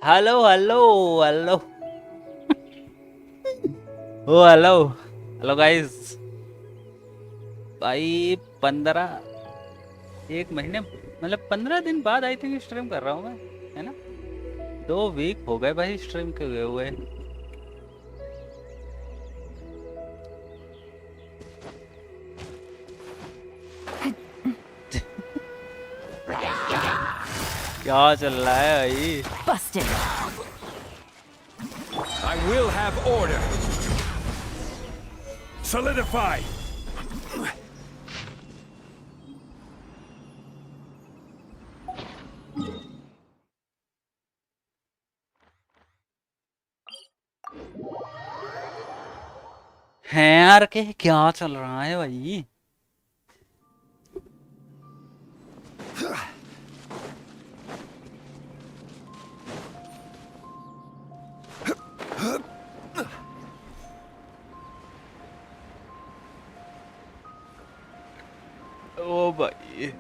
Hello hello hello. Oh hello hello guys. भाई 15 एक महीने मतलब 15 दिन बाद आई थिंक स्ट्रीम कर रहा हूँ मैं, है ना। 2 वीक हो गए भाई स्ट्रीम के हुए। क्या चल रहा है भाई? Busted. I will have order. Solidify. है यार के क्या चल रहा है भाई? ओ भाई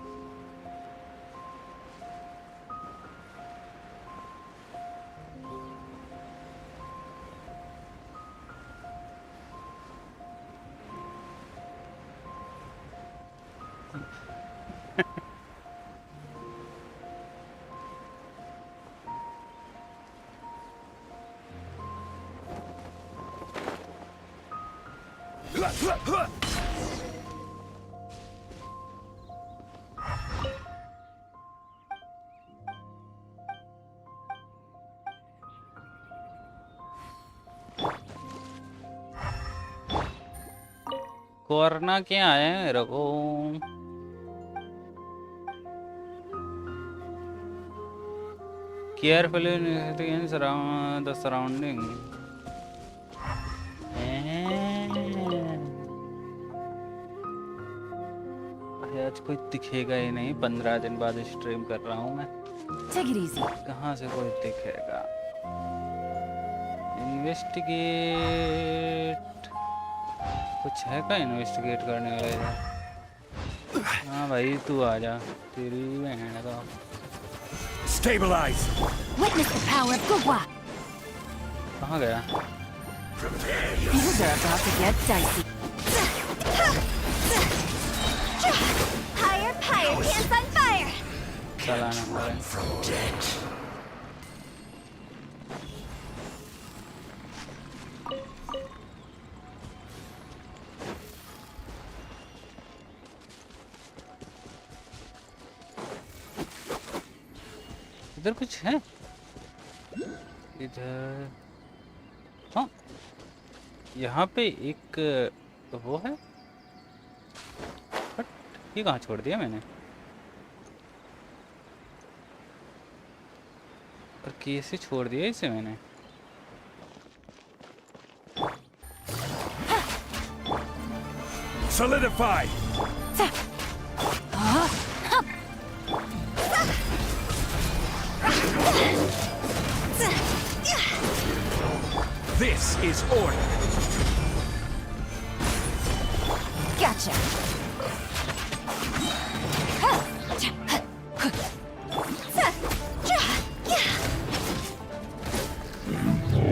करना क्या है मेरे को? Carefully investigate the surrounding. आज कोई दिखेगा ही नहीं। 15 दिन बाद स्ट्रीम कर रहा हूँ मैं। Take it easy. कहाँ से कोई दिखेगा? इन्वेस्टिगेट कुछ है क्या इन्वेस्टिगेट करने वाला यार? हाँ भाई तू आ जा, तेरी बहन का। Stabilize. Witness the power of Gugwa. कहाँ गया? Things are about to get dicey. Higher, higher, hands on fire! चलाना पड़े। इधर कुछ है? इधर हाँ, यहाँ पे एक वो है। बट ये कहाँ छोड़ दिया मैंने? और कैसे छोड़ दिया इसे मैंने? Solidify. This is order. Gotcha.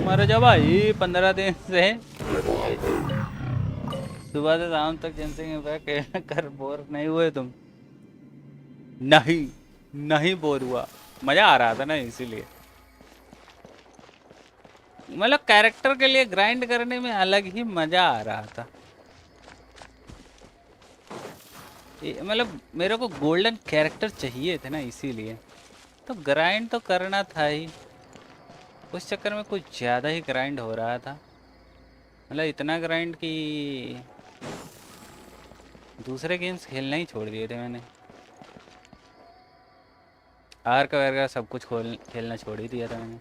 मर जा भाई। 15 दिन से सुबह से शाम तक जेंशिन इंपैक्ट कर बोर नहीं हुए तुम? नहीं नहीं बोर हुआ, मजा आ रहा था ना इसीलिए। मतलब कैरेक्टर के लिए ग्राइंड करने में अलग ही मजा आ रहा था। मतलब मेरे को गोल्डन कैरेक्टर चाहिए थे ना, इसीलिए तो ग्राइंड तो करना था ही। उस चक्कर में कुछ ज़्यादा ही ग्राइंड हो रहा था। मतलब इतना ग्राइंड कि दूसरे गेम्स खेलना ही छोड़ दिए थे मैंने। आर्क वगैरह सब कुछ खेलना छोड़ ही दिया था मैंने।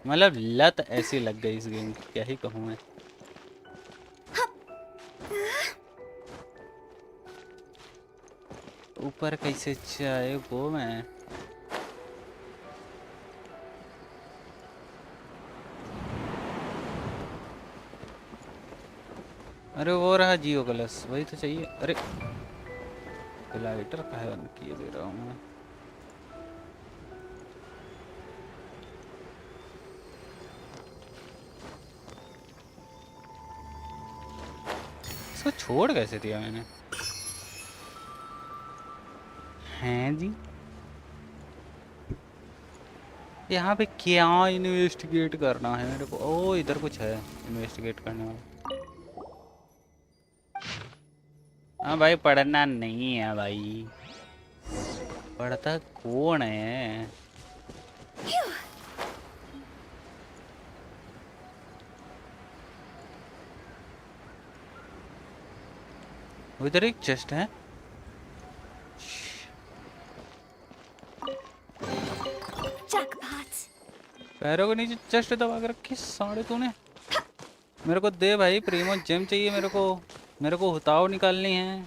मतलब लत ऐसी लग गई इस गेम की, क्या ही कहूँ मैं। ऊपर कैसे जाए वो मैं। अरे वो रहा जियो कलस, वही तो चाहिए। अरे लाइटर का है किए दे रहा हूँ मैं। इसको छोड़ कैसे दिया मैंने? हैं जी, यहाँ पे क्या इन्वेस्टिगेट करना है मेरे को? ओ इधर कुछ है इन्वेस्टिगेट करने वाला। हाँ भाई, पढ़ना नहीं है भाई, पढ़ता कौन है? उधर एक चेस्ट है। Jackpot. पैरों के नीचे चेस्ट दबा के रखी साढ़े तूने। मेरे को दे भाई, प्रीमो जेम चाहिए मेरे को। मेरे को हुताव निकालनी है।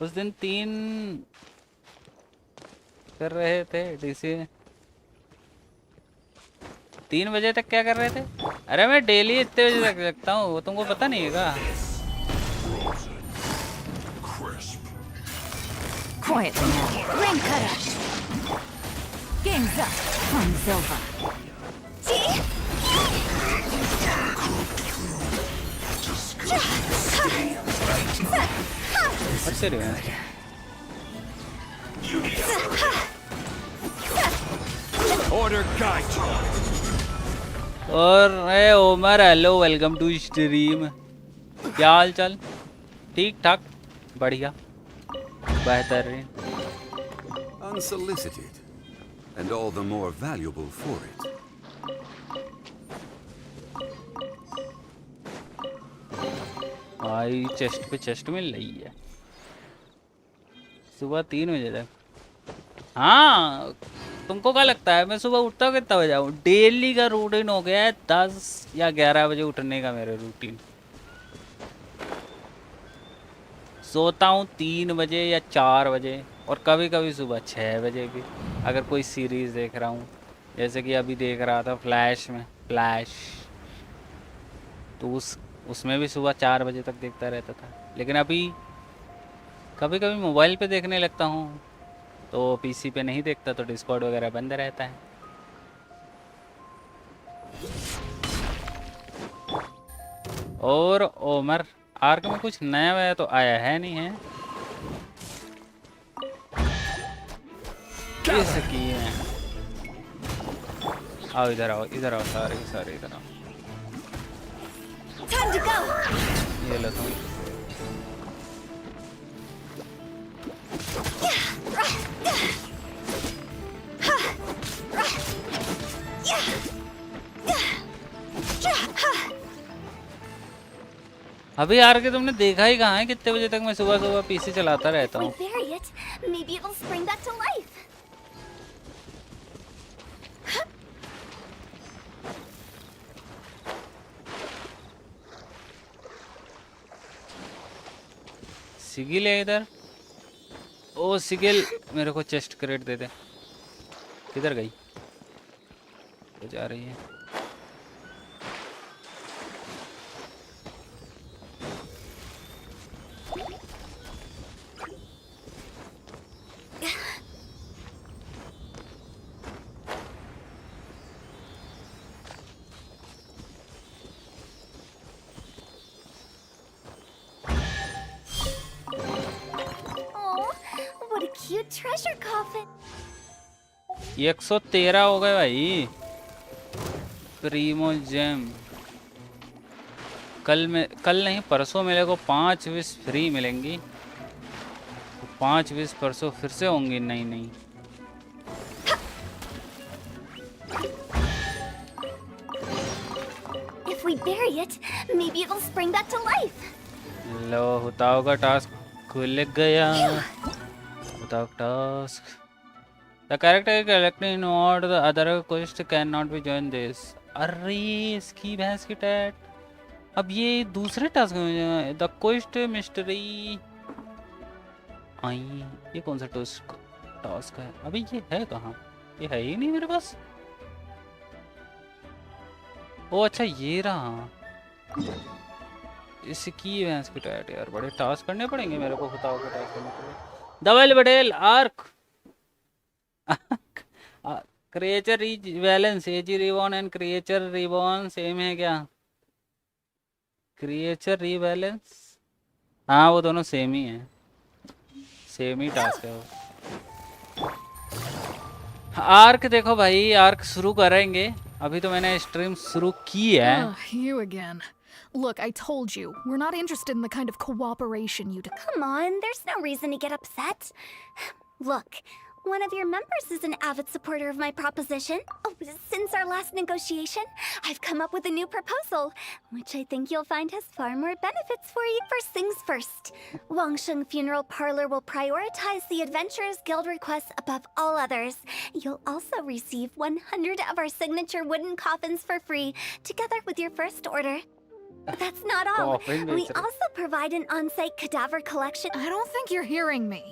उस दिन 3 कर रहे थे डीसी। 3 बजे तक क्या कर रहे थे? अरे मैं डेली इतने बजे तक जगता हूँ, वो तुमको पता नहीं है क्या? Quietly now. Ring cutter. Game's up. Fun's over. See? What's it doing? Order guide you. और ए Omar, hello, welcome to stream. क्या हाल चाल? ठीक ठाक, बढ़िया, बेहतरीन। Unsolicited, and all the more valuable for it. भाई चेस्ट पे चेस्ट मिल रही है सुबह 3 बजे तक। हाँ, तुमको क्या लगता है मैं सुबह उठता हूँ कितना बजे आऊँ? डेली का रूटीन हो गया है 10 या 11 बजे उठने का मेरा रूटीन। सोता हूँ 3 बजे या 4 बजे, और कभी कभी सुबह 6 बजे भी, अगर कोई सीरीज़ देख रहा हूँ। जैसे कि अभी देख रहा था फ्लैश में, फ्लैश, तो उसमें भी सुबह 4 बजे तक देखता रहता था। लेकिन अभी कभी कभी मोबाइल पे देखने लगता हूँ, तो पीसी पे नहीं देखता, तो डिस्कॉर्ड वगैरह बंद रहता है। और ओमर, आर्क में कुछ नया वया तो आया है नहीं है? कैसे किए हैं? आओ इधर आओ, इधर आओ, सारे सारे इधर आओ। Time to go. ये लो तुम। अभी यार के तुमने देखा ही कहाँ है कितने बजे तक मैं सुबह सुबह पीसी चलाता रहता We हूँ। bury it. Maybe it'll spring back to life. सिगिल है इधर। ओ सिगिल, मेरे को चेस्ट क्रेट दे दे। किधर गई? वो जा रही है। Oh, what a cute treasure coffin. ये 113 हो गए भाई। प्रीमो जेम कल नहीं परसों मेरे को 5 विश फ्री मिलेंगी, तो 5 विश परसों फिर से होंगी। नहीं नहीं, If we bury it, maybe it'll spring back to life. लो हुताओ का टास्क खुल गया। Hu Tao task, the character collecting in order, the other quest can not be join this. अरे इसकी भैंस की टैट, अब ये दूसरे टास्क में द क्वेस्ट मिस्ट्री आई। ये कौन सा टास्क है? अभी ये है कहाँ? ये है ही नहीं मेरे पास। ओ अच्छा, ये रहा इसकी भैंस की टैट। यार बड़े टास्क करने पड़ेंगे मेरे को हुताओ का टास्क करने के लिए। डबल बडेल आर्क क्रिएचर बैलेंस एजी ribbon and creature ribbon same है क्या? क्रिएचर रीबैलेंस, हाँ वो दोनों सेम ही है, सेम ही टास्क है वो। आर्क देखो भाई, आर्क शुरू करेंगे, अभी तो मैंने स्ट्रीम शुरू की है। You again. Look, I told you, we're not interested in the kind of cooperation you Come on, there's no reason to get upset. Look, one of your members is an avid supporter of my proposition. Oh, since our last negotiation, I've come up with a new proposal, which I think you'll find has far more benefits for you. First things first, Wangsheng Funeral Parlor will prioritize the Adventurers Guild requests above all others. You'll also receive 100 of our signature wooden coffins for free, together with your first order. That's not all. Coffin We बेच रहे। also provide an on-site cadaver collection. I don't think you're hearing me.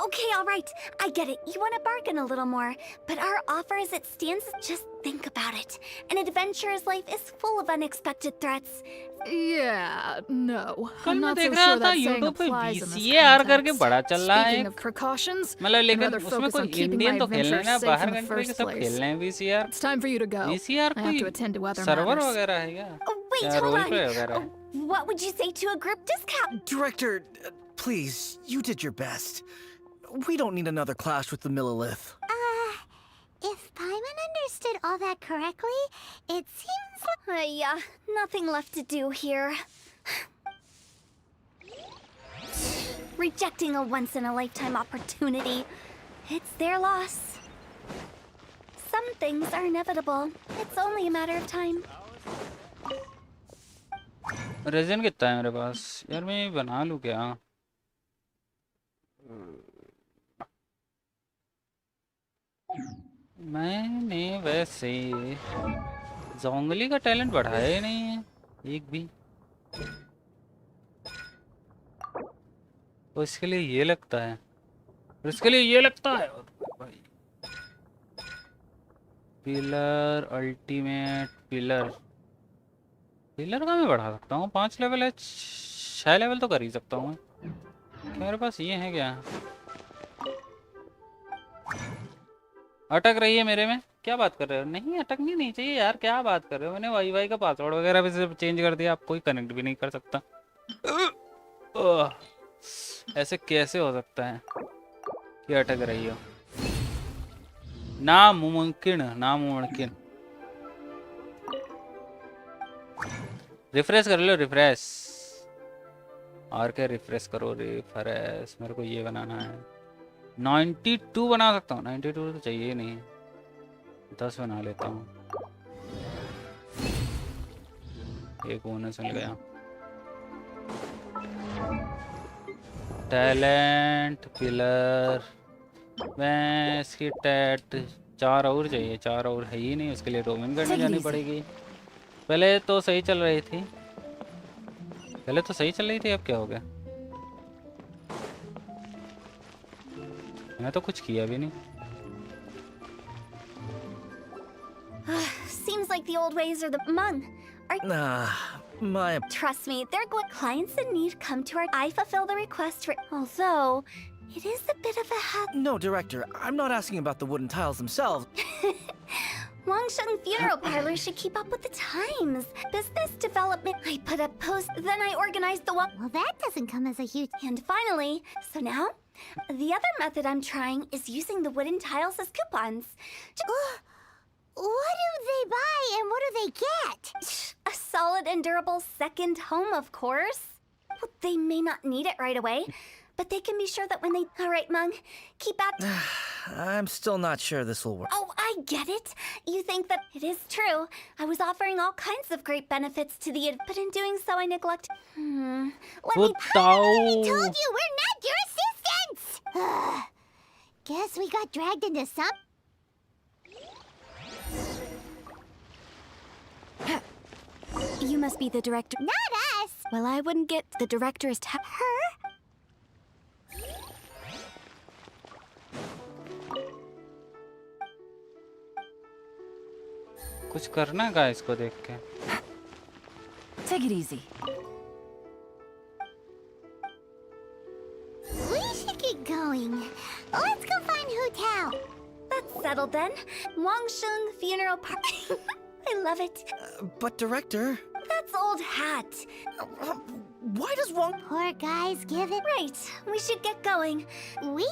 Okay, all right. I get it. You want to bargain a little more. But our offer as it stands, just think about it. An adventurer's life is full of unexpected threats. Yeah, no. कल I'm मैं not देख so रहा sure था that saying YouTube पे applies in this VCAR करके context. बड़ा चल रहा है Speaking एक, of precautions, मतलब I'd लेकिन rather उसमें focus कोई on keeping my इंडियन तो खेल adventure रहे हैं, safe बाहर in the कंट्री के first सब खेल place. रहे हैं VCR। It's time for you to go. VCR I have कोई to attend to other server matters. वगैरह है क्या? Oh, wait, क्या hold रोल on. प्ले वगैरह है? What would you say to a group discount? Director, please, you did your best. We don't need another clash with the Millilith. If Paimon understood all that correctly, it seems like... yeah, nothing left to do here. Rejecting a once-in-a-lifetime opportunity. It's their loss. Some things are inevitable. It's only a matter of time. Resin कितना है मेरे पास यार, मैं ये बना लूँ क्या? मैंने वैसे जोंगली का टैलेंट बढ़ाया ही नहीं है एक भी, तो इसके लिए ये लगता है, और इसके लिए ये लगता है भाई। पिलर अल्टीमेट पिलर, पिलर का मैं बढ़ा सकता हूँ, 5 लेवल है, 6 लेवल तो कर ही सकता हूँ मैं। क्या मेरे पास ये है क्या? अटक रही है मेरे में, क्या बात कर रहे हो? नहीं अटकनी नहीं चाहिए यार, क्या बात कर रहे हो? मैंने वाईफाई का पासवर्ड वगैरह भी सिर्फ चेंज कर दिया, आप कोई कनेक्ट भी नहीं कर सकता। ऐसे कैसे हो सकता है कि अटक रही हो? नामुमकिन, नामुमकिन। रिफ्रेश कर लो, रिफ्रेश। और क्या रिफ्रेश करो, रिफ्रेश। मेरे को ये बनाना है, 92 बना सकता हूँ, 92 तो चाहिए ही नहीं, 10 बना लेता हूँ। एक बोनस मिल गया। टैलेंट पिलर मैं इसकी टैट 4 और चाहिए, 4 और है ही नहीं, उसके लिए रोमिंग करने जानी पड़ेगी। पहले तो सही चल रही थी, पहले तो सही चल रही थी, अब क्या हो गया? मैं तो कुछ किया भी नहीं। Seems like the old ways are the Mung. My... Trust me, they're good. Clients in need come to our... I fulfill the request for... Although, it is a bit of a No, Director, I'm not asking about the wooden tiles themselves. Wangsheng Funeral Parlor should keep up with the times. Business development. I put up posts, then I organized the one. Well, that doesn't come as a huge... And finally, so now, the other method I'm trying is using the wooden tiles as coupons. What do they buy and what do they get? A solid and durable second home, of course. Well, they may not need it right away, but they can be sure that when they... All right, Mung, keep at... I'm still not sure this will work. Oh, I get it. You think that it is true. I was offering all kinds of great benefits to the... But in doing so, I neglect... Let me... I told you, we're not your assistants! Guess we got dragged into some... You must be the director. Not us! Well, I wouldn't get the director is her? कुछ करना का इसको देख के। Take it easy. We should get going. Let's go find Hu Tao. That's settled then. Wangsheng Funeral Party. I love it. But director, That's old hat. why does Wong... Poor guys give it. Right. We should get going. We?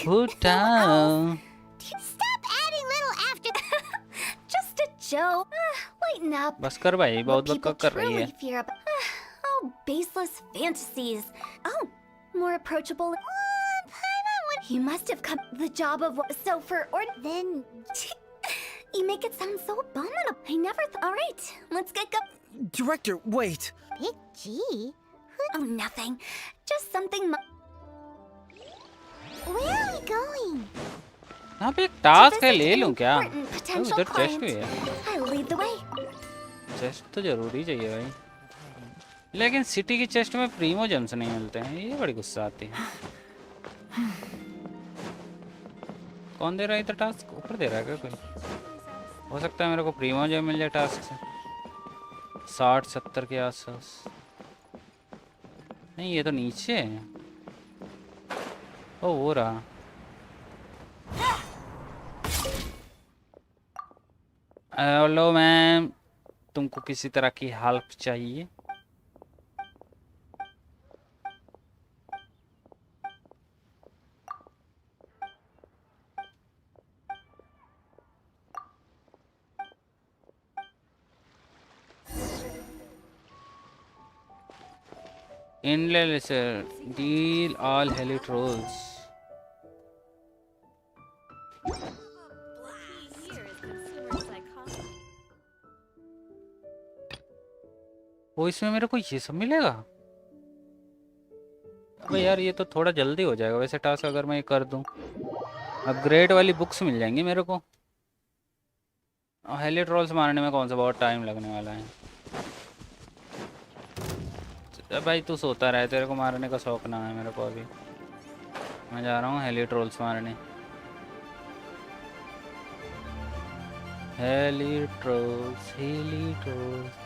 Who down? Stop adding little after. Just a joke. Lighten up. बस कर भाई, बहुत What बक्का people कर रही है. truly fear about. Oh, baseless fantasies. Oh, more approachable. You must have come the job of so for or then. You make it sound so abominable. I never thought. All right, let's get go. Director, wait. Big G? Oh, nothing. Just something. Where are we going? यहाँ पे एक task है, ले लूँ क्या? Important potential उधर chest भी client. है. I'll lead the way. Chest तो जरूरी चाहिए भाई. लेकिन सिटी की चेस्ट में प्रीमो जेम्स नहीं मिलते हैं, ये बड़ी गुस्सा आती है. कौन दे रहा है इधर टास्क? ऊपर दे रहा है क्या कोई? हो सकता है मेरे को प्रीमो जेम मिल जाए टास्क से. 60-70 के आसपास. नहीं, ये तो नीचे है. ओ वो रहा. हेलो मैम, तुमको किसी तरह की हेल्प चाहिए? Inlaser, deal all heli trolls. वो इसमें मेरे को ये सब मिलेगा? अबे यार, ये तो थोड़ा जल्दी हो जाएगा वैसे टास्क अगर मैं ये कर दूं. अपग्रेड वाली बुक्स मिल जाएंगी मेरे को. हेली ट्रोल्स मारने में कौन सा बहुत टाइम लगने वाला है. भाई तू सोता रहे, तेरे को मारने का शौक ना है मेरे को. अभी मैं जा रहा हूँ हेली ट्रोल्स मारने. Hilichurls, hilichurls.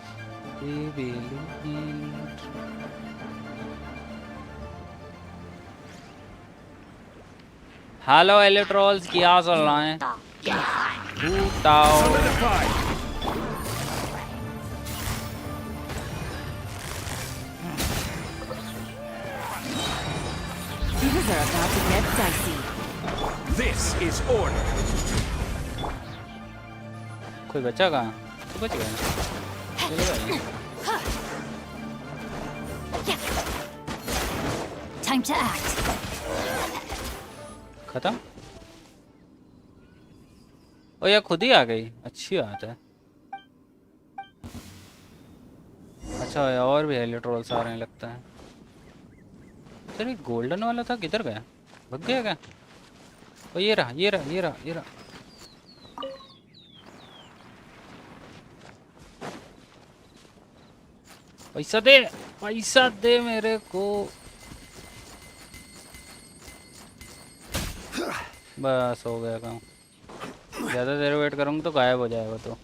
Hello hilichurls, क्या चल रहा है? Solidified. Things are about to get dicey. This is order. कोई बचा कहाँ? तो बच गया. चलो भाई. Time to act. खत्म. ओ यार, खुद ही आ गई. अच्छी बात है. अच्छा, और भी हेली ट्रोल्स आ रहे हैं लगता है. तेरे गोल्डन वाला था, किधर गया? भग गया क्या? ओ ये रहा, ये रहा, ये रहा, ये रहा. पैसा दे, पैसा दे मेरे को. बस हो गया काम. ज़्यादा देर वेट करूँगा तो गायब हो जाएगा. तो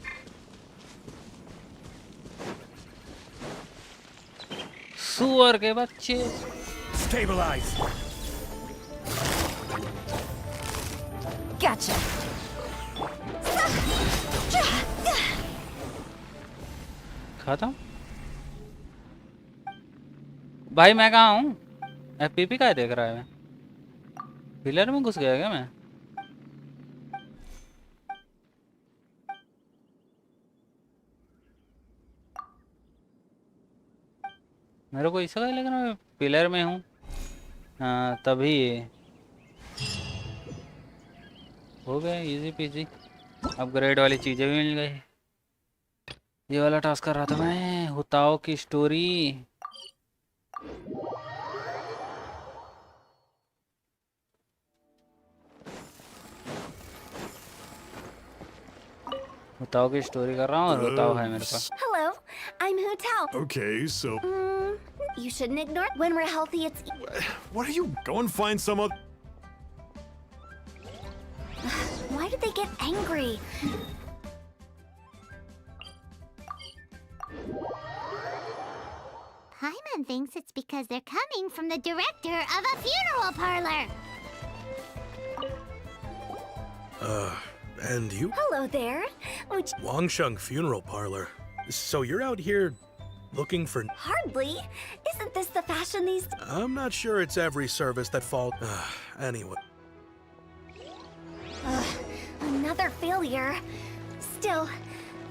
सुअर के बच्चे. Stabilize. Gotcha. खत्म. भाई मैं कहाँ हूँ? एफपीपी का देख रहा है? मैं पिलर में घुस गया क्या मैं? मेरे को ऐसा लग रहा है मैं पिलर में हूँ. हाँ तभी हो गया इजी पीजी. अपग्रेड वाली चीजें भी मिल गई. ये वाला टास्क कर रहा था मैं, हुताओ की स्टोरी. हुताओ की स्टोरी कर रहा हूँ और हुताओ है मेरे पास. Hello, I'm Hu Tao. Okay, so You shouldn't ignore. When we're healthy, it's. what are you? Go and find some other. Why did they get angry? Paimon thinks it's because they're coming from the director of a funeral parlor. And you? Hello there. Would you... Wangsheng Funeral Parlor. So you're out here looking for... Hardly. Isn't this the fashion these... I'm not sure it's every service that falls... anyway. Another failure. Still,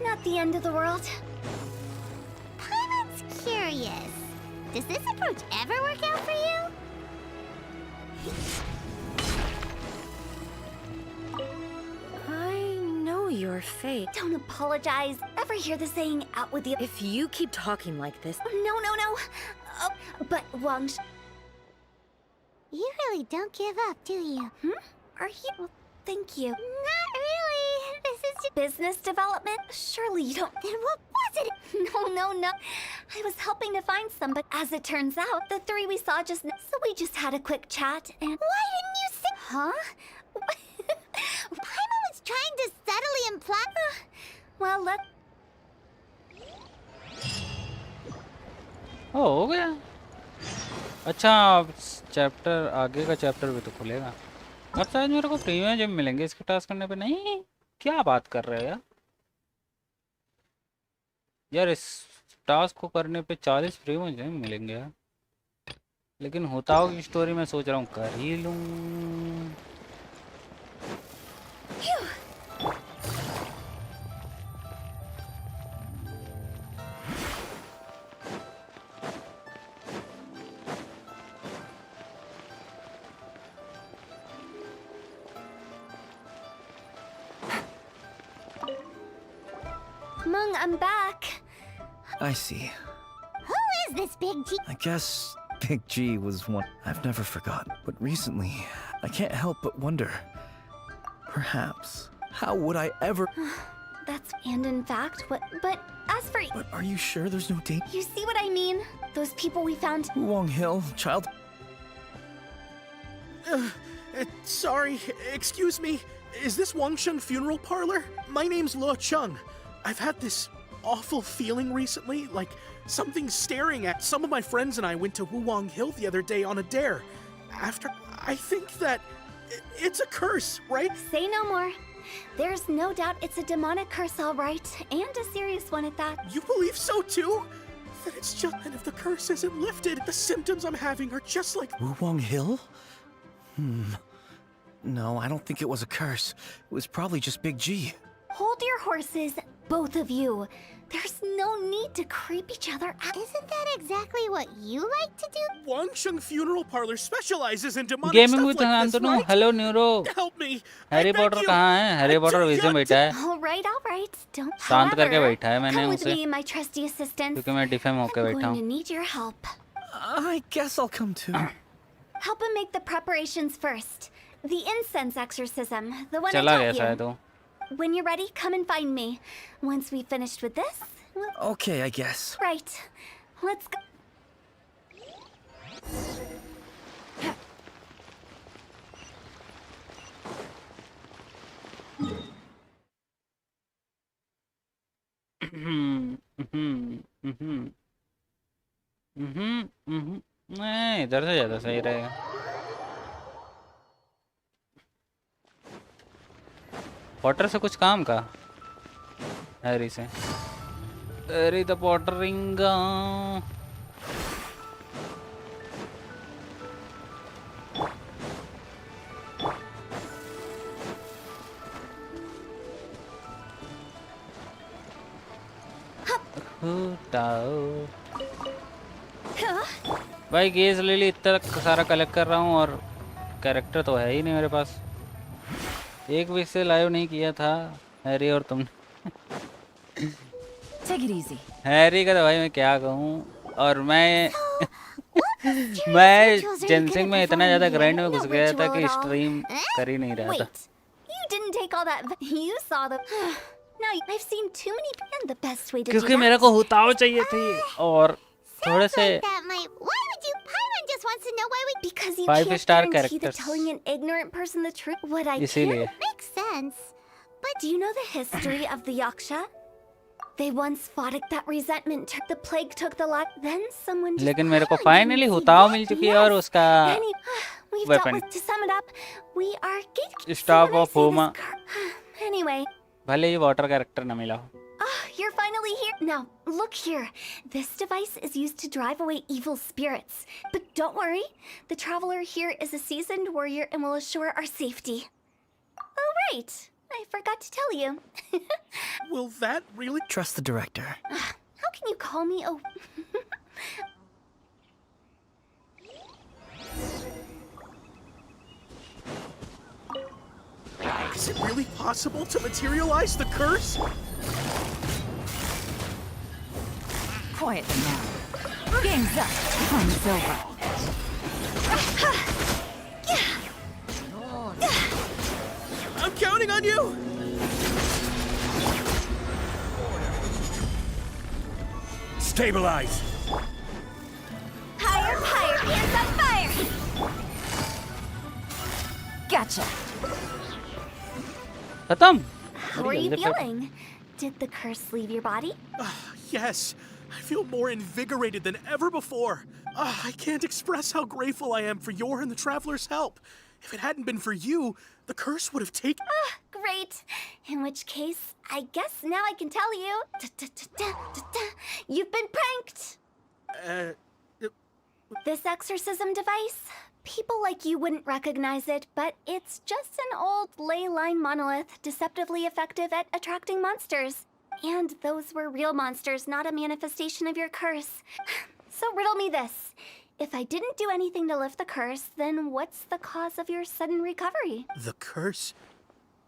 not the end of the world. Paimon's curious. Does this approach ever work out for you? I know you're fake. Don't apologize. Ever hear the saying, out with you? If you keep talking like this, No. But Wang... You really don't give up, do you? Are you... Well, thank you. Not really. This is just... Business development? Surely you don't... Then what was it? No. I was helping to find some, but as it turns out, the three we saw just... So we just had a quick chat, and... Why didn't you say... Huh? Paimon was trying to subtly imply... Well, let... हो गया। अच्छा अब chapter आगे का chapter भी तो खुलेगा। अब शायद मेरे को प्रीमियम जिम मिलेंगे इसके टास्क करने पे। नहीं, क्या बात कर रहे हो यार? यार इस टास्क को करने पे 40 प्रीमियम जिम मिलेंगे यार। लेकिन होताओ की स्टोरी में सोच रहा हूँ कर ही लूँ। Mung, I'm back. I see. Who is this Big G? I guess Big G was one I've never forgotten. But recently, I can't help but wonder. Perhaps, how would I ever... That's... And in fact, what... But as for... But are you sure there's no date? You see what I mean? Those people we found... Wong Hill, child... Sorry, excuse me. Is this Wangsheng Funeral Parlor? My name's Luo Chung. I've had this awful feeling recently, like something's staring at. Some of my friends and I went to Wuwang Hill the other day on a dare. After, I think that it's a curse, right? Say no more. There's no doubt it's a demonic curse, all right. And a serious one at that. You believe so too? That it's just, and if the curse isn't lifted, the symptoms I'm having are just like... Wuwang Hill? No, I don't think it was a curse. It was probably just Big G. Hold your horses, both of you. There's no need to creep each other out. Isn't that exactly what you like to do? Wangsheng Funeral Parlor specializes in demonic gaming stuff with like this, Shantanu. right? Hello neuro. Help me. Harry Potter कहाँ है? Harry Potter vision बैठा है। All right. Don't... शांत करके However, बैठा है मैंने come with उसे। me, my trusty assistant. क्योंकि मैं डिफेम होके I'm बैठा going to हूँ। need your help. I guess I'll come too. Help him make the preparations first. The incense exorcism, the one I चला गया taught शायद you. वो। When you're ready, come and find me. Once we've finished with this, we'll... Okay, I guess. Right. Let's go. नहीं, इधर से ज्यादा सही रहेगा। पॉटर से कुछ काम का हैरी से। हैरी द पॉटरिंगा। भाई गेज ले ली, इतना सारा कलेक्ट कर रहा हूँ और कैरेक्टर तो है ही नहीं मेरे पास। एक वीक से लाइव नहीं किया था हैरी और तुमने। take it easy. हैरी का तो भाई मैं क्या कहूँ। और मैं मैं जेंसिंग में इतना ज़्यादा ग्राइंड में घुस गया था कि स्ट्रीम कर ही नहीं रहा था। Wait, you didn't take all that. You saw the. Now I've seen too many. And the best way to do क्योंकि that. मेरे को हुताओ चाहिए थी और थोड़े से That might... Why would you... Paimon just wants to know why we... Because you 5-star can't guarantee that characters. telling an ignorant person the truth. What I इसीलिए can. Makes sense. But do you know the history of the Yaksha? They once fought it. That resentment. The plague took the lot. Then someone. Just, लेकिन मेरे को you finally see, हुताओ yes, मिल चुकी है और yes. उसका Any, we've dealt weapon. with. To sum it up, we are gate. Staff of Homa. Anyway. भले ही water character ना मिला हो. You're finally here. Now, look here. This device is used to drive away evil spirits. But don't worry, the traveler here is a seasoned warrior and will assure our safety. Oh, right. I forgot to tell you. Will that really? Trust the director. How can you call me a... Is it really possible to materialize the curse? Quiet now. Game's up. Time's over. I'm counting on you! Stabilize! Higher, higher, hands on fire! Gotcha. खत्म. How are you feeling? Did the curse leave your body? Yes, I feel more invigorated than ever before. I can't express how grateful I am for your and the traveler's help. If it hadn't been for you, the curse would have taken... Great. In which case, I guess now I can tell you. You've been pranked. This exorcism device, people like you wouldn't recognize it, but it's just an old ley line monolith, deceptively effective at attracting monsters. And those were real monsters, not a manifestation of your curse. So riddle me this. If I didn't do anything to lift the curse, then what's the cause of your sudden recovery? The curse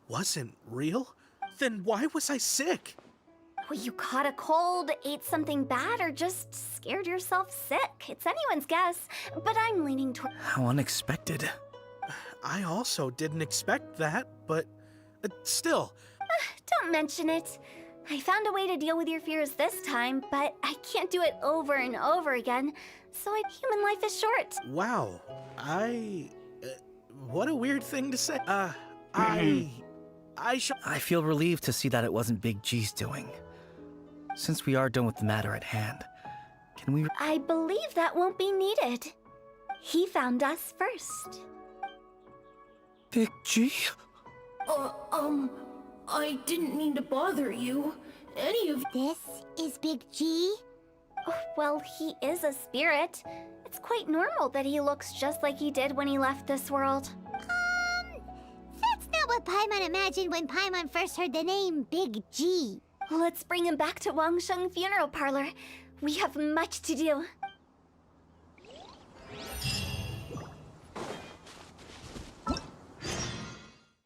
wasn't real? Then why was I sick? Well, you caught a cold, ate something bad, or just scared yourself sick. It's anyone's guess, but I'm leaning toward... How unexpected. I also didn't expect that, but still. Don't mention it. I found a way to deal with your fears this time, but I can't do it over and over again. So human life is short. Wow. What a weird thing to say. I feel relieved to see that it wasn't Big G's doing. Since we are done with the matter at hand, can we... I believe that won't be needed. He found us first. Big G? I didn't mean to bother you. Any of... This is Big G? Oh, well, he is a spirit. It's quite normal that he looks just like he did when he left this world. That's not what Paimon imagined when Paimon first heard the name Big G. Let's bring him back to Wangsheng Funeral Parlor. We have much to do.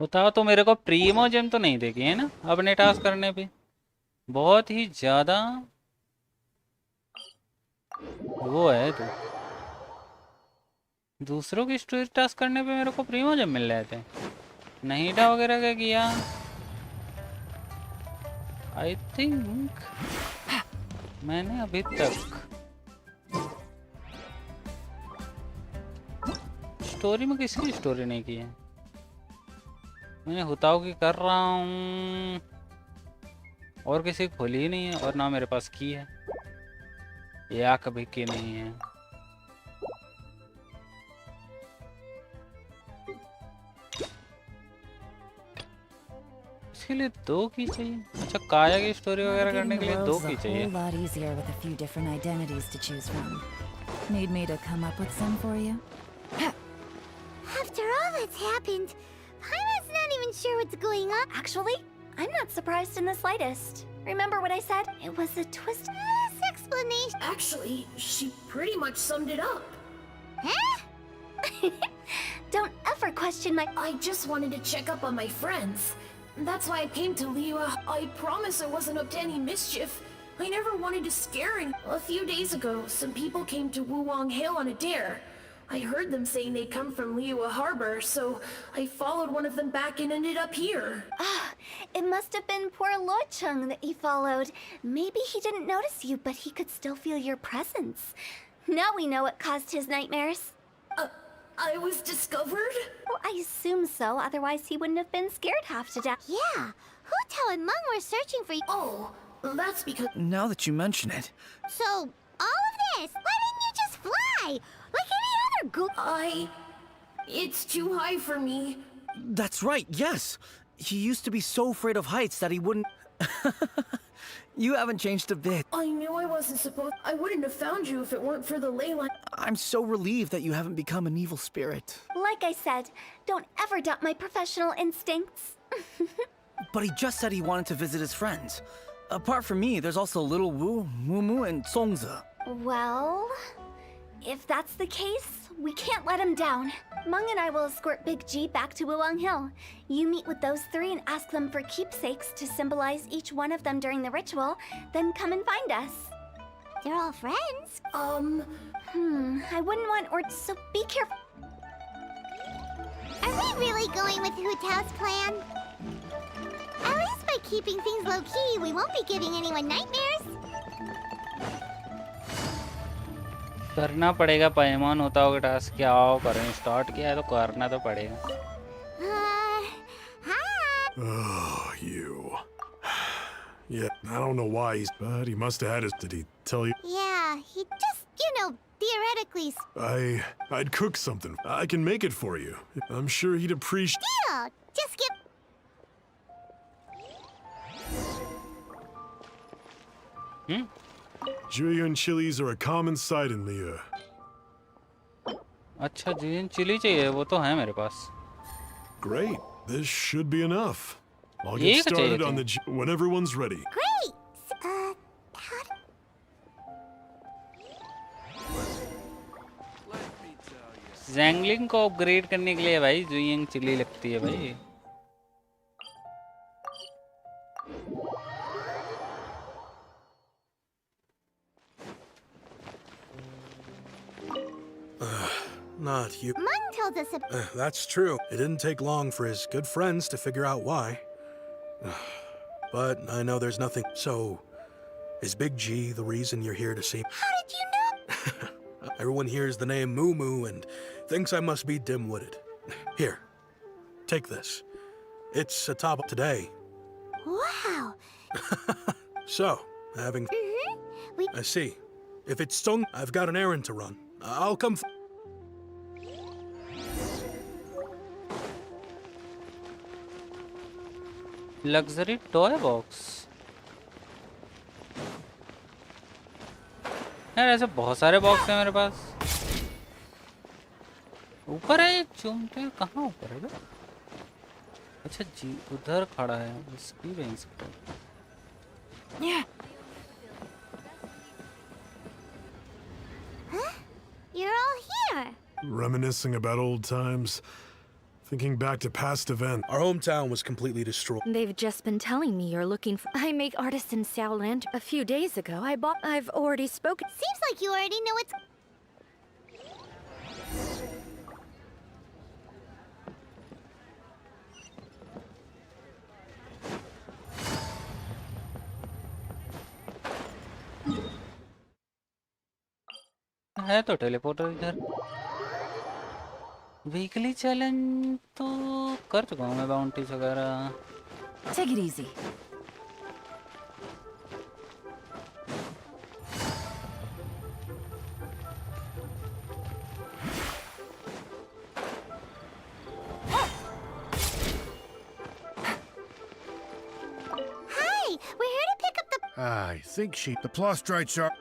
बताओ तो मेरे को Primo GeM तो नहीं देगी है ना अपने टास्क करने पे. बहुत ही ज्यादा वो है तो दूसरों की स्टोरी टास्क करने पे मेरे को प्रीमो जेम मिल रहे थे. नहीटा वगैरह का किया. आई थिंक मैंने अभी तक स्टोरी में किसकी स्टोरी नहीं की है. मैं हुताओ की कर रहा हूँ और किसी की खोली ही नहीं है और ना मेरे पास की है या कभी की नहीं है. इसके लिए 2 की चाहिए. अच्छा काया की स्टोरी वगैरह करने के लिए 2 की चाहिए. A lot easier with a few different identities to choose from. Need me to come up with some for you? After all that's happened, Paimon's not even sure what's going on. Actually, I'm not surprised in the slightest. Remember what I said? It was a twist. This explanation... Actually, she pretty much summed it up. Huh? Don't ever question my... I just wanted to check up on my friends. That's why I came to Liyue. I promise I wasn't up to any mischief. I never wanted to scare anyone. A few days ago, some people came to Wuwang Hill on a dare. I heard them saying they'd come from Liyue Harbor, so I followed one of them back and ended up here. Ah, it must have been poor Lo Chung that he followed. Maybe he didn't notice you, but he could still feel your presence. Now we know what caused his nightmares. I was discovered? Well, I assume so, otherwise he wouldn't have been scared half to death. Yeah, Hu Tao and Meng were searching for you. Oh, That's because Now that you mention it, So, all of this, why didn't you just fly? Like any other it's too high for me. that's right, yes. He used to be so afraid of heights that he wouldn't. You haven't changed a bit. I knew I wasn't supposed. I wouldn't have found you if it weren't for the ley line. I'm so relieved that you haven't become an evil spirit. Like I said, don't ever doubt my professional instincts. But he just said he wanted to visit his friends. Apart from me, there's also Little Wu, Mumu, and Songza. Well, if that's the case, we can't let him down. Mung and I will escort Big G back to Wuwang Hill. You meet with those three and ask them for keepsakes to symbolize each one of them during the ritual, then come and find us. They're all friends. I wouldn't want so be careful. Are we really going with Hu Tao's plan? At least by keeping things low-key, we won't be giving anyone nightmares. करना पड़ेगा पैमान होता होगा task क्या आओ करें start किया है तो करना तो पड़ेगा Hi. Oh, you. Yeah, I don't know why but he must have had his. Did he tell you? Yeah, he just, theoretically. I'd cook something. I can make it for you. I'm sure he'd appreciate. Deal. Just give. Julian chilies are a common sight in Liyue. अच्छा gene chilli चाहिए वो तो है मेरे पास Great. This should be enough. I'll Ye get ka started chahiye on when everyone's ready. Great. Jingling को upgrade करने के लिए भाई जुयिंग चिली लगती है भाई Not you. Mung told us That's true. It didn't take long for his good friends to figure out why. But I know there's nothing. So, is Big G the reason you're here to see? How did you know? Everyone hears the name Moo Moo and thinks I must be dim-witted. Here, take this. It's atop today. Wow. So, having... I see. If it's Stung, I've got an errand to run. I'll come... luxury toy box यार ऐसे बहुत सारे box हैं मेरे पास ऊपर है चूमते कहाँ ऊपर है अच्छा जी उधर खड़ा है उसकी बेंच पे You're all here. Reminiscing about old times. Thinking back to past events. Our hometown was completely destroyed. They've just been telling me you're looking for. I make artisan Xiaolan. A few days ago, I've already spoken. Seems like you already know what's. है तो teleporter इधर weekly challenge तो कर चुका हूँ मैं bounties वगैरह Take it easy. Hi, we're here to pick up the. I think the Plostrites are.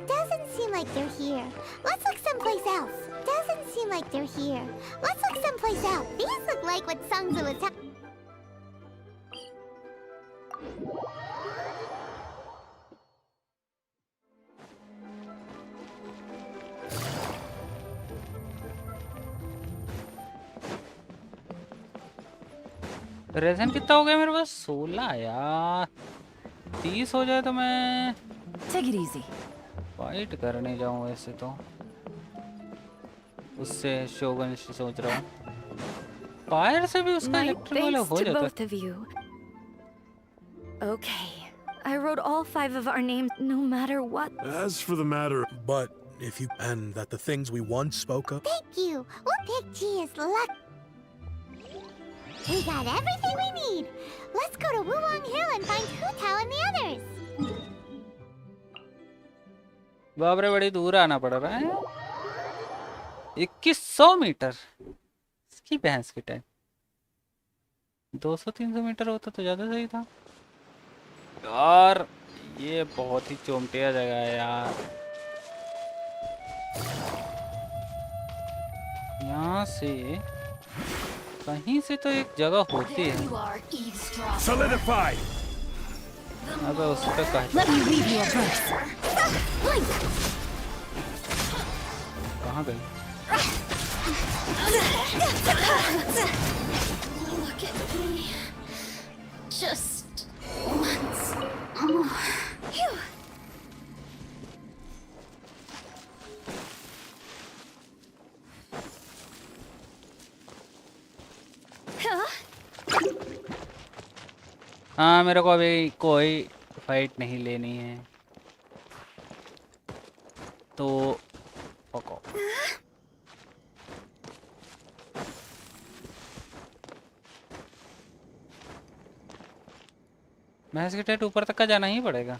Doesn't seem like they're here. Let's look someplace else. Doesn't seem like they're here. Let's look someplace else. These look like what Sungzu was. Resin कितना हो गया मेरे पास 16 यार 30 हो जाए तो मैं Take it easy. Fight करने जाऊं वैसे तो उससे शोगन से सोच रहा हूँ फायर से भी उसका My इलेक्ट्रिक वाला thanks हो to जाता both of you. Okay, I wrote all 5 of our names, no matter what. As for the matter, But if you... And that the things we once spoke of... Thank you. We'll pick G as luck. We got everything we need. Let's go to Wulong Hill and find Hu Tao and the others. बाप रे बड़ी दूर आना पड़ रहा है। 2100 metre इसकी भैंस की टाइम। 200-300 मीटर होता तो ज्यादा सही था यार। ये बहुत ही चोमटिया जगह है यार। यहाँ से कहीं से तो एक जगह होती है। Solidify! अबे उस पे कहाँ गई? Look at me. Just once more. Phew. हाँ मेरे को अभी कोई फाइट नहीं लेनी है तो पको। भैंस के टेट ऊपर तक का जाना ही पड़ेगा।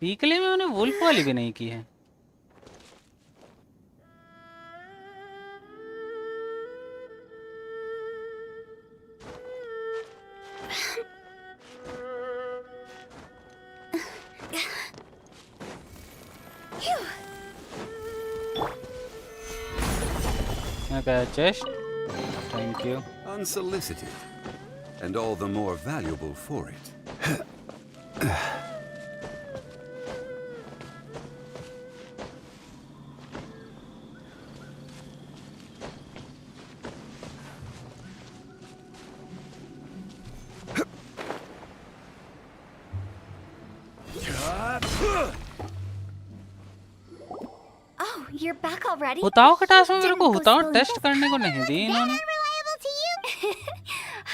वीकली में उन्हें वुल्फ वाली भी नहीं की है। Okay, chest. Thank you. Unsolicited, and all the more valuable for it. Oh, you're back already? हुताओ का टास्क में मेरे को हुताओ टेस्ट करने को नहीं दी इन्होंने।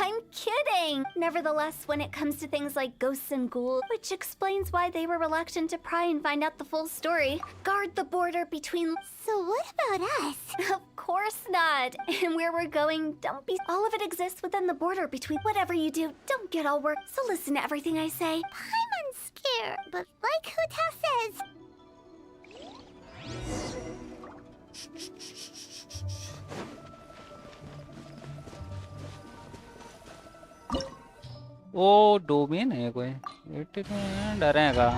I'm kidding! Nevertheless, when it comes to things like ghosts and ghouls, which explains why they were reluctant to pry and find out the full story, guard the border between... So what about us? Of course not! And where we're going, don't be... All of it exists within the border between... Whatever you do, don't get all worked. So listen to everything I say. Paimon's scared, but like Hu Tao says... वो domain है कोई डरेगा।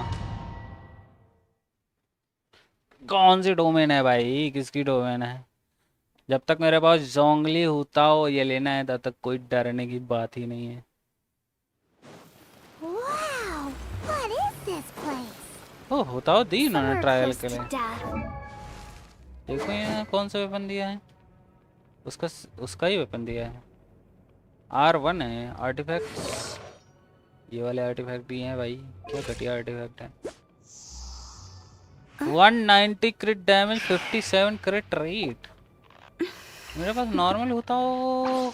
कौन सी domain है भाई? किसकी domain है? जब तक मेरे पास जोंगली हुताओ ये लेना है तब तक कोई डरने की बात ही नहीं है। Wow, what is this place? ओ हुताओ दी इन्होंने Somewhere ट्रायल close के to लिए। death. देखो यहाँ कौन सा वेपन दिया है। उसका ही वेपन दिया है। R1 है। आर्टिफैक्ट्स ये वाले आर्टिफैक्ट दिए हैं भाई। क्या घटिया आर्टिफैक्ट है। 190 क्रिट डैमेज 57 क्रिट रेट। मेरे पास नॉर्मल होता हो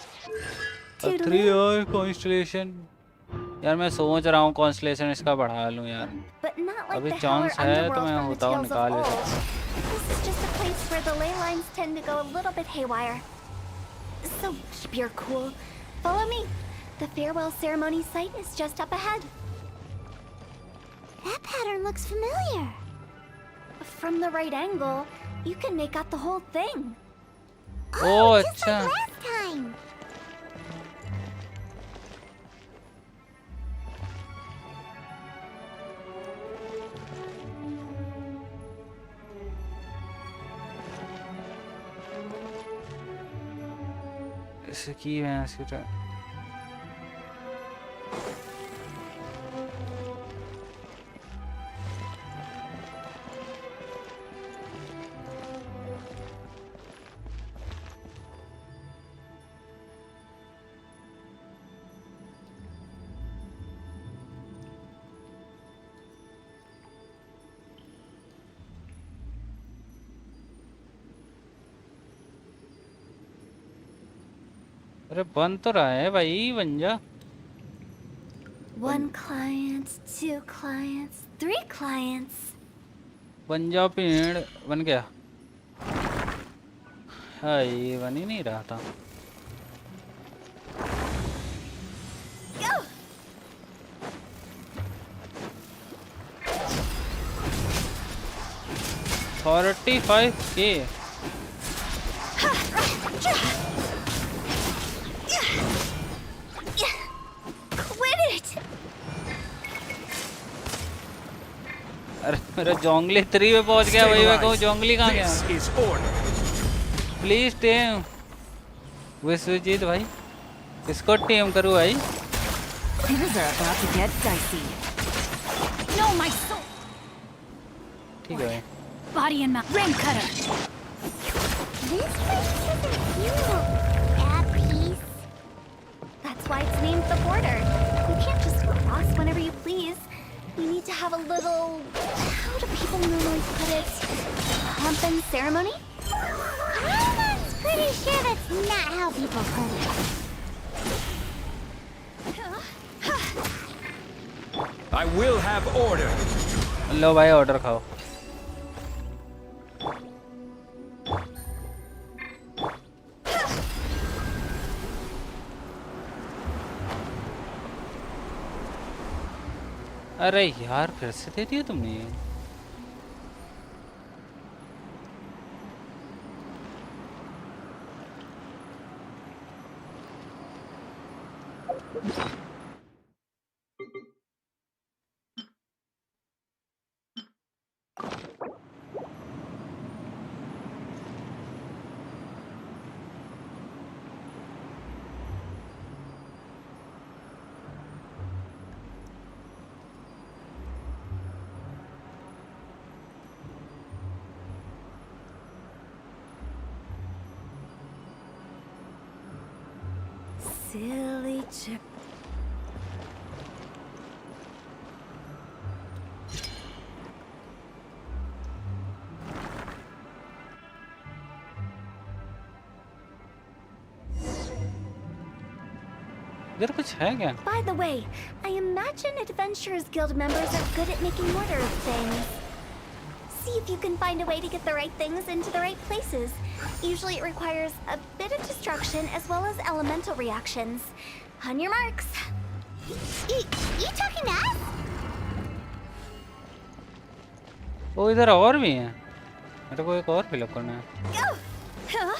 3 और कॉन्स्टलेशन। यार मैं सोच रहा हूँ कॉन्स्टलेशन इसका बढ़ा लूँ यार। But not like अभी the चांस Howler है तो underworld मैं from the होता हूँ tales of निकाल old. लेता हूँ। This is just a place where the ley lines tend to go a little bit haywire. So keep your cool. Follow me. The farewell ceremony site is just up ahead. That pattern looks familiar. From the right angle, you can make out the whole thing. Oh Just अच्छा। like last time. इसे की है इसकी तो। अरे बन तो रहा है भाई बन जा। 1 client, 2 clients, 3 clients. बन जाओ पेड़ बन गया। हाँ ये बन ही नहीं रहा था। Go! 45K। Quit it! अरे मेरा जोंगली 3 पे पहुंच गया। वही मैं कहूँ जोंगली कहाँ गया? प्लीज टीम विश्वजीत भाई, इसको टीम करूँ भाई। Things are about to get dicey. No, my soul. ठीक है भाई। Body and mouth. Ring cutter. This place isn't beautiful. Bad piece. That's why it's named the border. You can't just cross whenever you please. You need to have a little... how do people normally put it? Pomp and ceremony? I'm pretty sure that's not how people put it. I will have order. लो भाई order खाओ। अरे यार फिर से दे दिया तुमने ये। Silly chip. इधर कुछ है क्या? By the way, I imagine Adventurers Guild members are good at making order of things. See if you can find a way to get the right things into the right places. Usually it requires a bit of destruction as well as elemental reactions. On your marks. You talking to us? वो इधर और भी हैं। मेरे को एक और fill up करना है। Go! Huh?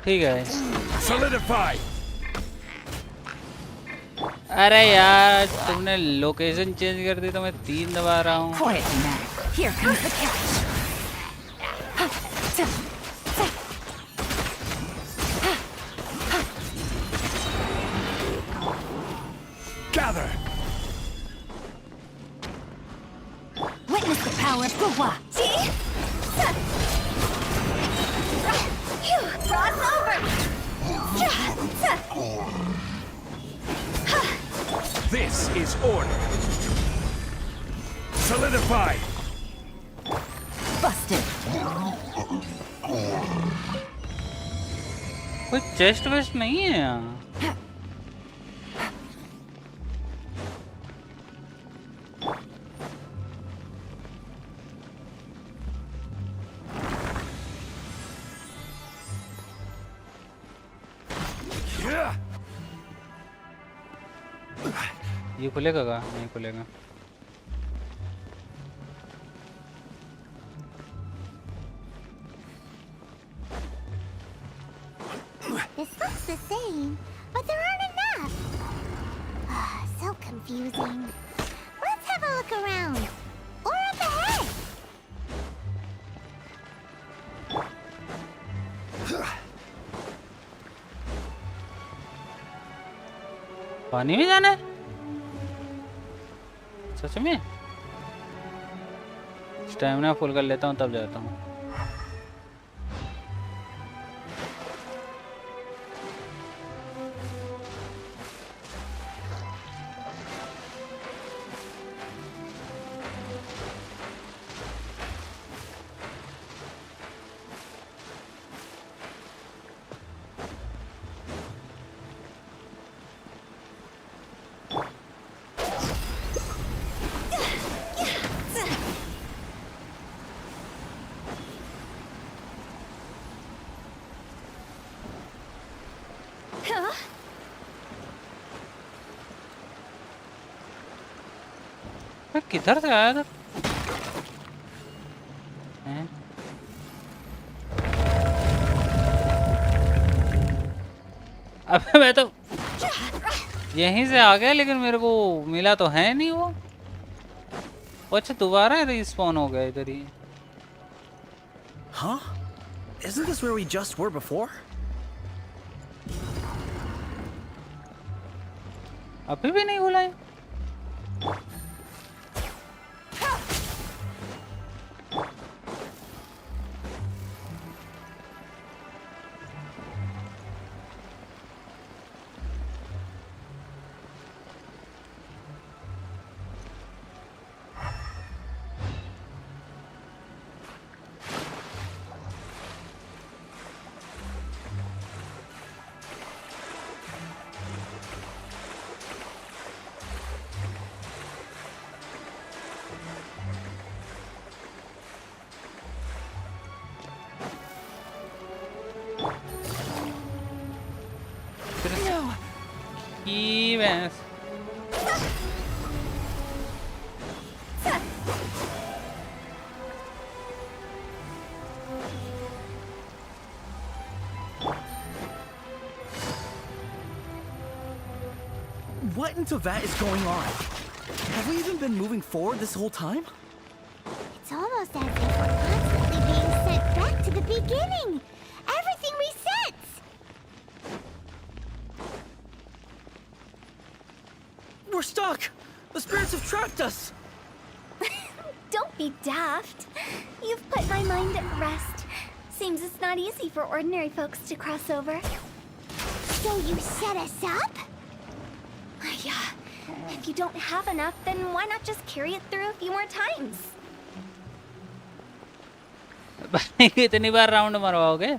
ठीक है। Solidify. अरे यार तुमने लोकेशन चेंज कर दी तो मैं 3 दबा रहा हूँ। Quiet, Mac. Here comes the catch. Gather. Witness the power of Guwa. See? Cross over! This is order. Solidify. Busted. कोई चेस्ट वेस्ट नहीं है यहाँ। ये खुलेगा क्या? नहीं खुलेगा। This looks the same, but there aren't enough. So confusing. Let's have a look around. Or up ahead. पानी में जाना है? सच में? स्टैमिना फुल कर लेता हूँ तब जाता हूँ। मैं किधर से आया था? हैं? अबे मैं तो यहीं से आ गया लेकिन मेरे को मिला तो है नहीं वो। अच्छा दोबारा रिस्पॉन हो गया इधर ही। Huh? Isn't this where we just were before? अभी भी नहीं खुला है। की भैंस। What in Tibet is going on? Have we even been moving forward this whole time? It's almost as if we're constantly being sent back to the beginning. Everything resets. We're stuck! The spirits have trapped us! Don't be daft. You've put my mind at rest. Seems it's not easy for ordinary folks to cross over. So you set us up? Yeah. If you don't have enough, then why not just carry it through a few more times? भाई कितनी बार round मरवाओगे?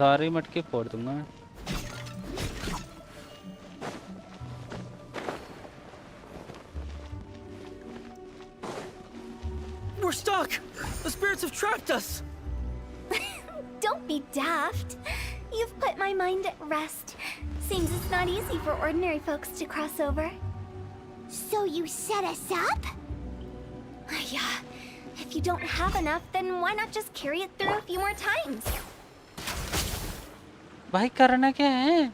सारी मटके फोड़ दूंगा मैं। We're stuck! The spirits have trapped us! Don't be daft. You've put my mind at rest. Seems it's not easy for ordinary folks to cross over. So you set us up? Yeah. If you don't have enough, then why not just carry it through a few more times? भाई करना क्या है?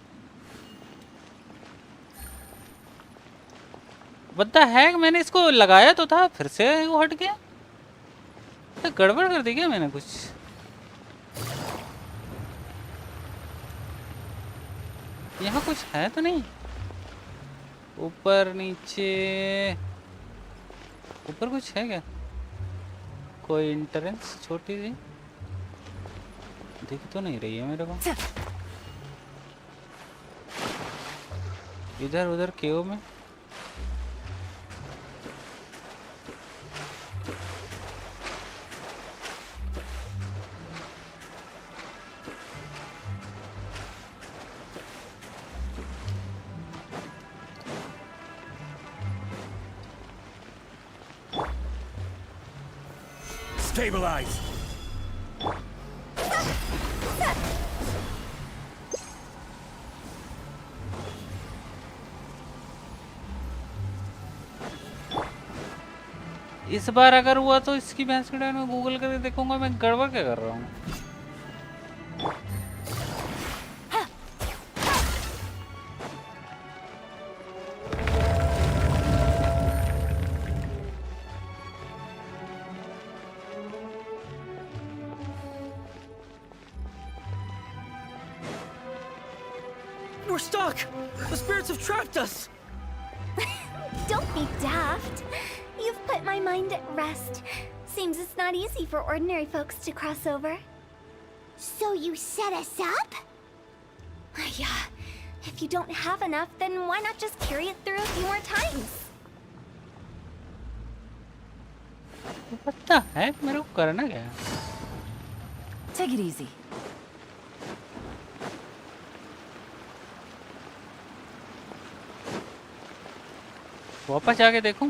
What the heck? मैंने इसको लगाया तो था फिर से वो हट गया। तो गड़बड़ कर दी क्या मैंने कुछ? यहाँ कुछ है तो नहीं? ऊपर नीचे ऊपर कुछ है क्या? कोई एंट्रेंस छोटी सी दिख तो नहीं रही है मेरे को। इधर उधर केव में Stabilize. इस बार अगर हुआ तो इसकी भैंस की डायन में गूगल करके देखूंगा मैं गड़बड़ क्या कर रहा हूँ। We're stuck! The spirits have trapped us! Don't be daft. You've put my mind at rest. Seems it's not easy for ordinary folks to cross over. So you set us up? Yeah. If you don't have enough, then why not just carry it through a few more times? पता है मेरे को करना क्या है? Take it easy. वापस जाके देखूं?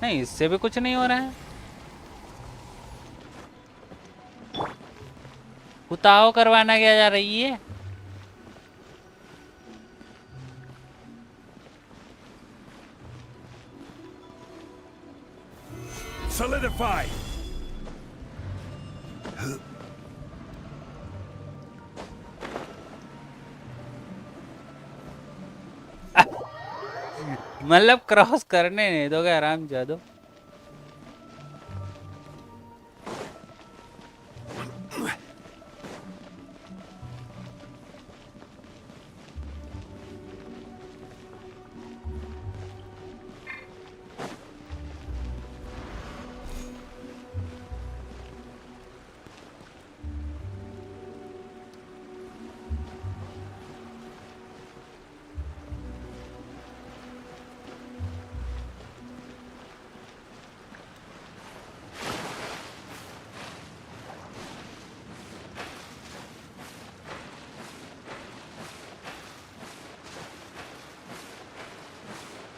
नहीं, इससे भी कुछ नहीं हो रहा है। उताव करवाना क्या जा रही है? Solidify. मतलब क्रॉस करने नहीं दोगे आराम जादू।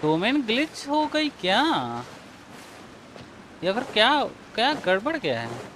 डोमेन ग्लिच हो गई क्या, या फिर क्या क्या गड़बड़ क्या है?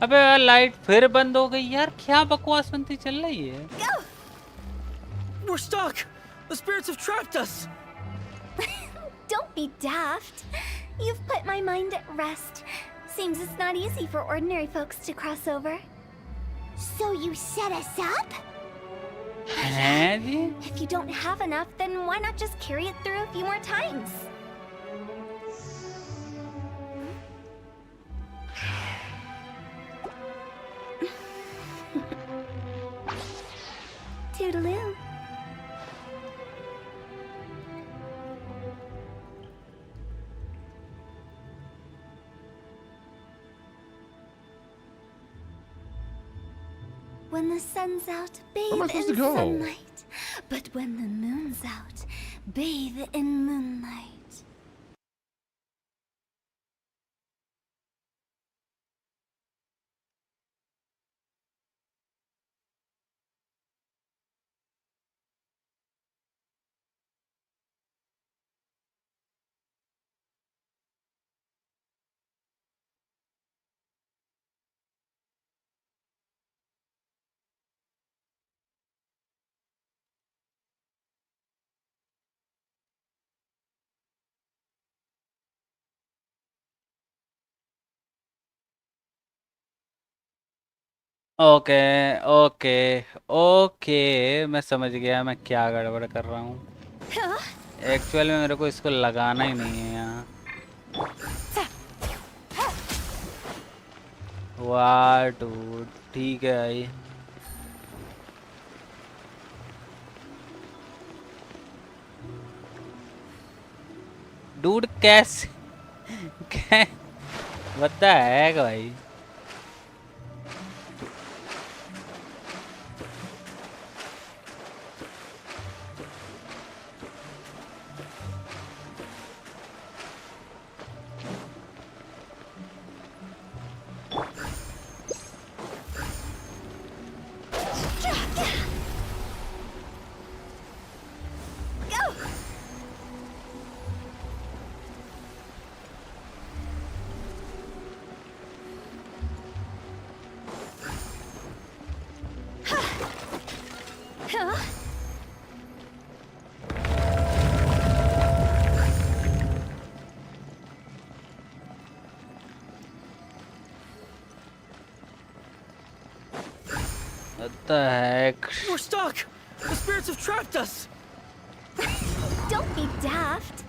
अबे यार लाइट फिर बंद हो गई यार, क्या बकवास बनती चल रही है? We're stuck! The spirits have trapped us! Don't be daft. You've put my mind at rest. Seems it's not easy for ordinary folks to cross over. So you set us up? हैं जी? If you don't have enough, then why not just carry it through a few more times? Toodaloo. When the sun's out, bathe Where am I supposed in to go? sunlight. But when the moon's out, bathe in moonlight. Okay okay okay, मैं समझ गया मैं क्या गड़बड़ कर रहा हूँ। Actual में मेरे को इसको लगाना ही नहीं है यहाँ। वाह डूड, ठीक है भाई। डूड कैसे क्या बता है भाई। What the heck? We're stuck! The spirits have trapped us! Don't be daft.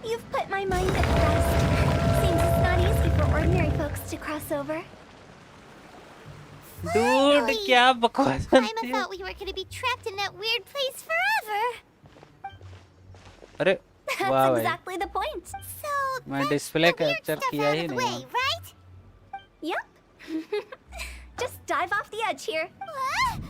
You've put my mind at rest. Seems it's not easy for ordinary folks to cross over. Dude, क्या बकवास Paima करती है? thought we were gonna be trapped in that weird place forever. अरे That's वाह भाई, exactly the point. So मैं that's display the weird capture stuff किया out he of the नहीं way, हूँ। right? Yep. Just dive off the edge here. What?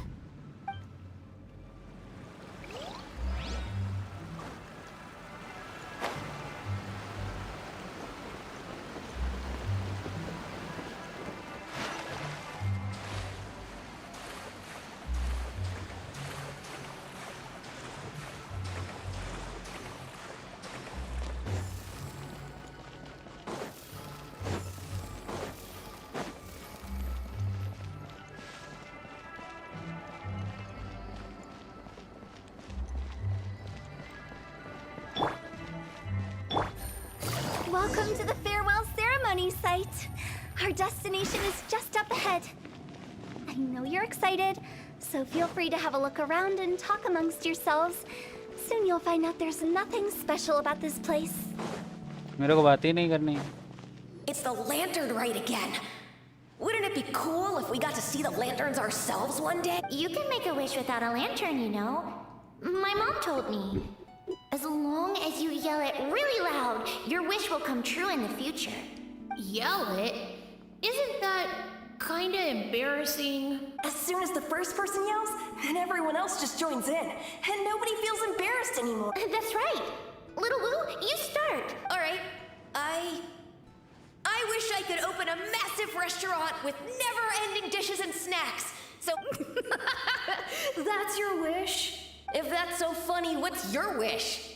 Welcome to the farewell ceremony site. Our destination is just up ahead. I know you're excited, so feel free to have a look around and talk amongst yourselves. Soon you'll find out there's nothing special about this place. मेरे को बात ही नहीं करनी। It's the lantern rite again. Wouldn't it be cool if we got to see the lanterns ourselves one day? You can make a wish without a lantern, you know. My mom told me. As long as you yell it really loud, your wish will come true in the future. Yell it? Isn't that kinda embarrassing? As soon as the first person yells, and everyone else just joins in, and nobody feels embarrassed anymore. That's right. Little Woo, you start. All right. I wish I could open a massive restaurant with never-ending dishes and snacks. So that's your wish? If that's so funny, what's your wish?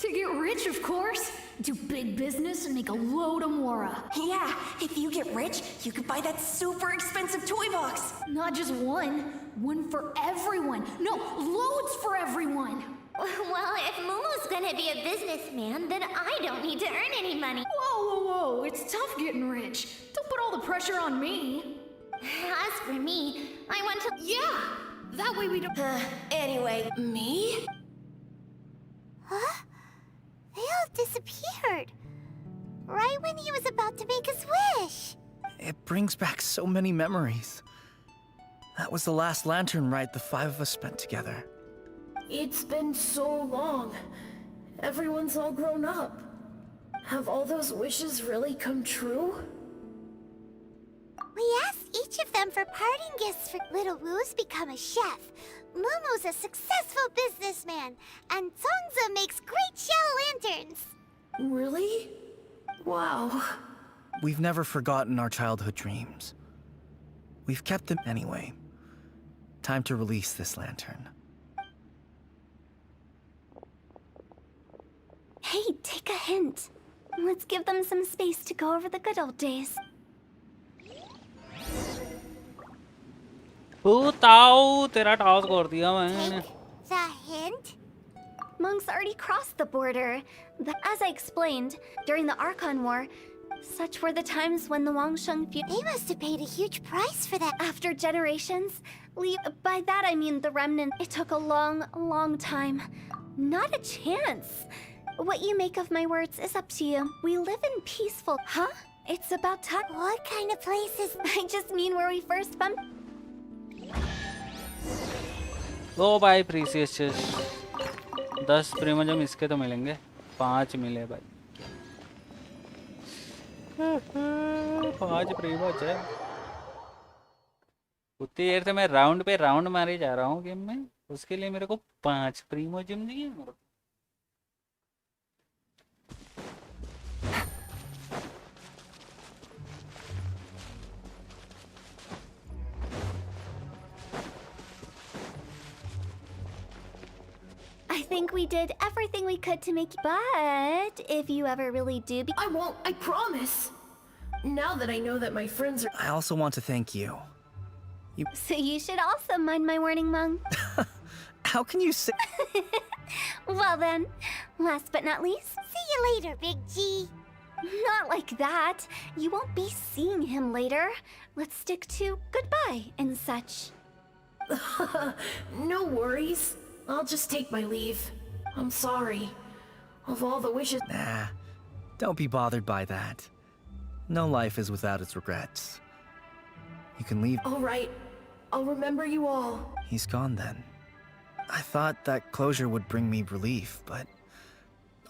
To get rich, of course. Do big business and make a load of mora. Yeah, if you get rich, you could buy that super expensive toy box. Not just one. One for everyone. No, loads for everyone. Well, if Momo's gonna be a businessman, then I don't need to earn any money. Whoa, whoa, whoa. It's tough getting rich. Don't put all the pressure on me. As for me, I want to... Yeah, that way we don't... Anyway, Me? Huh? They all disappeared. Right when he was about to make his wish. It brings back so many memories. That was the last lantern ride the five of us spent together. It's been so long. Everyone's all grown up. Have all those wishes really come true? We asked each of them for parting gifts for Little Woo's become a chef. Momo's a successful businessman, and Songza makes great shell lanterns. Really? Wow. We've never forgotten our childhood dreams. We've kept them anyway. Time to release this lantern. Hey, take a hint. Let's give them some space to go over the good old days. ताऊ तेरा task कर दिया मैंने। The hint? Monks already crossed the border. As I explained, during the Archon War, Such were the times when the Wangsheng They must have paid a huge price for that. after generations. By that I mean the remnant. It took a long, long time. Not a chance. What you make of my words is up to you. We live in peaceful... Huh? It's about time. What kind of place is... I just mean where we first bumped. ओ भाई precious chest 10 premium इसके तो मिलेंगे 5 मिले भाई 5 premium है उतनी देर से मैं राउंड पे राउंड मारे जा रहा हूँ गेम में उसके लिए मेरे को 5 प्रीमियम दिए मेरे को I think we did everything we could to make... But if you ever really do... I won't, I promise. Now that I know that my friends are... I also want to thank you. So you should also mind my warning, Mung. How can you say... Well then, last but not least... See you later, Big G. Not like that. You won't be seeing him later. Let's stick to goodbye and such. No worries. I'll just take my leave. I'm sorry. Of all the wishes... Nah, don't be bothered by that. No life is without its regrets. You can leave. All right. I'll remember you all. He's gone then. I thought that closure would bring me relief, but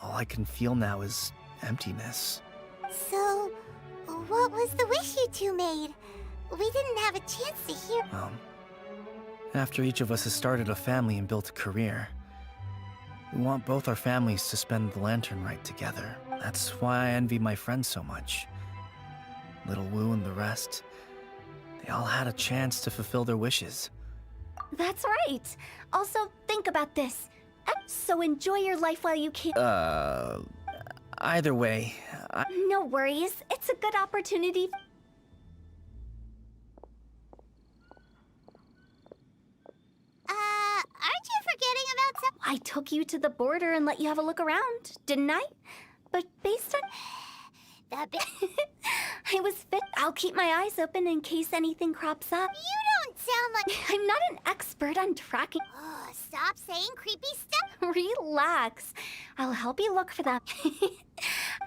all I can feel now is emptiness. So, what was the wish you two made? We didn't have a chance to hear... After each of us has started a family and built a career, we want both our families to spend the lantern right together. That's why I envy my friends so much. Little Wu and the rest, they all had a chance to fulfill their wishes. That's right. Also, think about this. So enjoy your life while you can. Either way, No worries. It's a good opportunity. Aren't you forgetting about some... I took you to the border and let you have a look around, didn't I? But based on... The big... I was fit. I'll keep my eyes open in case anything crops up. You don't sound like... I'm not an expert on tracking. Oh, stop saying creepy stuff. Relax. I'll help you look for them.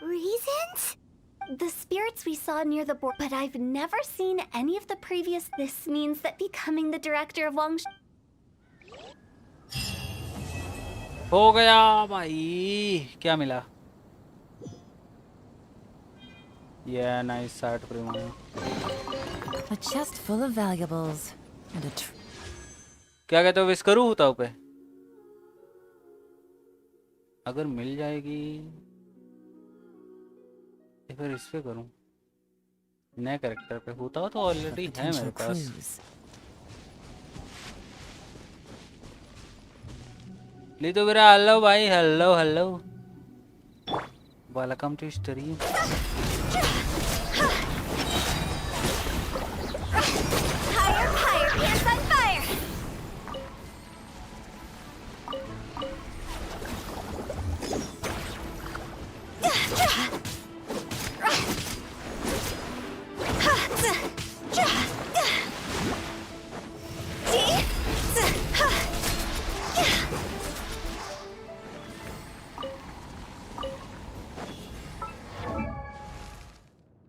Reasons? The spirits we saw near the border, but I've never seen any of the previous... This means that becoming the director of Wangsheng... हो गया भाई क्या मिला Yeah, nice 60 premium A chest full of valuables and a क्या कहते हो wish करूँ होता पे अगर मिल जाएगी तो फिर इस पे करूँ नए कैरेक्टर पे होता हो तो ऑलरेडी है मेरे पास ले तो मेरा हेलो भाई hello hello welcome to stream Higher, higher, pants on fire!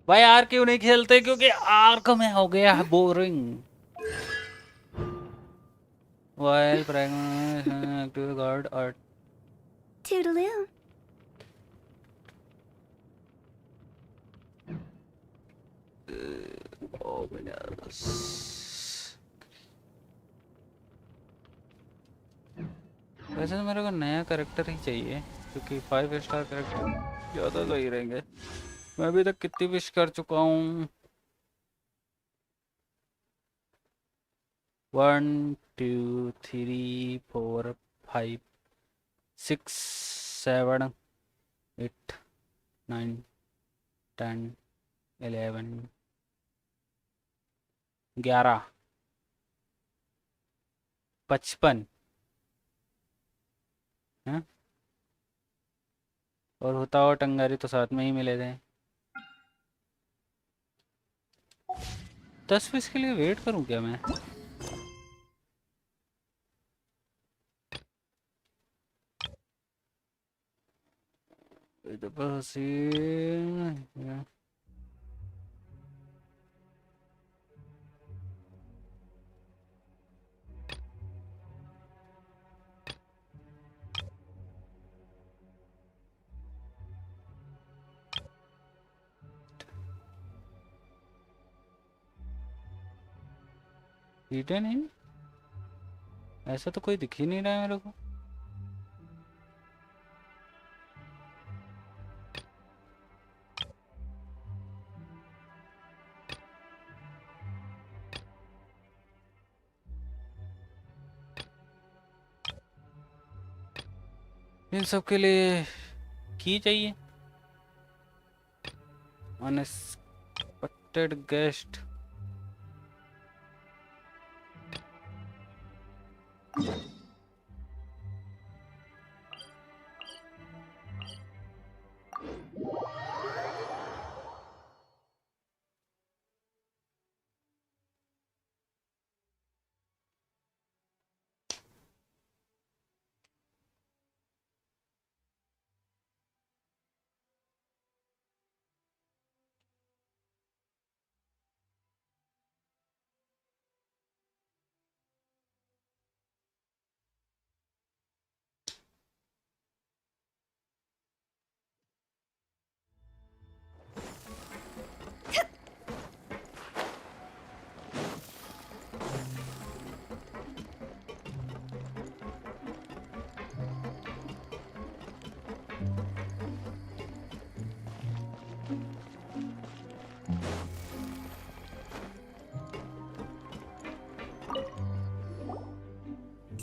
भाई आर क्यों नहीं खेलते क्योंकि आर्क में हो गया है boring while active guard art Toodaloo. Oh my gosh. वैसे तो मेरे को नया कैरेक्टर ही चाहिए क्योंकि 5 स्टार कैरेक्टर ज़्यादा सही रहेंगे मैं अभी तक कितनी विश कर चुका हूँ 1 2 3 4 5 6 7 8 9 10 11 11 55 हैं और होता हो टंगारी तो साथ में ही मिले थे 10 20 के लिए वेट करूं क्या मैं? हिडन इन ऐसा तो कोई दिख ही नहीं रहा है मेरे को। इन सब के लिए की चाहिए। Unexpected guest.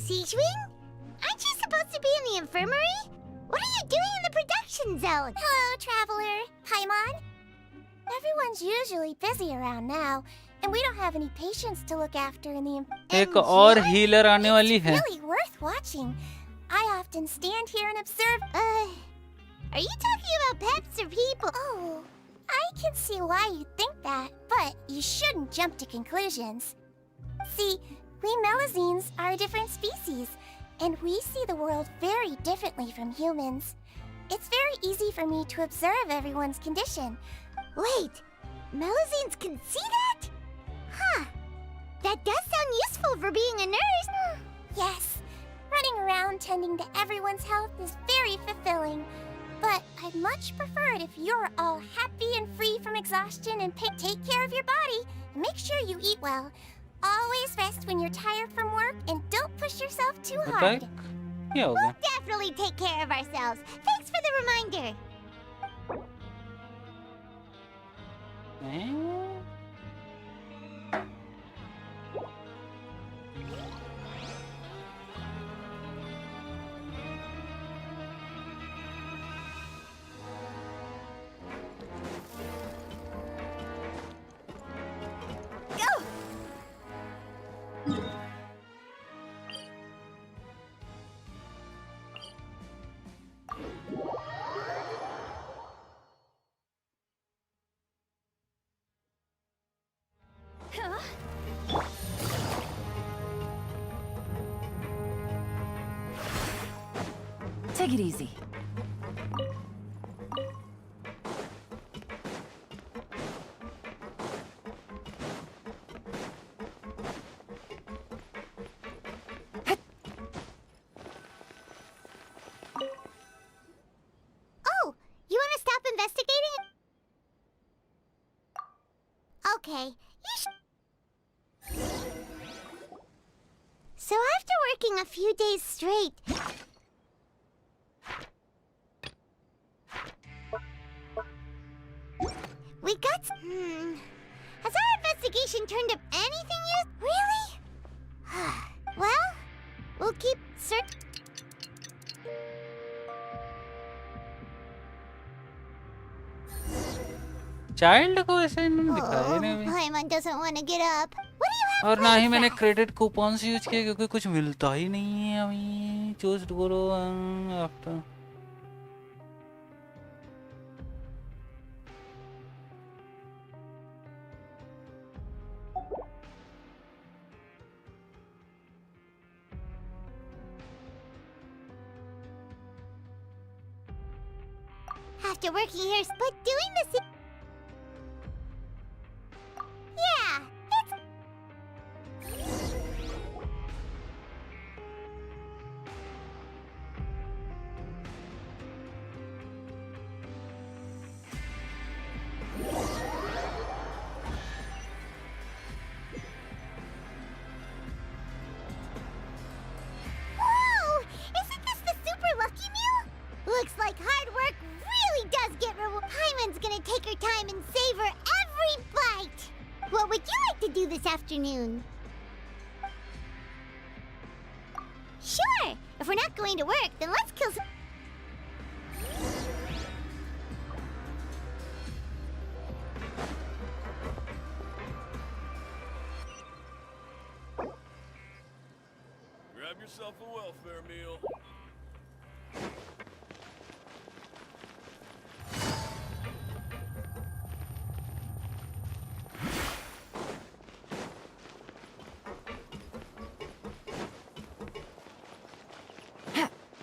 Siegewing? Aren't you supposed to be in the infirmary? What are you doing in the production zone? Hello, traveler. Paimon. Everyone's usually busy around now, and we don't have any patients to look after in the एक और healer आने वाली है। It's really worth watching. I often stand here and observe. Are you talking about pets or people? Oh, I can see why you think that, but you shouldn't jump to conclusions. See, we Melazines are a different species, and we see the world very differently from humans. It's very easy for me to observe everyone's condition. Wait, Melazines can see that? Huh. That does sound useful for being a nurse. Yes, running around tending to everyone's health is very fulfilling. But I'd much prefer it if you're all happy and free from exhaustion and take care of your body. And make sure you eat well. Always rest when you're tired from work and don't push yourself too hard. क्या हो गया? We'll definitely take care of ourselves. Thanks for the reminder. Take it easy. Oh, you want to stop investigating? Okay, you So after working a few days straight, we got... Has our investigation turned up anything yet? Really? Well, we'll keep searching. Child को ऐसे इन्होंने दिखाया ही नहीं Paimon doesn't want to get up. What do you have? और ना ही मैंने credit coupons use किए क्योंकि कुछ मिलता ही नहीं है अभी। चूज करो after after working here, but doing this. Yeah, it's. Whoa! Isn't this the super lucky meal? Looks like hard work really does get rewarded. Paimon's gonna take her time and savor every bite. What would you like to do this afternoon? Sure! If we're not going to work, then let's kill some. Grab yourself a welfare meal.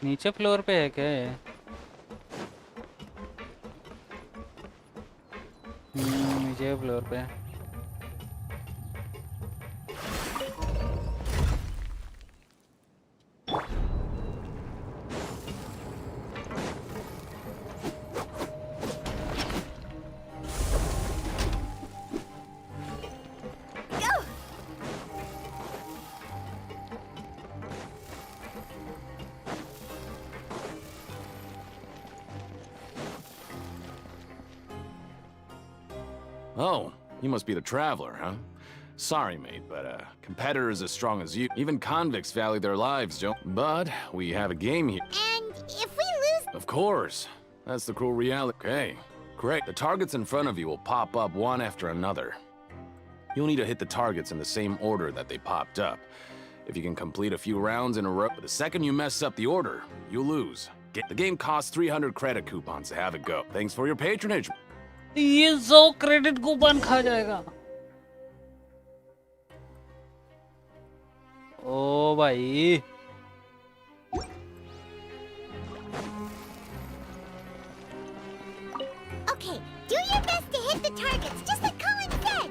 नीचे floor पे है क्या ये? नीचे floor पे है। Oh, you must be the Traveler, huh? Sorry, mate, but competitors as strong as you, even convicts value their lives, Joe. But we have a game here. And if we lose... Of course. That's the cruel reality. Okay, great. The targets in front of you will pop up one after another. You'll need to hit the targets in the same order that they popped up. If you can complete a few rounds in a row, but the second you mess up the order, you lose. The game costs 300 credit coupons to have it go. Thanks for your patronage. ये 100 credit coupon खा जाएगा। ओ भाई Okay, do your best to hit the targets, just like Colin said.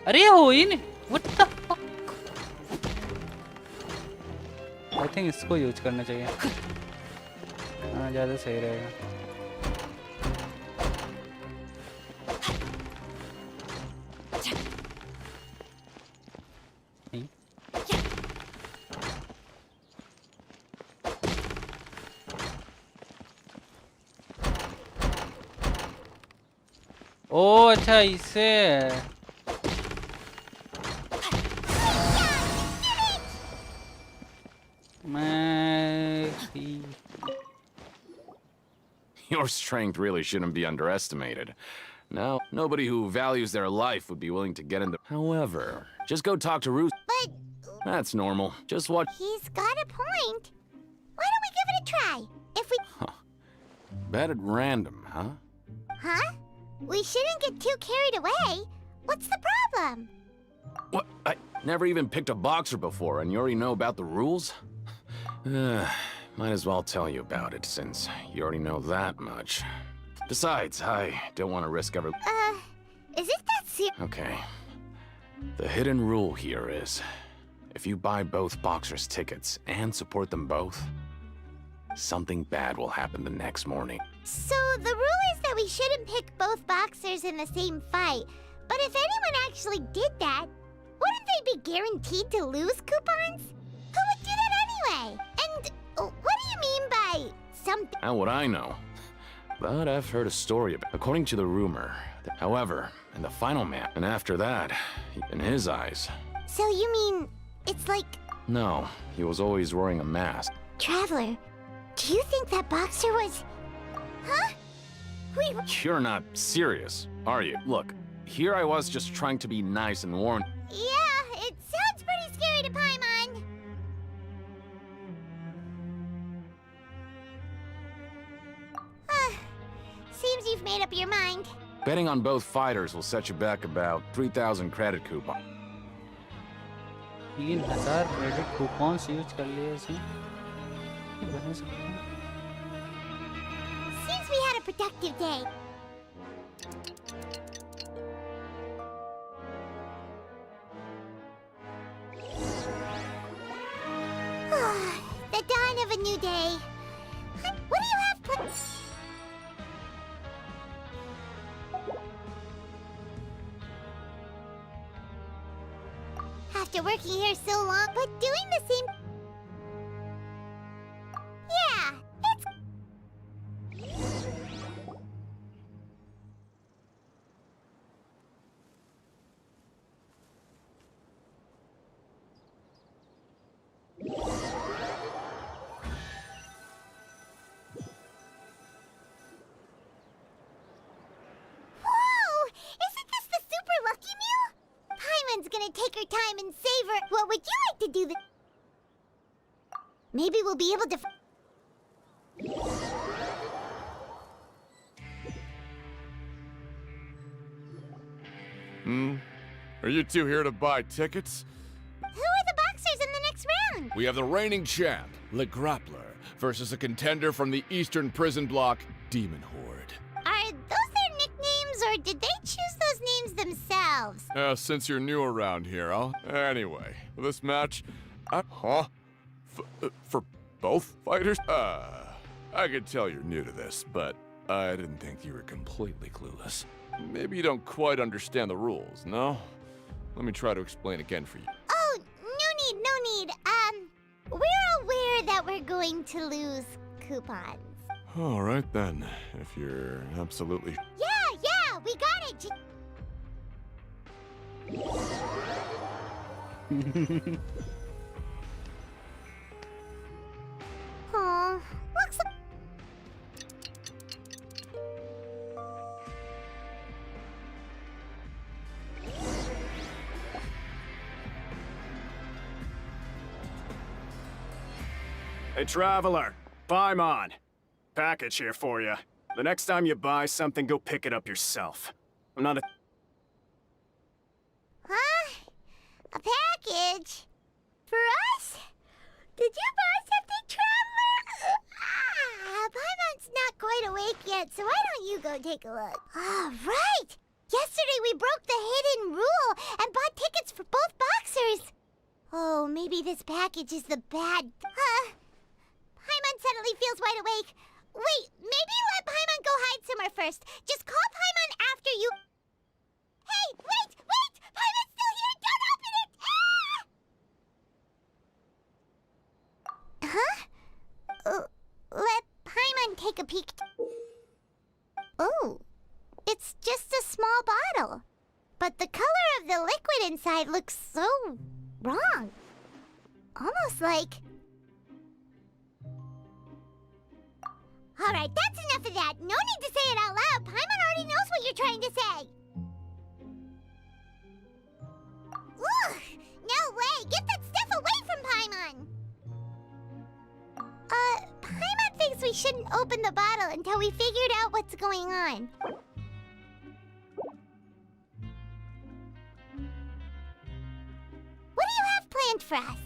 अरे हो ही नहीं। What the fuck? I think इसको use करना चाहिए। हाँ ज़्यादा सही रहेगा। ओ अच्छा इसे Your strength really shouldn't be underestimated. No, nobody who values their life would be willing to get into... However, just go talk to Roos. But... That's normal. Just watch... He's got a point. Why don't we give it a try? If we... Huh. Bet at random, huh? Huh? We shouldn't get too carried away. What's the problem? What? I never even picked a boxer before, and you already know about the rules? Might as well tell you about it, since you already know that much. Besides, I don't want to risk ever... Is it that serious? Okay. The hidden rule here is, if you buy both boxers' tickets and support them both, something bad will happen the next morning. So the rule is that we shouldn't pick both boxers in the same fight. But if anyone actually did that, wouldn't they be guaranteed to lose coupons? Who would do that anyway? And what do you mean by something? How would I know? But I've heard a story about, according to the rumor. However, in the final match, and after that, in his eyes. So you mean it's like... No, he was always wearing a mask. Traveler, do you think that boxer was... Huh? Wait... You're not serious, are you? Look, here I was just trying to be nice and warm. Yeah, it sounds pretty scary to Paimon. Seems you've made up your mind. Betting on both fighters will set you back about 3,000 credit coupon. 3000 credit coupons use कर लिए इसमें ये बने सकते हैं। Seems we had a productive day. The dawn of a new day. What do you have planned? After working here so long, but doing the same... Yeah, it's... Whoa! Isn't this the super lucky meal? Paimon's gonna take her time and savor. What would you like to do? Maybe we'll be able to. Are you two here to buy tickets? Who are the boxers in the next round? We have the reigning champ, Le Grappler, versus a contender from the Eastern Prison Block, Demon Horde. Are those their nicknames, or did they choose those names themselves? Since you're new around here, Anyway, this match... for both fighters? I could tell you're new to this, but I didn't think you were completely clueless. Maybe you don't quite understand the rules, no? Let me try to explain again for you. Oh, no need. We're aware that we're going to lose coupons. All right then, if you're absolutely... Yeah, we got it. Oh, looks like... Hey, traveler. Paimon. Package here for you. The next time you buy something, go pick it up yourself. I'm not a... Huh? A package? For us? Did you buy something, traveler? Paimon's not quite awake yet, so why don't you go take a look? All right! Yesterday we broke the hidden rule and bought tickets for both boxers. Oh, maybe this package is the bad... Paimon suddenly feels wide awake. Wait, maybe let Paimon go hide somewhere first. Just call Paimon after you... Hey, wait! Paimon's still here! Don't open it! Huh? Let Paimon take a peek. Oh, it's just a small bottle. But the color of the liquid inside looks so wrong. Almost like... All right, that's enough of that. No need to say it out loud. Paimon already knows what you're trying to say. Ugh! No way! Get that stuff away from Paimon! Paimon thinks we shouldn't open the bottle until we figured out what's going on. What do you have planned for us?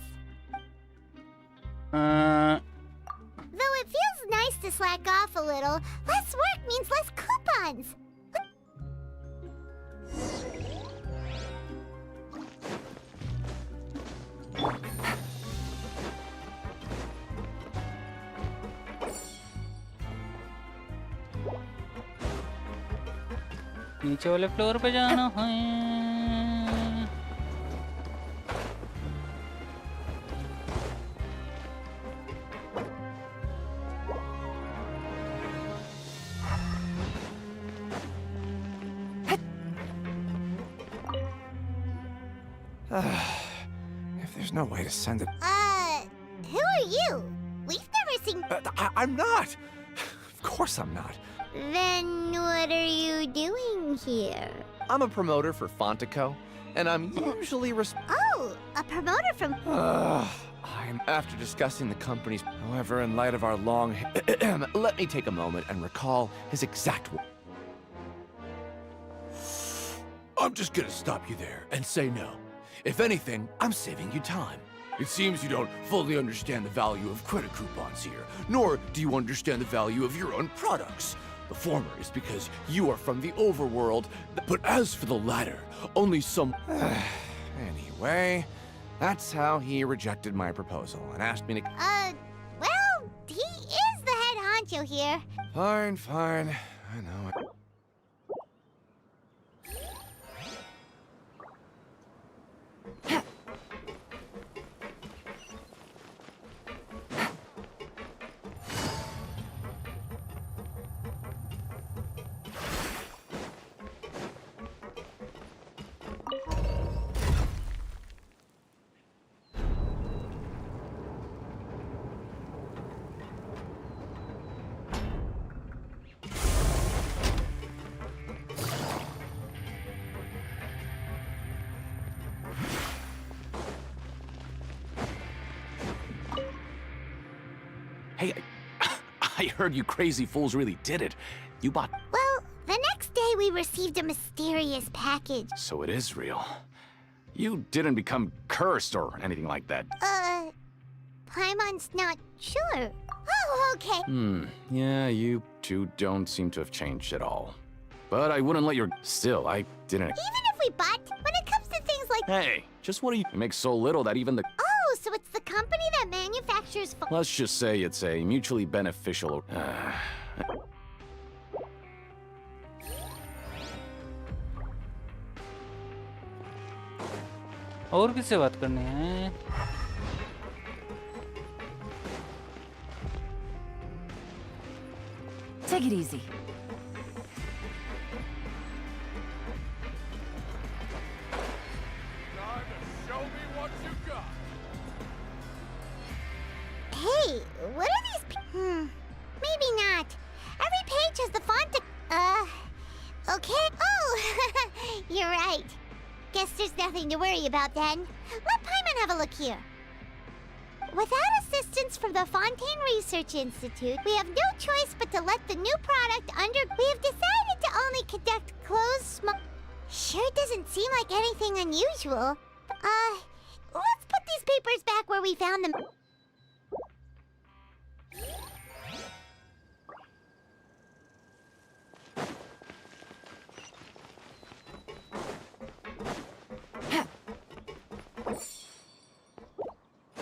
Though it feels nice to slack off a little, less work means less coupons. नीचे वाले floor पे जाना है। If there's no way to send it... Who are you? We've never seen... I'm not! Of course I'm not. Then what are you doing here? I'm a promoter for Fontico, and I'm usually Oh, a promoter from... I'm after discussing the company's... However, in light of our long... Let me take a moment and recall his exact... I'm just gonna stop you there and say no. If anything, I'm saving you time. It seems you don't fully understand the value of credit coupons here, nor do you understand the value of your own products. The former is because you are from the overworld, but as for the latter, only some... Anyway, that's how he rejected my proposal and asked me to... Well, he is the head honcho here. Fine, fine. I know it. Hey, I heard you crazy fools really did it. You bought... Well, the next day we received a mysterious package. So it is real. You didn't become cursed or anything like that. Paimon's not sure. Oh, okay. Yeah, you two don't seem to have changed at all. But I wouldn't let your... Still, I didn't... Even if we bought, when it comes to things like... Hey, just what do you... It makes so little that even the... Oh, so it's the company that manufactures... Let's just say it's a mutually beneficial... और किससे बात करनी है? Take it easy. Time to show me what you got. Hey, what are these maybe not. Every page has the font to... Okay. Oh, you're right. Guess there's nothing to worry about then. Let Paimon have a look here. Without assistance from the Fontaine Research Institute, we have no choice but to let the new product under... We have decided to only conduct closed Sure doesn't seem like anything unusual. Let's put these papers back where we found them.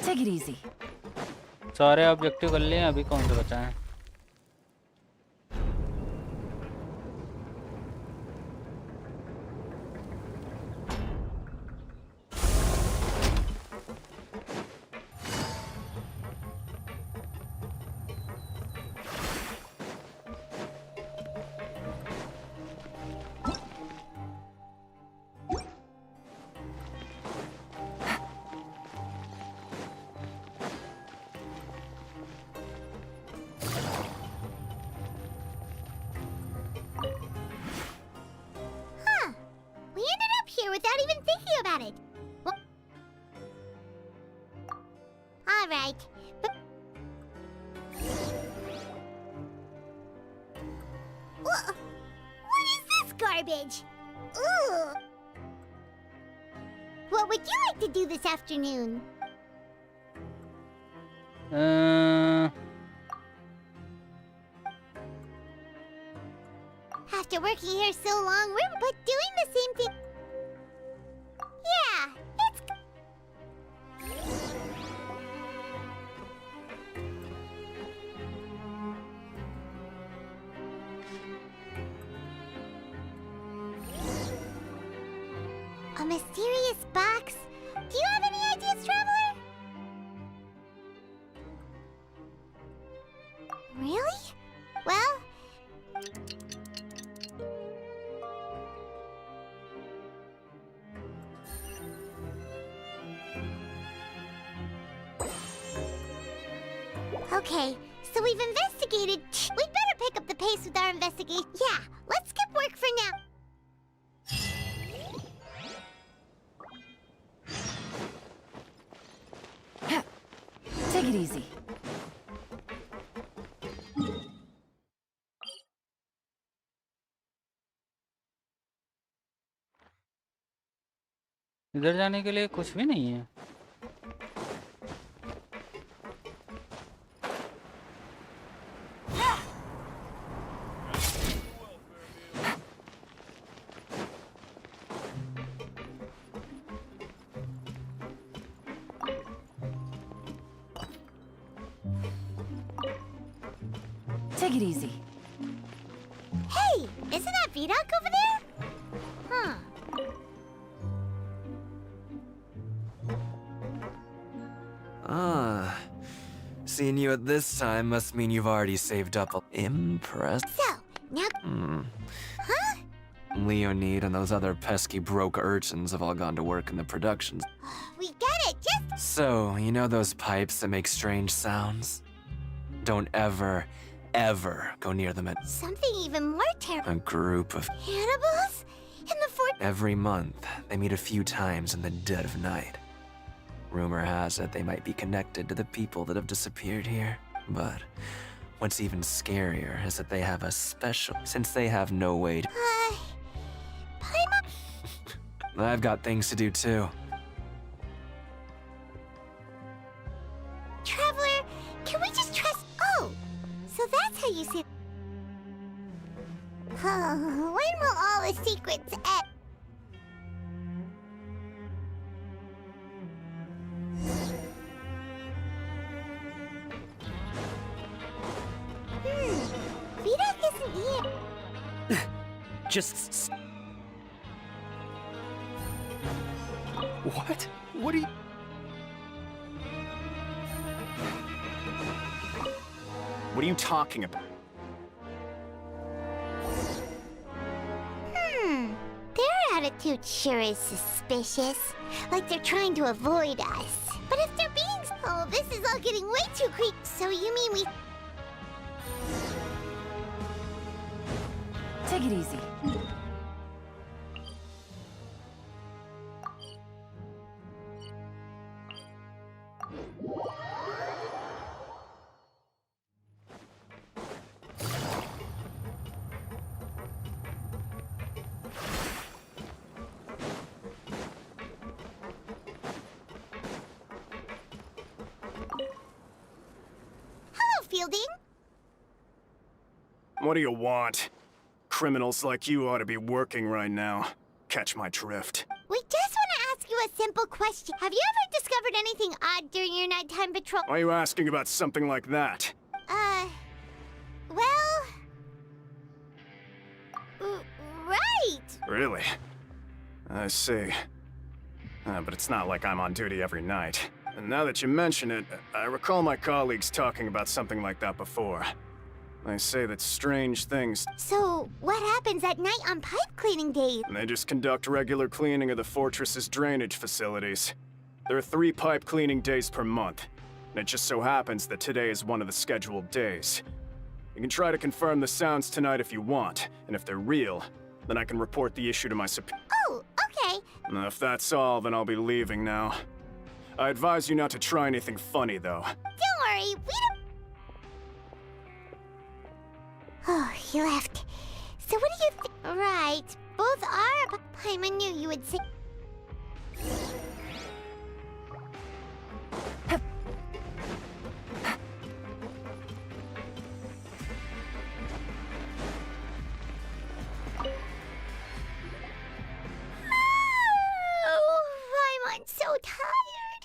Take it easy. सारे objective कर लिए, अभी कौन से बचा है? Without even thinking about it. Well, all right, but what is this garbage? Ugh. What would you like to do this afternoon? After working here so long, we're but doing the same thing. Yeah, it's... A mysterious box? Do you have any ideas, Traveler? Really? Well... Okay, so we've investigated. We'd better pick up the pace with our investigation. Yeah, let's skip work for now. Take it easy. इधर जाने के लिए कुछ भी नहीं है। Take it easy. Hey, isn't that Vidoc over there? Huh. Ah. Seeing you at this time must mean you've already saved up a... Impressed. So, now... Huh? Leonid and those other pesky broke urchins have all gone to work in the productions. We get it, just... So, you know those pipes that make strange sounds? Don't ever go near them at... Something even more terrible. A group of... Cannibals? In the fort... Every month, they meet a few times in the dead of night. Rumor has it they might be connected to the people that have disappeared here. But what's even scarier is that they have a special... Since they have no way to... Paimon? I've got things to do too. Traveler, can we just trust... Oh, so that's how you see... Oh, when will all the secrets end? Vidoc isn't here. Just... What? What are you... What are you talking about? Their attitude sure is suspicious. Like they're trying to avoid us. But if they're being... Oh, this is all getting way too creepy. So you mean we... Take it easy. Hello, Fielding. What do you want? Criminals like you ought to be working right now. Catch my drift. We just want to ask you a simple question. Have you ever discovered anything odd during your nighttime patrol? Why are you asking about something like that? Well... right! Really? I see. But it's not like I'm on duty every night. And now that you mention it, I recall my colleagues talking about something like that before. They say that strange things... So, what happens at night on pipe cleaning days? They just conduct regular cleaning of the fortress's drainage facilities. There are 3 pipe cleaning days per month. And it just so happens that today is one of the scheduled days. You can try to confirm the sounds tonight if you want, and if they're real, then I can report the issue to my superior. Oh, okay. If that's all, then I'll be leaving now. I advise you not to try anything funny, though. Don't worry, we don't... Oh, he left. So what do you think? Right, both are... Paimon knew you would say... Oh, Paimon's so tired.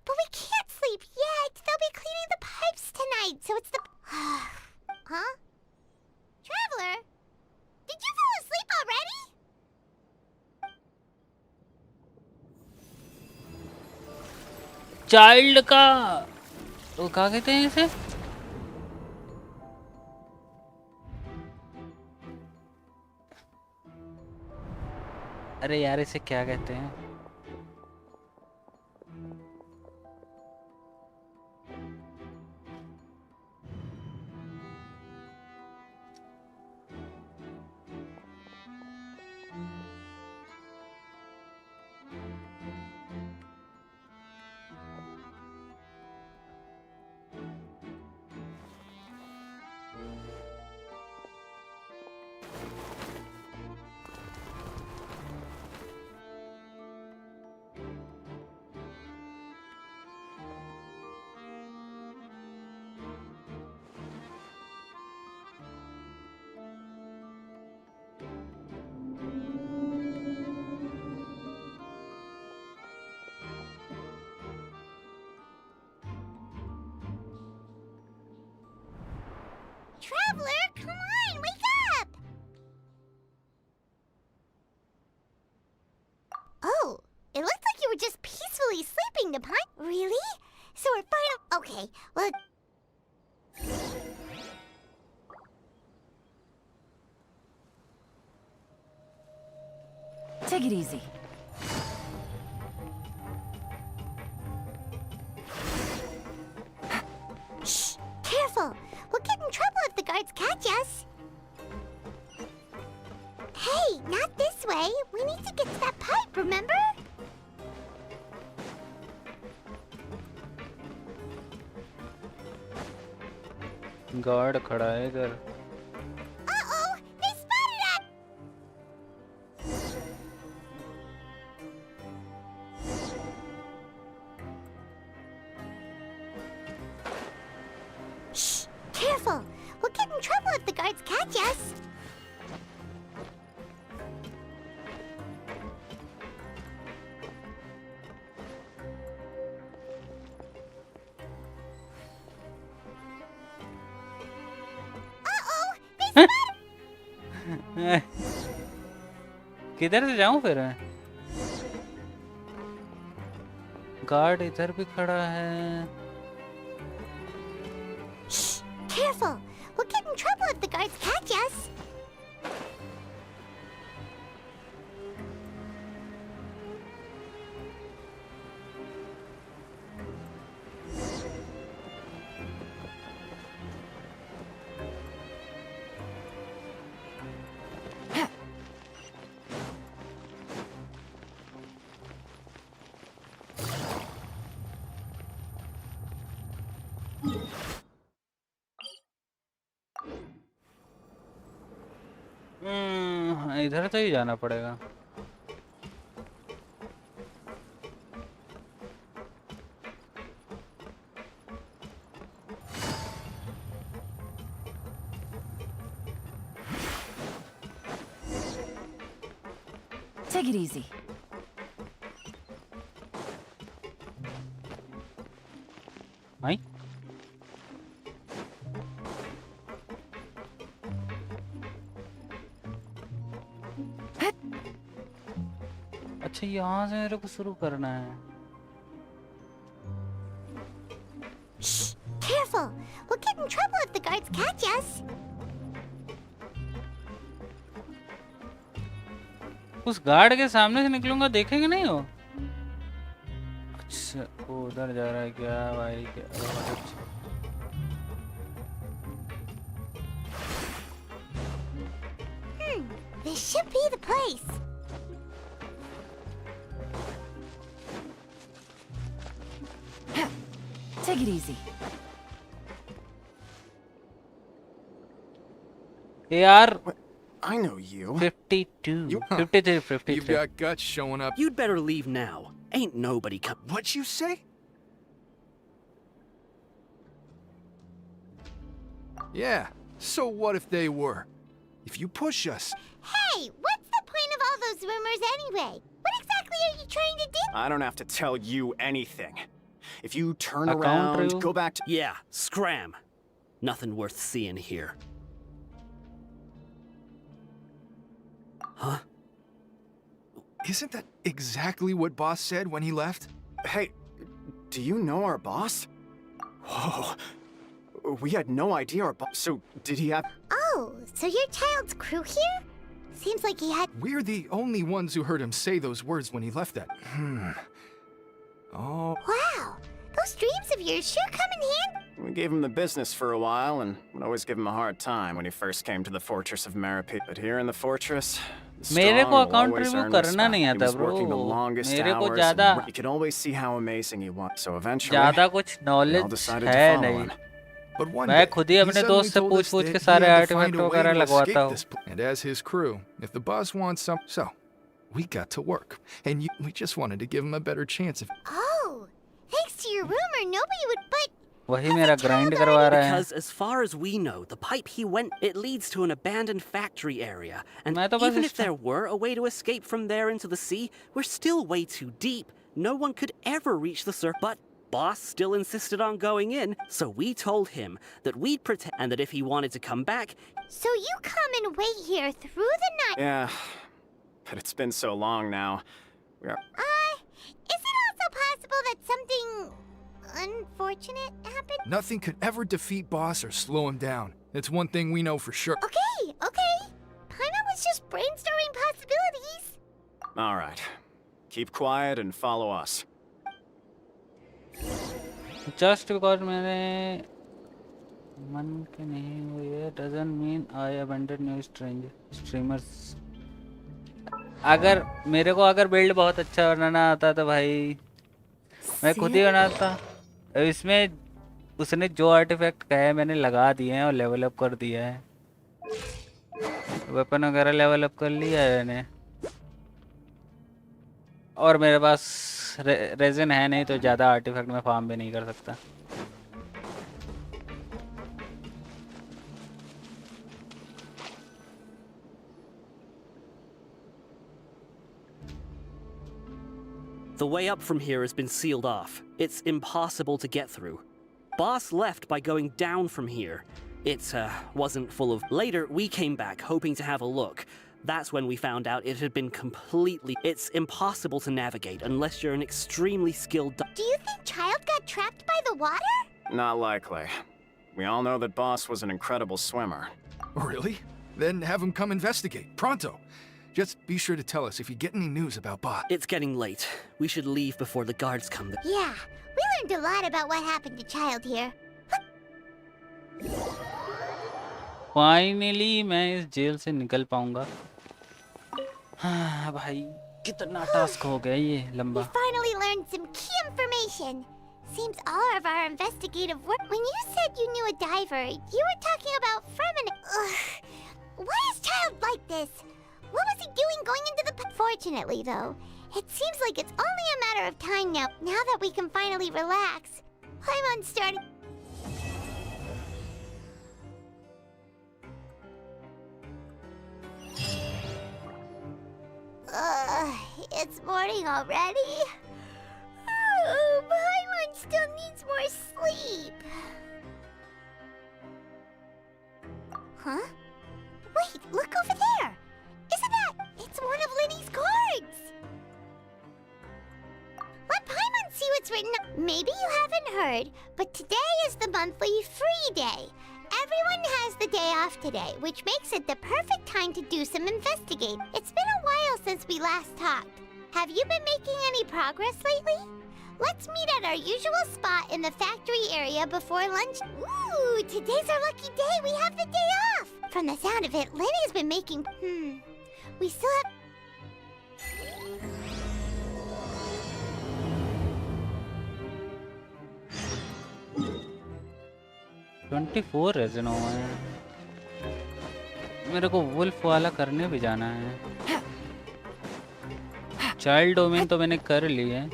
But we can't sleep yet. They'll be cleaning the pipes tonight, so it's the... Huh? Traveler? Did you fall asleep already? Child का वो क्या कहते हैं इसे? अरे यार इसे क्या कहते हैं? a pint? Really? So we're final. Okay, well. Take it easy. Shh! Careful! We'll get in trouble if the guards catch us. Hey, not this way. We need to get to that pipe, remember? Guard खड़ा है इधर. Uh-oh! They spotted us! Shh! Careful! We'll get in trouble if the guards catch us. किधर से जाऊं फिर? Guard इधर भी खड़ा है. Shh! Careful! We'll get in trouble if the guards catch us. इधर से ही जाना पड़ेगा. Take it easy. आई? अच्छा यहाँ से मेरे को शुरू करना है. Shh! Careful! We'll get in trouble if the guards catch us. उस गार्ड के सामने से निकलूंगा, देखेंगे नहीं हो? अच्छा वो उधर जा रहा है क्या भाई? क्या This should be the place. Take it easy. यार I know you. 52, 53, 53. You've got guts showing up. You'd better leave now. Ain't nobody come. What'd you say? Yeah, so what if they were? If you push us... Hey, what's the point of all those rumors anyway? What exactly are you trying to do? I don't have to tell you anything. If you turn Account around, review? go back to... Yeah, scram. Nothing worth seeing here. Huh? Isn't that exactly what Boss said when he left? Hey, do you know our boss? Whoa. We had no idea our boss... So, did he have... Oh, so your child's crew here? Seems like he had... We're the only ones who heard him say those words when he left that. Oh. Wow, those dreams of yours sure come in handy. We gave him the business for a while, and would always give him a hard time when he first came to the fortress of Merope. But here in the fortress... मेरे को account review करना नहीं आता bro. मेरे को ज़्यादा you could always see how amazing he was. So eventually, ज़्यादा कुछ नॉलेज है नहीं. मैं खुद ही अपने दोस्त से पूछ-पूछ के सारे आर्टिफैक्ट वगैरह लगवाता हूँ. And as his crew, if the boss wants some, so we got to work, and we just wanted to give him a better chance of. Oh, thanks to your rumor, nobody would but. वही मेरा grind करवा रहा है. Because as far as we know, the pipe he went, it leads to an abandoned factory area. And even if there were a way to escape from there into the sea, we're still way too deep. No one could ever reach the surface. But Boss still insisted on going in, so we told him that we'd protect, and that if he wanted to come back... So you come and wait here through the night? Yeah, but it's been so long now. We are... Is it also possible that something Nothing could ever defeat Boss or slow him down. It's one thing we know for sure. Okay. Paimon was just brainstorming possibilities. All right. Keep quiet and follow us. Just because मेरे मन के नहीं हुई है doesn't mean I abandon new streamers. मेरे को अगर build बहुत अच्छा बनाना आता तो भाई मैं खुद ही बनाता. इसमें उसने जो आर्टिफैक्ट कहा है मैंने लगा दिए हैं और लेवल अप कर दिया है. वेपन वगैरह लेवल अप कर लिया है मैंने. और मेरे पास रेजन है नहीं तो ज़्यादा आर्टिफैक्ट में फार्म भी नहीं कर सकता. The way up from here has been sealed off. It's impossible to get through. Boss left by going down from here. It wasn't full of... Later, we came back, hoping to have a look. That's when we found out it had been completely... It's impossible to navigate unless you're an extremely skilled... Do you think Child got trapped by the water? Not likely. We all know that Boss was an incredible swimmer. Really? Then have him come investigate. Pronto. Just be sure to tell us if you get any news about Boss. It's getting late. We should leave before the guards come. Yeah, we learned a lot about what happened to Child here. Finally मैं इस jail से निकल पाऊंगा. हाँ भाई कितना task हो गया ये लंबा. We finally learned some key information. Seems all of our investigative work. When you said you knew a diver, you were talking about Why is Child like this? What was he doing going into the... Fortunately, though, it seems like it's only a matter of time now. Now that we can finally relax. Paimon started... It's morning already? Oh, Paimon still needs more sleep. Huh? Wait, look over there! Isn't that... It's one of Linny's cards! Let Paimon see what's written... Maybe you haven't heard, but today is the monthly free day. Everyone has the day off today, which makes it the perfect time to do some investigating. It's been a while since we last talked. Have you been making any progress lately? Let's meet at our usual spot in the factory area before lunch. Ooh, today's our lucky day. We have the day off. From the sound of it, Lenny's been making... We still have... 24 raisin हुआ है. मेरे को wolf वाला करने भी जाना है. Child domain तो मैंने कर ली है.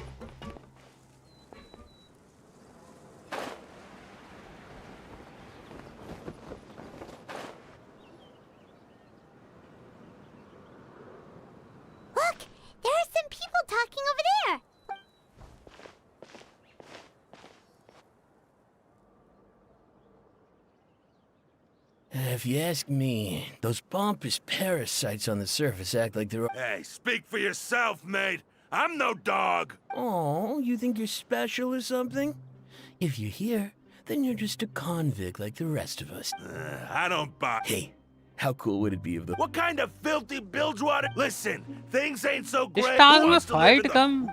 Look! There are some people talking over there! If you ask me, those pompous parasites on the surface act like they're... Hey, speak for yourself, mate! I'm no dog! Oh, you think you're special or something? If you're here, then you're just a convict like the rest of us. I don't buy... Hey, how cool would it be if the... What kind of filthy bilgewater? Listen, things ain't so इस great. Task में fight कम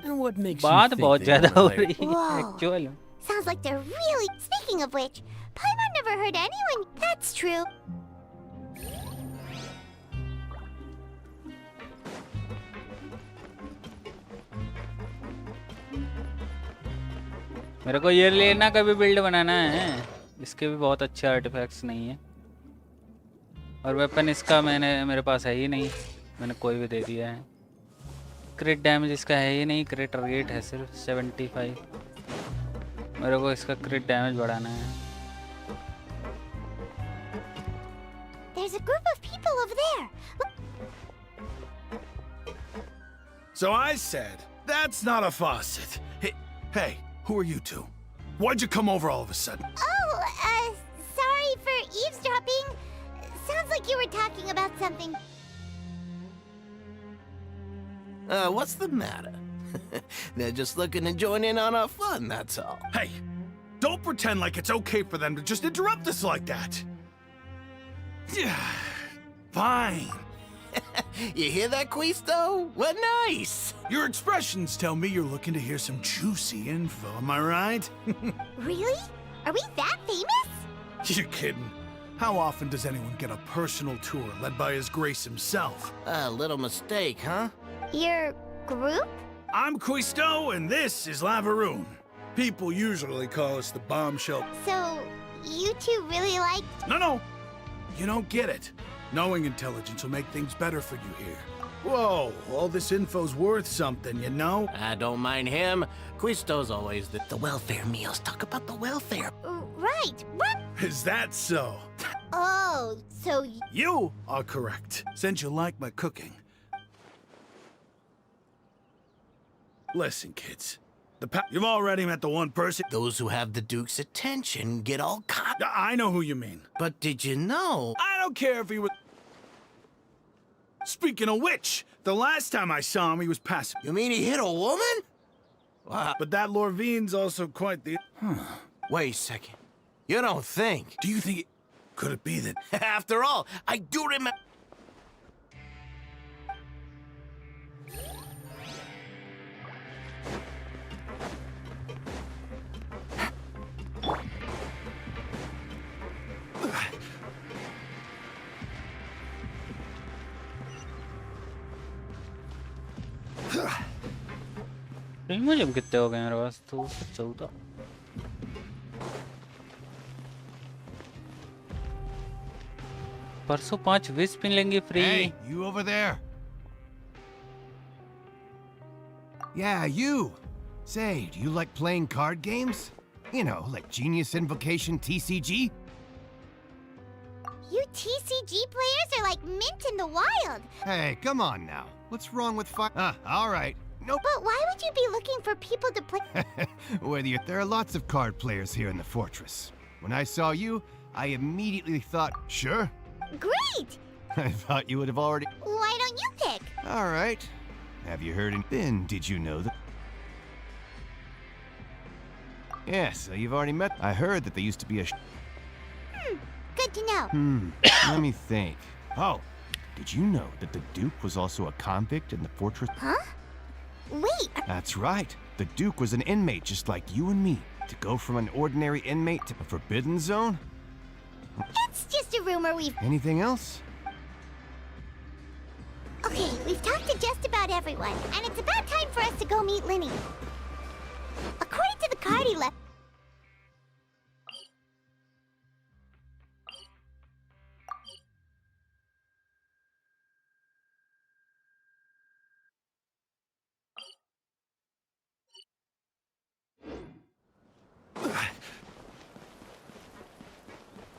बात बहुत ज़्यादा हो रही है. Whoa. Actual Sounds like they're really... Speaking of which, Paimon never heard anyone... That's true. मेरे को ये लेना कभी बिल्ड बनाना है. इसके भी बहुत अच्छे आर्टिफैक्ट्स नहीं है. और वेपन इसका मेरे पास है ही नहीं. मैंने कोई भी दे दिया है. क्रिट डैमेज इसका है ही नहीं. क्रिट रेट है सिर्फ 75. मेरे को इसका क्रिट डैमेज बढ़ाना है. There's a group of people over there. So I said, that's not a faucet. Hey, who are you two? Why'd you come over all of a sudden? Oh, sorry for eavesdropping. Sounds like you were talking about something. What's the matter? They're just looking to join in on our fun, that's all. Hey, Don't pretend like it's okay for them to just interrupt us like that. Fine. You hear that, Quisto? What nice! Your expressions tell me you're looking to hear some juicy info, am I right? Really? Are we that famous? You're kidding. How often does anyone get a personal tour led by His Grace himself? A little mistake, huh? Your group? I'm Quisto, and this is Lavaroon. People usually call us the bombshell. So, you two really like... No. You don't get it. Knowing intelligence will make things better for you here. Whoa, all this info's worth something, you know? I don't mind him. Quisto's always the welfare meals. Talk about the welfare. Right, what? Is that so? Oh, so... You are correct, since you like my cooking. Listen, kids. You've already met the one person... Those who have the Duke's attention get all caught. I know who you mean. But did you know? I don't care if he was... Speaking of which, the last time I saw him, he was passing... You mean he hit a woman? Wow. But that Lorvine's also quite the... Wait a second. You don't think? Do you think it... Could it be that... After all, I do remember... premium कितने हो गए मेरे पास तो 14 परसों 5 wish pin लेंगे free Hey, you over there? Yeah, you. Say, do you like playing card games? You know, like Genius Invocation TCG? You TCG players are like mint in the wild. Hey, come on now. What's wrong with all right. Nope. But why would you be looking for people to play? There are lots of card players here in the fortress. When I saw you, I immediately thought, sure. Great! I thought you would have already... Why don't you pick? All right. Have you heard then did you know that... Yeah, so you've already met... I heard that there used to be a... Good to know. Let me think. Oh, did you know that the Duke was also a convict in the fortress? Huh? Wait. That's right. The Duke was an inmate just like you and me. To go from an ordinary inmate to a forbidden zone? It's just a rumor we've... Anything else? Okay, we've talked to just about everyone, and it's about time for us to go meet Linny. According to the card he left...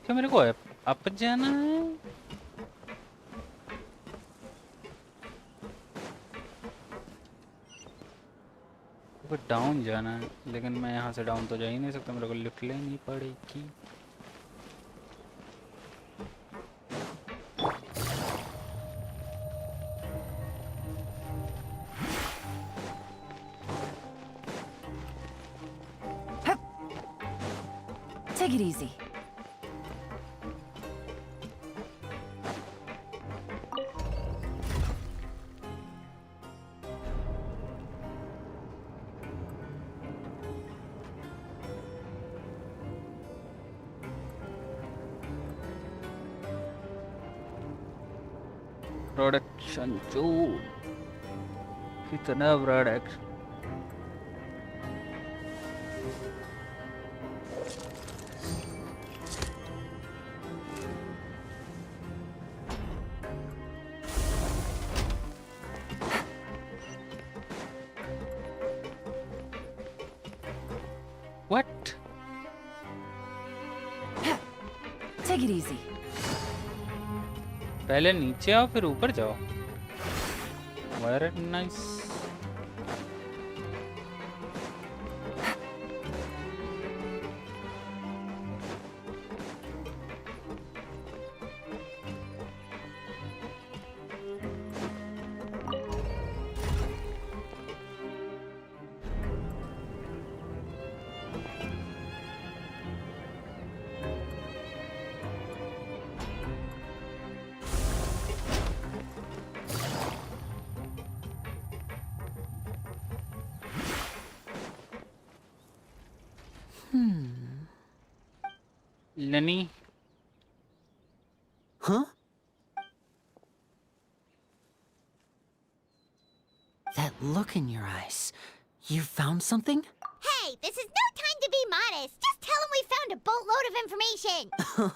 क्या मेरे को up जाना है down जाना है लेकिन मैं यहाँ से डाउन तो जा ही नहीं सकता मेरे को लिफ्ट लेनी पड़ेगी Take it easy. प्रोडक्शन जो कितना product What? Take it easy. पहले नीचे आओ फिर ऊपर जाओ Very nice Lenny. Huh? That look in your eyes. You found something? Hey, this is no time to be modest. Just tell him we found a boatload of information.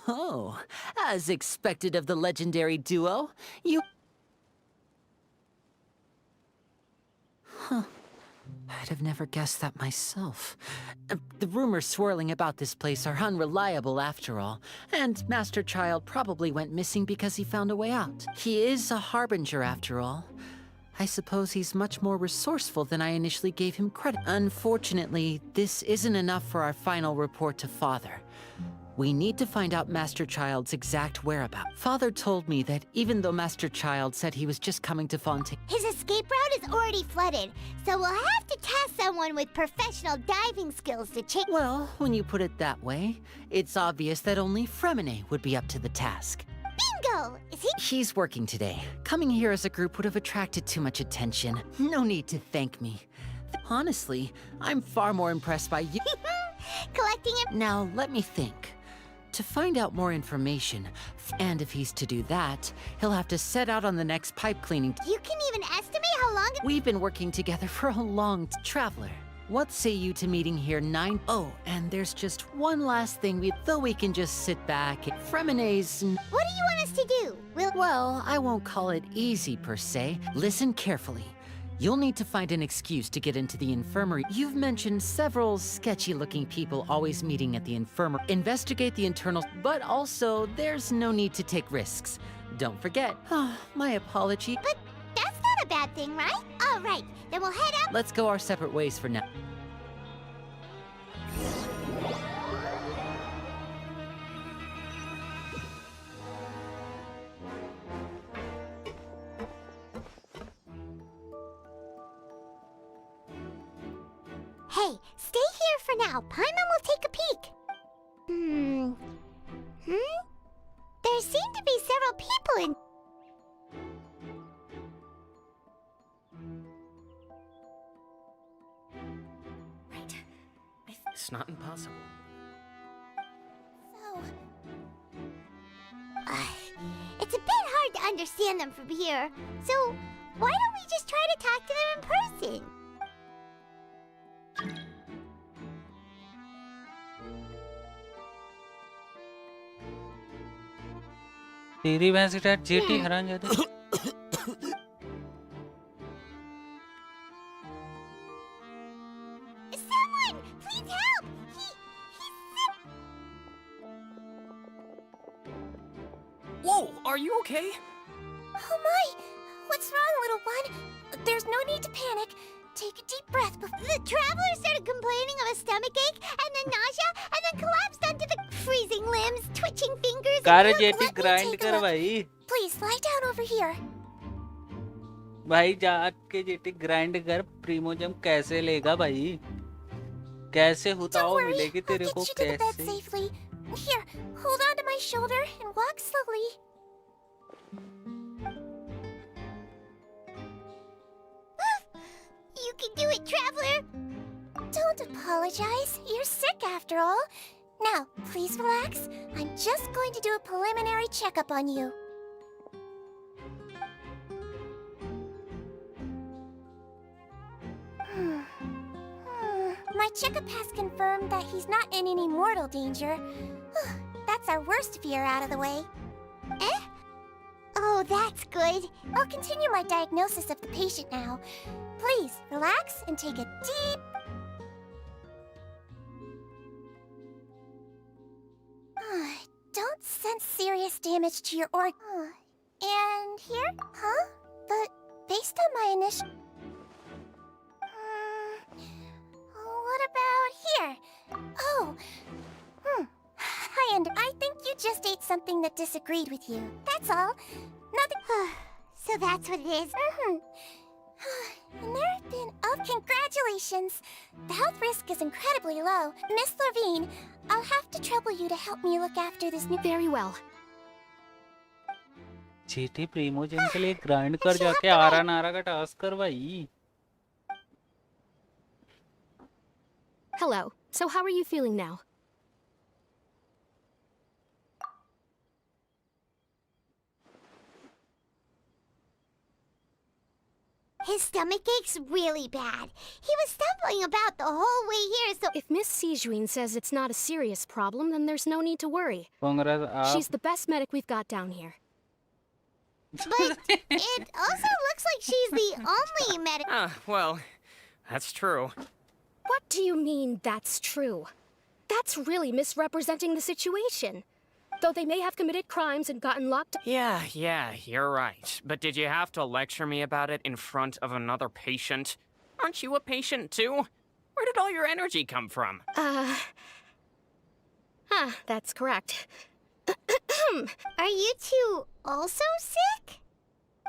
Oh, as expected of the legendary duo, you... Huh. I'd have never guessed that myself. The rumors swirling about this place are unreliable after all, and Master Child probably went missing because he found a way out. He is a harbinger after all. I suppose he's much more resourceful than I initially gave him credit. Unfortunately, this isn't enough for our final report to Father. We need to find out Master Child's exact whereabouts. Father told me that even though Master Child said he was just coming to Fontaine... His escape route is already flooded, so we'll have to task someone with professional diving skills to check. Well, when you put it that way, it's obvious that only Fremine would be up to the task. Bingo! Is he? He's working today. Coming here as a group would have attracted too much attention. No need to thank me. Honestly, I'm far more impressed by you. Collecting him? Now, let me think. To find out more information, and if he's to do that, he'll have to set out on the next pipe cleaning. You can even estimate how long We've been working together for a long Traveler. What say you to meeting here 9? Oh, and there's just one last thing though we can just sit back. Fremine's... What do you want us to do? Well, I won't call it easy per se. Listen carefully. You'll need to find an excuse to get into the infirmary. You've mentioned several sketchy-looking people always meeting at the infirmary. Investigate the internals, but also there's no need to take risks. Don't forget. My apology. But that's not a bad thing, right? All right, then we'll head up. Let's go our separate ways for now. Hey, stay here for now. Paimon will take a peek. There seem to be several people in... It's not impossible. So... it's a bit hard to understand them from here. So, why don't we just try to talk to them in person? तेरी भैंस की jetty हरान जाते Someone, please help! Whoa, are you okay? Oh my! What's wrong, little one? There's no need to panic. Take a deep breath before... The traveler started complaining of a stomachache, and then nausea, and then collapsed onto the freezing limbs, twitching fingers... car jetty grind कर भाई Please, lie down over here. भाई जाके jetty grind कर प्रीमोजम कैसे लेगा भाई कैसे हुताओ मिलेगी तेरे को कैसे Safely. Here, hold on to my shoulder and walk slowly. You can do it, traveler! Don't apologize. You're sick after all. Now, please relax. I'm just going to do a preliminary checkup on you. My checkup has confirmed that he's not in any mortal danger. That's our worst fear out of the way. Eh? Oh, that's good. I'll continue my diagnosis of the patient now. Please, relax and take a deep... Don't sense serious damage to your organ. And here? Huh? But based on my initial... what about here? Oh. I think you just ate something that disagreed with you. That's all. Nothing... So that's what it is? And there have been... Oh, congratulations! The health risk is incredibly low. Miss Levine, I'll have to trouble you to help me look after this new... Very well. जेटी प्रीमोजम के लिए grind कर जाके आरा नारा का task कर भाई Hello. So how are you feeling now? His stomach ache's really bad. He was stumbling about the whole way here, so... If Miss Sijuin says it's not a serious problem, then there's no need to worry. Congrats, She's the best medic we've got down here. But it also looks like she's the only medic... Well, that's true. What do you mean, that's true? That's really misrepresenting the situation. Though they may have committed crimes and gotten locked up. Yeah, you're right. But did you have to lecture me about it in front of another patient? Aren't you a patient too? Where did all your energy come from? That's correct. Are you two also sick?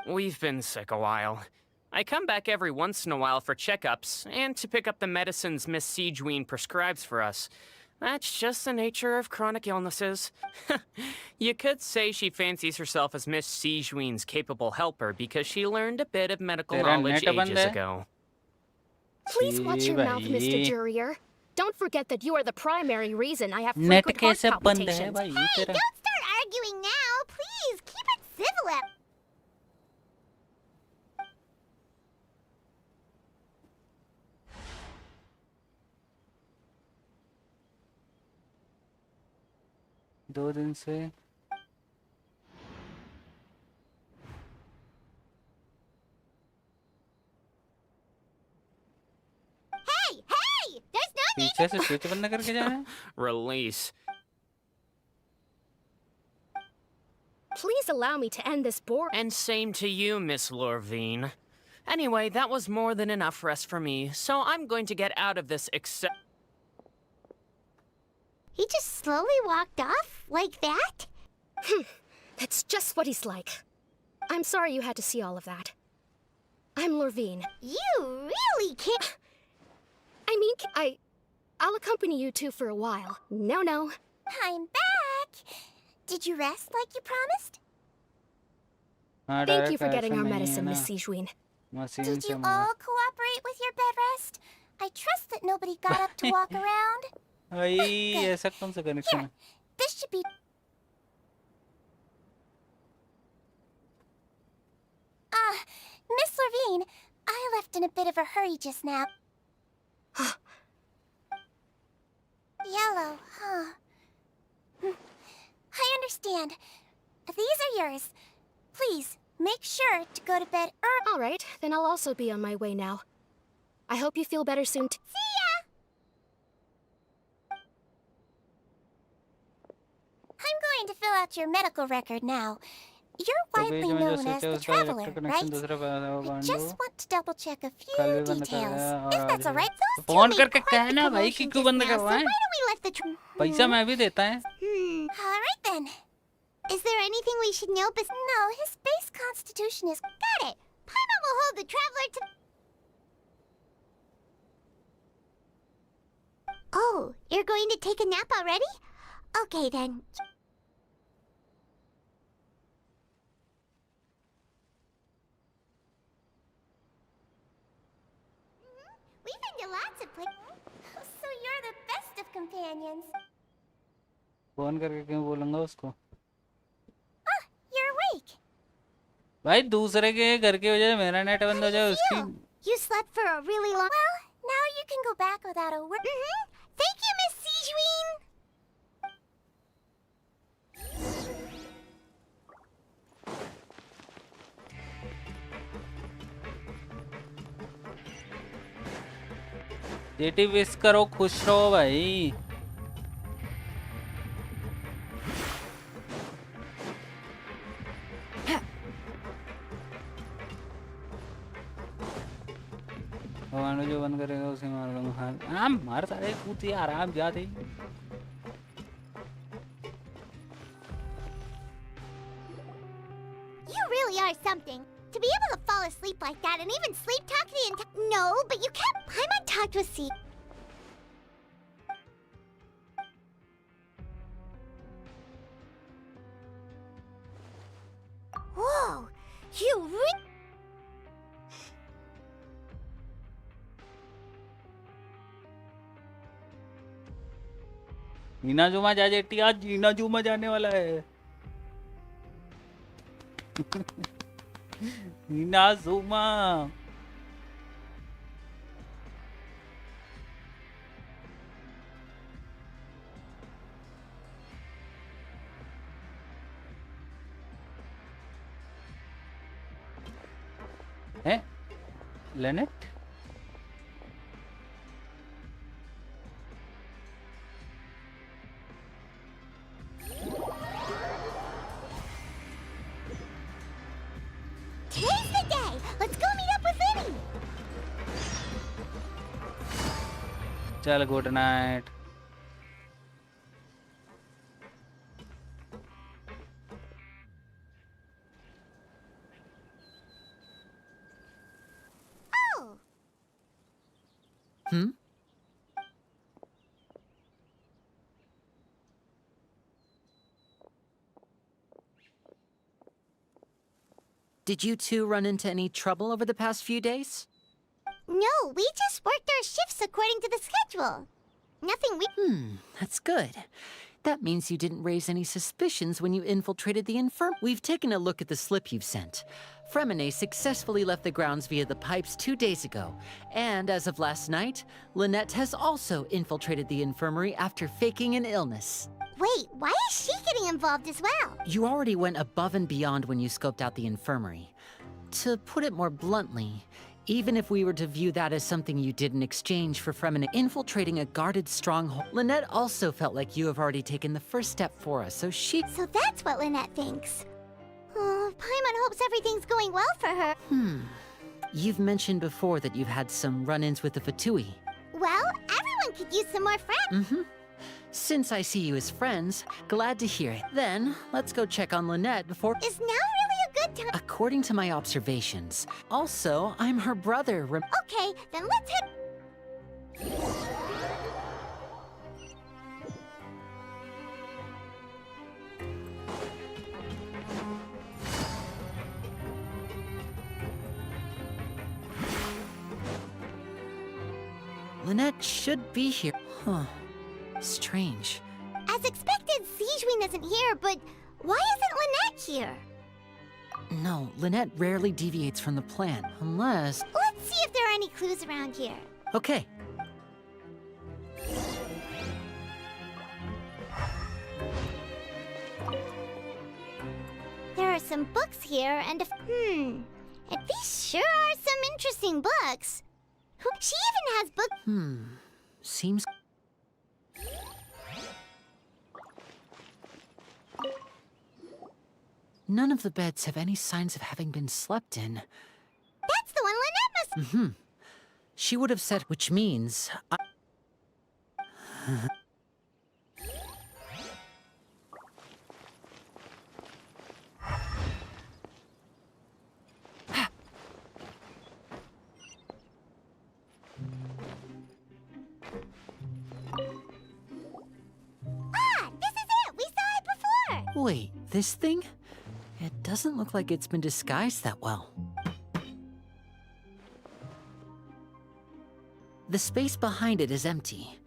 We've been sick a while. I come back every once in a while for checkups, and to pick up the medicines Miss Sijuin prescribes for us. That's just the nature of chronic illnesses. You could say she fancies herself as Miss Sijuin's capable helper because she learned a bit of medical knowledge ages ago. Please watch your mouth, Mr. Jurier. Don't forget that you are the primary reason I have frequent heart palpitations. Hey, don't start arguing now. Please, keep it civil. दो दिन से Hey, there's no need. पीछे से switch बंद करके जा रहे हैं. Release. Please allow me to end this bore. And same to you, Miss Lorvine. Anyway, that was more than enough rest for me, so I'm going to get out of this He just slowly walked off like that? That's just what he's like. I'm sorry you had to see all of that. I'm Lorvine. You really can't... I mean, I'll accompany you two for a while. No. I'm back. Did you rest like you promised? Thank you for getting our medicine, Miss Sijuin. Did you all cooperate with your bed rest? I trust that nobody got up to walk around. ऐसा कौन सा connection है? This should be... Miss Lorvine, I left in a bit of a hurry just now. Yellow, huh? I understand. These are yours. Please, make sure to go to bed early. All right, then I'll also be on my way now. I hope you feel better soon. See ya! I'm going to fill out your medical record now. You're widely known as the Traveler, right? I just want to double-check a few details. If that's all right, those two phone made करके quite कहना the भाई कि commotion क्यों just बंद now, so करवाएं? why don't we let the... पैसा मैं भी देता है. All right then. Is there anything we should know? No, his base constitution is... Got it! Paimon will hold the Traveler to... Oh, you're going to take a nap already? Okay then. We've been to lots of places. So you're the best of companions. Phone करके क्यों बोलूँगा उसको? You're awake. भाई दूसरे के घर की वजह से मेरा नेट बंद हो जाए उसकी. You slept for a really long... Well, now you can go back without a word. Thank you, Miss Sijuin. Jetty wish करो, खुश रहो भाई. भगवान जो बंद करेगा उसे मार दूंगा. हाँ मार सारे कूद आराम जाते. You really are something. To be able to fall asleep like that and even sleep talk the entire... No, but you can't... Paimon talked with C... Whoa! You Inazuma जा जेटी, आज इनाजुमा जाने वाला है। Inazuma है लेनेट। Today's the day! Let's go meet up with Vinny! चल good night. Oh! Hmm? Did you two run into any trouble over the past few days? No, we just worked our shifts according to the schedule. Nothing we- That's good. That means you didn't raise any suspicions when you infiltrated the infirm. We've taken a look at the slip you've sent. Fremine successfully left the grounds via the pipes 2 days ago. And as of last night, Lynette has also infiltrated the infirmary after faking an illness. Wait, why is she getting involved as well? You already went above and beyond when you scoped out the infirmary. To put it more bluntly, even if we were to view that as something you did in exchange for Fremine infiltrating a guarded stronghold, Lynette also felt like you have already taken the first step for us, so she— So that's what Lynette thinks. Oh, Paimon hopes everything's going well for her. You've mentioned before that you've had some run-ins with the Fatui. Well, everyone could use some more friends. Since I see you as friends, glad to hear it. Then, let's go check on Lynette before— Is now really a good time? According to my observations. Also, I'm her brother. Okay, then let's head. Lynette should be here. Huh. Strange. As expected, Sijwin isn't here, but why isn't Lynette here? No, Lynette rarely deviates from the plan, unless— Let's see if there are any clues around here. Okay. There are some books here, and and these sure are some interesting books. She even has books. Seems— None of the beds have any signs of having been slept in. That's the one Lynette must— She would have said— which means— This is it! We saw it before! Wait, this thing? It doesn't look like it's been disguised that well. The space behind it is empty.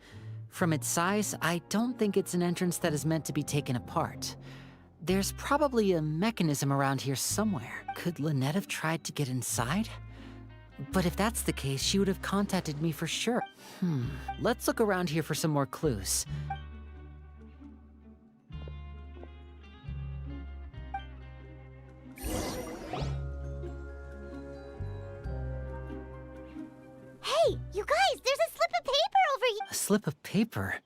From its size, I don't think it's an entrance that is meant to be taken apart. There's probably a mechanism around here somewhere. Could Lynette have tried to get inside? But if that's the case, she would have contacted me for sure. Let's look around here for some more clues. Hey, you guys, there's a slip of paper over here. A slip of paper?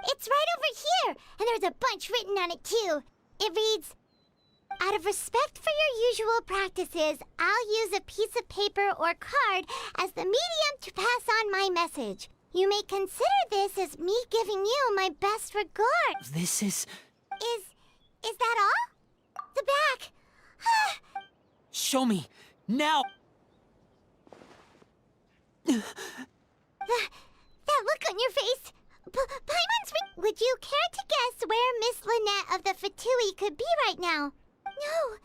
It's right over here, and there's a bunch written on it too. It reads, "Out of respect for your usual practices, I'll use a piece of paper or card as the medium to pass on my message. You may consider this as me giving you my best regards." This is— Is that all? The back. Show me! Now! That look on your face. Paimon's Would you care to guess where Miss Lynette of the Fatui could be right now? No.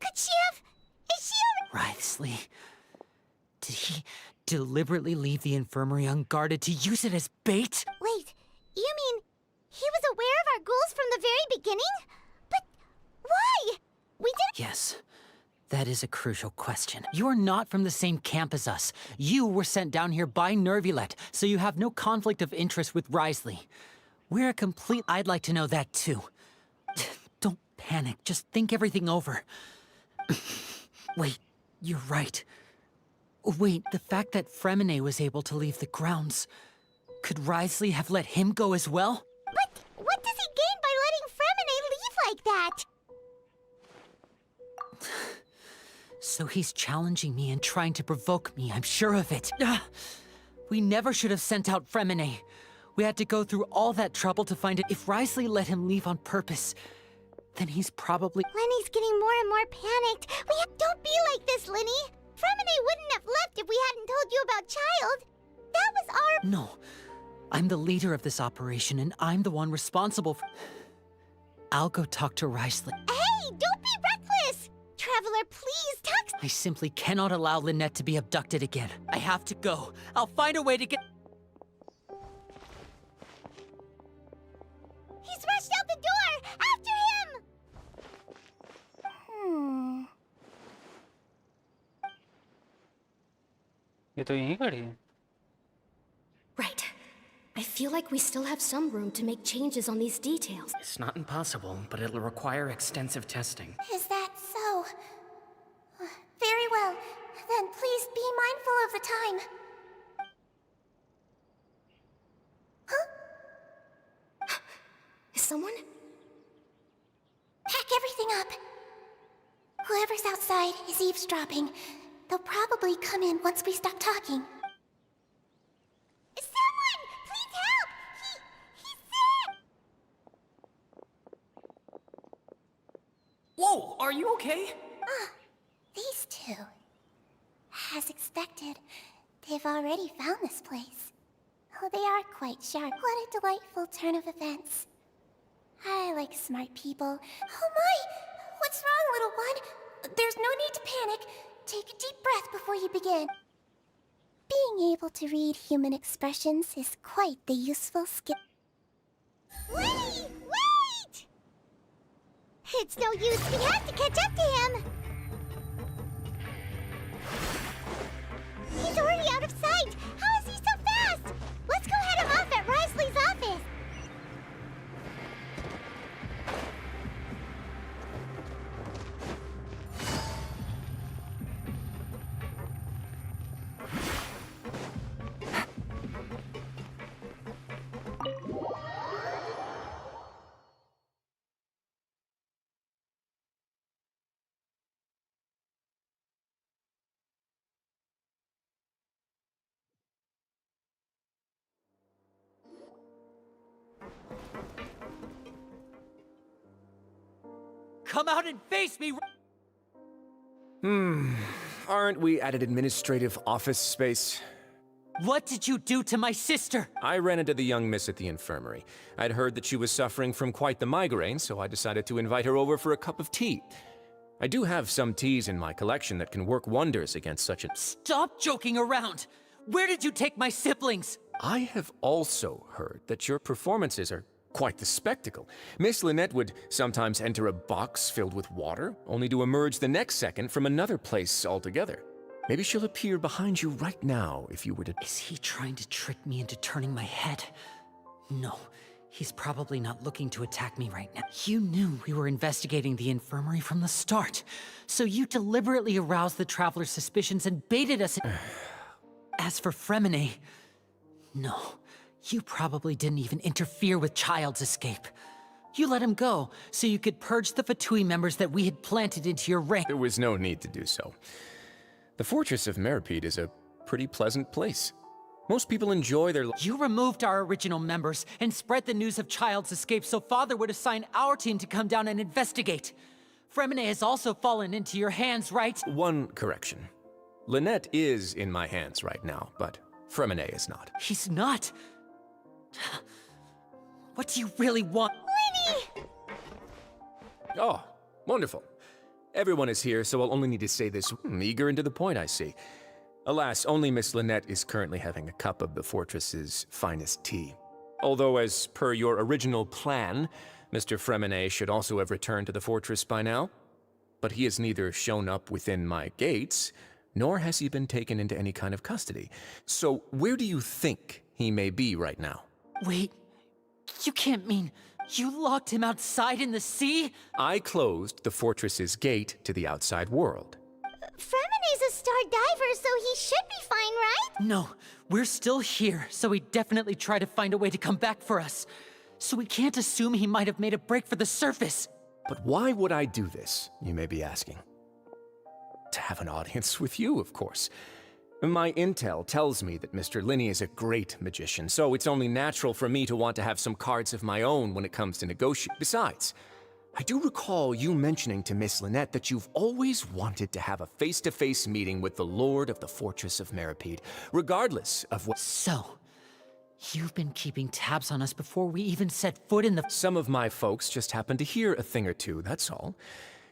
Could she have? Is she? Writhely. Did he deliberately leave the infirmary unguarded to use it as bait? Wait. You mean he was aware of our goals from the very beginning? But why? We didn't— Yes. That is a crucial question. You're not from the same camp as us. You were sent down here by Nervulet, so you have no conflict of interest with Wriothesley. We're a complete— I'd like to know that too. Don't panic, just think everything over. Wait, you're right. Wait, the fact that Fremine was able to leave the grounds, could Wriothesley have let him go as well? But what does he gain by letting Fremine leave like that? So he's challenging me and trying to provoke me, I'm sure of it. We never should have sent out Fremine. We had to go through all that trouble to find it. If Wriothesley let him leave on purpose, then he's probably— Lenny's getting more and more panicked. Don't be like this, Lenny. Fremine wouldn't have left if we hadn't told you about Child. That was our— No. I'm the leader of this operation, and I'm the one responsible for— I'll go talk to Wriothesley. Hey, don't be reckless! Traveler, please, talk— I simply cannot allow Lynette to be abducted again. I have to go. I'll find a way to get— He's rushed out the door! After him! ये तो यहीं खड़ी है. Right. I feel like we still have some room to make changes on these details. It's not impossible, but it'll require extensive testing. Is that so? Very well. Then please be mindful of the time. Huh? Is someone? Pack everything up. Whoever's outside is eavesdropping. They'll probably come in once we stop talking. Someone! Please help! He's sick! Whoa, are you okay? These two. As expected, they've already found this place. Oh, they are quite sharp. What a delightful turn of events. I like smart people. Oh my! What's wrong, little one? There's no need to panic. Take a deep breath before you begin. Being able to read human expressions is quite the useful skill. Wait! Wait! It's no use. We have to catch up to him. He's already out of sight. How is he so fast? Let's go head him off at Wriothesley's office. Come out and face me! Aren't we at an administrative office space? What did you do to my sister? I ran into the young miss at the infirmary. I'd heard that she was suffering from quite the migraine, so I decided to invite her over for a cup of tea. I do have some teas in my collection that can work wonders against such a— Stop joking around! Where did you take my siblings? I have also heard that your performances are quite the spectacle. Miss Lynette would sometimes enter a box filled with water, only to emerge the next second from another place altogether. Maybe she'll appear behind you right now if you were to— Is he trying to trick me into turning my head? No, he's probably not looking to attack me right now. You knew we were investigating the infirmary from the start, so you deliberately aroused the Traveler's suspicions and baited us in— As for Fremine, no, you probably didn't even interfere with Child's escape. You let him go, so you could purge the Fatui members that we had planted into your rank. There was no need to do so. The fortress of Meripede is a pretty pleasant place. Most people enjoy their— You removed our original members and spread the news of Child's escape so Father would assign our team to come down and investigate. Fremine has also fallen into your hands, right? One correction. Lynette is in my hands right now, but Fremine is not. He's not. What do you really want? Lenny! Oh, wonderful. Everyone is here, so I'll only need to say this. Eager and to the point, I see. Alas, only Miss Lynette is currently having a cup of the fortress's finest tea. Although, as per your original plan, Mr. Fremine should also have returned to the fortress by now. But he has neither shown up within my gates, nor has he been taken into any kind of custody. So where do you think he may be right now? Wait, you can't mean you locked him outside in the sea? I closed the fortress's gate to the outside world. Fremine's a star diver, so he should be fine, right? No, we're still here, so he definitely tried to find a way to come back for us. So we can't assume he might have made a break for the surface. But why would I do this, you may be asking? To have an audience with you, of course. My intel tells me that Mr. Linney is a great magician, so it's only natural for me to want to have some cards of my own when it comes to negotiating. Besides, I do recall you mentioning to Miss Lynette that you've always wanted to have a face-to-face meeting with the Lord of the Fortress of Meripede, regardless of what— So, you've been keeping tabs on us before we even set foot in the— Some of my folks just happened to hear a thing or two, that's all.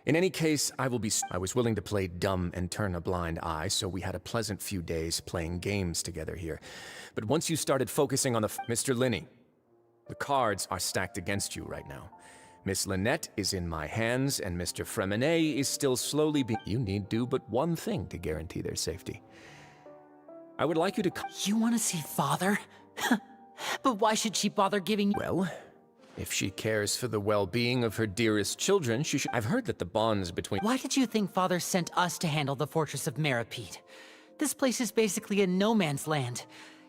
In any case, I was willing to play dumb and turn a blind eye, so we had a pleasant few days playing games together here. But once you started focusing on Mr. Linney, the cards are stacked against you right now. Miss Lynette is in my hands, and Mr. Fremine is still slowly being— You need do but one thing to guarantee their safety. I would like you to— You want to see Father? But why should she bother giving— Well, if she cares for the well-being of her dearest children, she should— I've heard that the bonds between— Why did you think Father sent us to handle the Fortress of Meripede? This place is basically a no-man's land.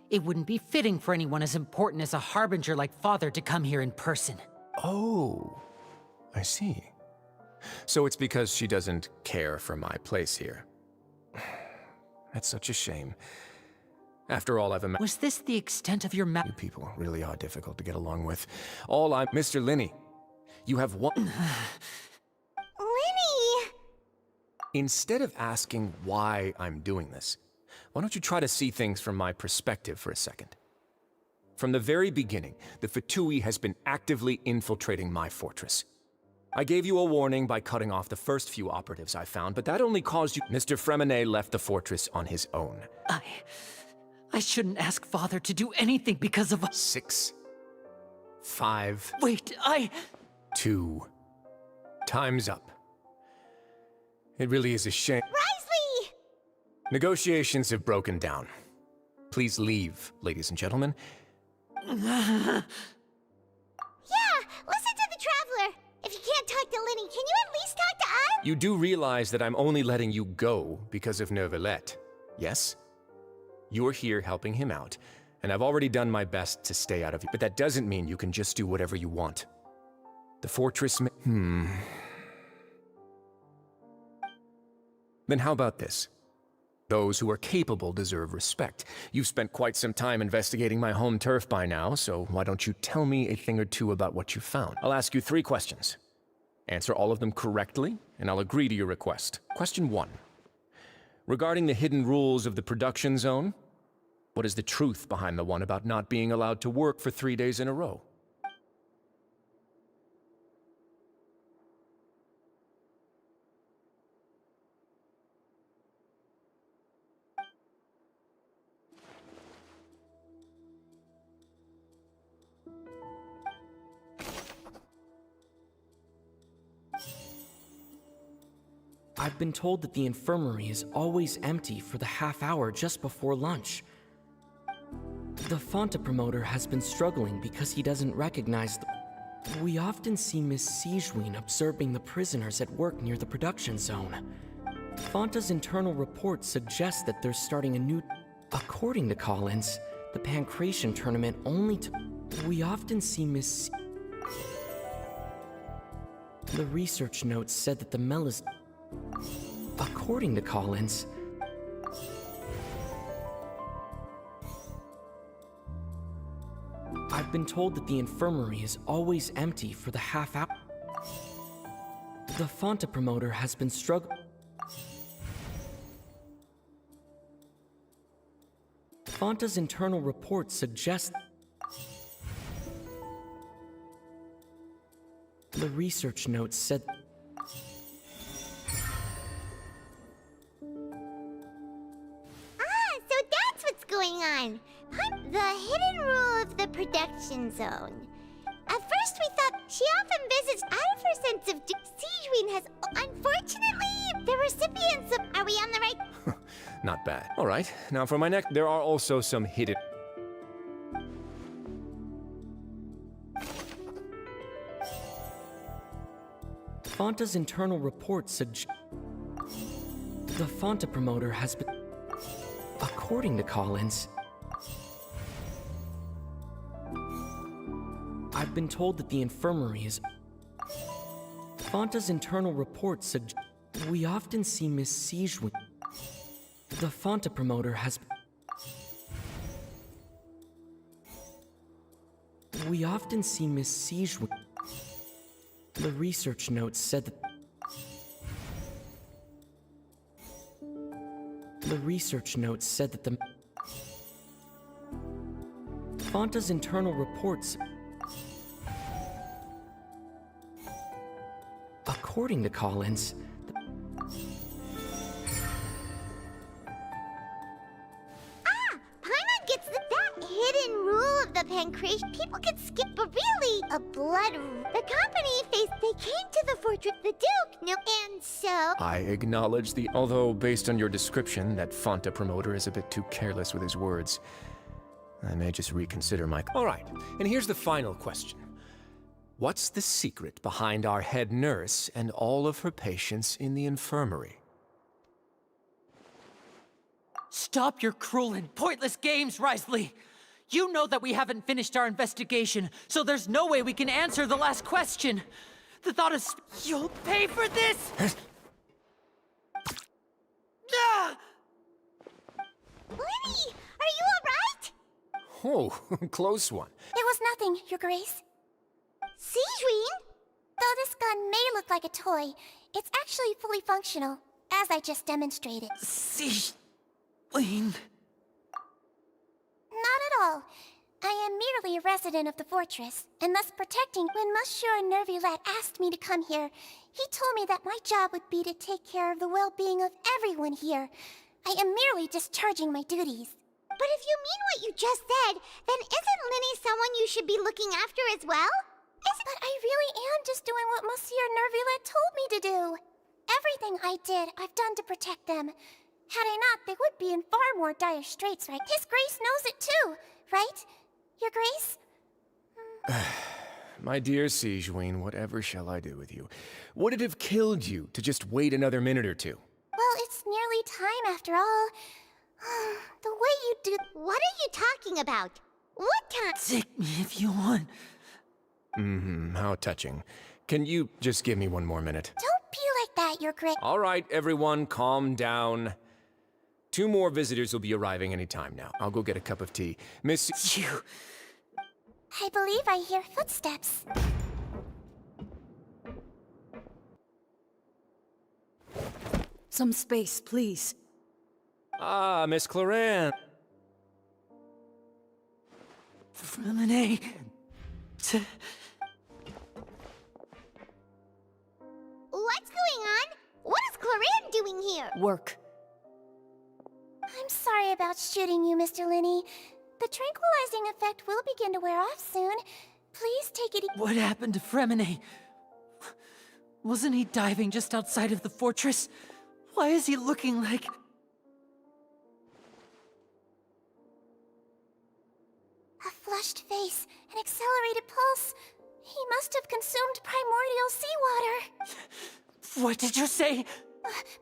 It wouldn't be fitting for anyone as important as a harbinger like Father to come here in person. Oh, I see. So it's because she doesn't care for my place here. That's such a shame. After all I've imagined— Was this the extent of your You people really are difficult to get along with. Mr. Linney, you have one— Linney! Instead of asking why I'm doing this, why don't you try to see things from my perspective for a second? From the very beginning, the Fatui has been actively infiltrating my fortress. I gave you a warning by cutting off the first few operatives I found, but that only caused you— Mr. Fremine left the fortress on his own. I shouldn't ask Father to do anything because of— 6, 5... Wait, 2. Time's up. It really is a shame. Risley! Negotiations have broken down. Please leave, ladies and gentlemen. Yeah, listen to the Traveler. If you can't talk to Linney, can you at least talk to us? You do realize that I'm only letting you go because of Neuvillette, yes? You're here helping him out, and I've already done my best to stay out of you. But that doesn't mean you can just do whatever you want. The fortress Then how about this? Those who are capable deserve respect. You've spent quite some time investigating my home turf by now, so why don't you tell me a thing or two about what you found? I'll ask you 3 questions. Answer all of them correctly, and I'll agree to your request. Question 1. Regarding the hidden rules of the production zone, what is the truth behind the one about not being allowed to work for 3 days in a row? I've been told that the infirmary is always empty for the half hour just before lunch. The Fonta promoter has been struggling because he doesn't recognize We often see Miss Sijween observing the prisoners at work near the production zone. Fonta's internal reports suggest that they're starting a new— According to Collins, the Pancration tournament only We often see Miss— The research notes said that the Melis— According to Collins, I've been told that the infirmary is always empty for the half hour. The Fonta promoter has been struggling. Fonta's internal reports suggest the research notes said So that's what's going on. The hidden rule of the production zone. At first we thought she often visits out of her sense of Siegeween has... Unfortunately, the recipients of... Are we on the right... Not bad. All right, now for my next, there are also some hidden... Fonta's internal report suggests the Fonta promoter has been... According to Collins, I've been told that the infirmary is... Fonta's internal report suggests we often see Miss Siegeween. The Fonta promoter has... We often see Miss Siegeween. The research notes said that... The research notes said that the... Fonta's internal reports... According to Collins... Paimon gets that hidden rule of the pancreas. People can skip, but really, a blood... The company they came to the fortress, the Duke, no, and so... I acknowledge the... Although, based on your description, that Fonta promoter is a bit too careless with his words. I may just reconsider my... All right, and here's the final question. What's the secret behind our head nurse and all of her patients in the infirmary? Stop your cruel and pointless games, Risley! You know that we haven't finished our investigation, so there's no way we can answer the last question. The thought is, you'll pay for this! Ah! Lenny, are you alright? Oh, close one. It was nothing, Your Grace. Siegeween? Though this gun may look like a toy, it's actually fully functional, as I just demonstrated. Siegeween... Not at all. I am merely a resident of the fortress, and thus protecting. When Monsieur Nervulette asked me to come here, he told me that my job would be to take care of the well-being of everyone here. I am merely discharging my duties. But if you mean what you just said, then isn't Linny someone you should be looking after as well? But I really am just doing what Monsieur Nervulette told me to do. Everything I did, I've done to protect them. Had I not, they would be in far more dire straits, right? His Grace knows it too, right? Your Grace? My dear Siegeween, whatever shall I do with you? Would it have killed you to just wait another minute or two? Well, it's nearly time after all. The way you do... What are you talking about? What time? Take me if you want. How touching. Can you just give me one more minute? Don't be like that, Your Grace. All right, everyone, calm down. 2 more visitors will be arriving any time now. I'll go get a cup of tea. Miss... You... I believe I hear footsteps. Some space, please. Ah, Miss Cloran. Lemonade. What's going on? What is Cloran doing here? Work. I'm sorry about shooting you, Mr. Linney. The tranquilizing effect will begin to wear off soon. Please take it easy. What happened to Fremine? Wasn't he diving just outside of the fortress? Why is he looking like... A flushed face, an accelerated pulse. He must have consumed primordial seawater. What did you say?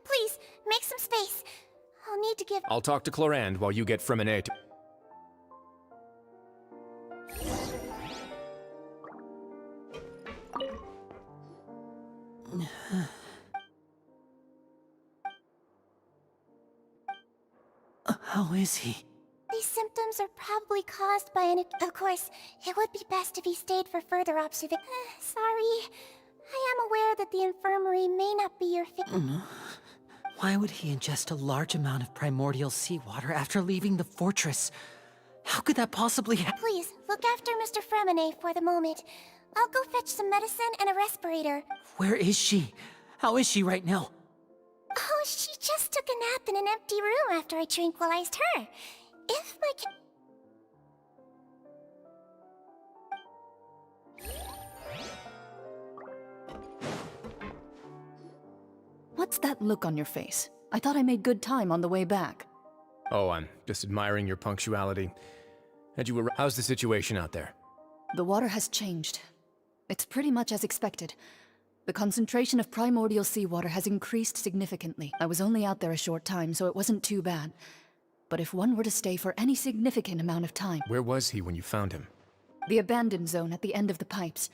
Please, make some space. I'll need to give... I'll talk to Clorand while you get Fremine to... How is he? These symptoms are probably caused by an... Of course, it would be best if he stayed for further observation. Sorry. I am aware that the infirmary may not be your Why would he ingest a large amount of primordial seawater after leaving the fortress? How could that possibly happen? Please, look after Mr. Fremine for the moment. I'll go fetch some medicine and a respirator. Where is she? How is she right now? Oh, she just took a nap in an empty room after I tranquilized her. If my What's that look on your face? I thought I made good time on the way back. Oh, I'm just admiring your punctuality. How's the situation out there? The water has changed. It's pretty much as expected. The concentration of primordial seawater has increased significantly. I was only out there a short time, so it wasn't too bad. But if one were to stay for any significant amount of time... Where was he when you found him? The abandoned zone at the end of the pipes.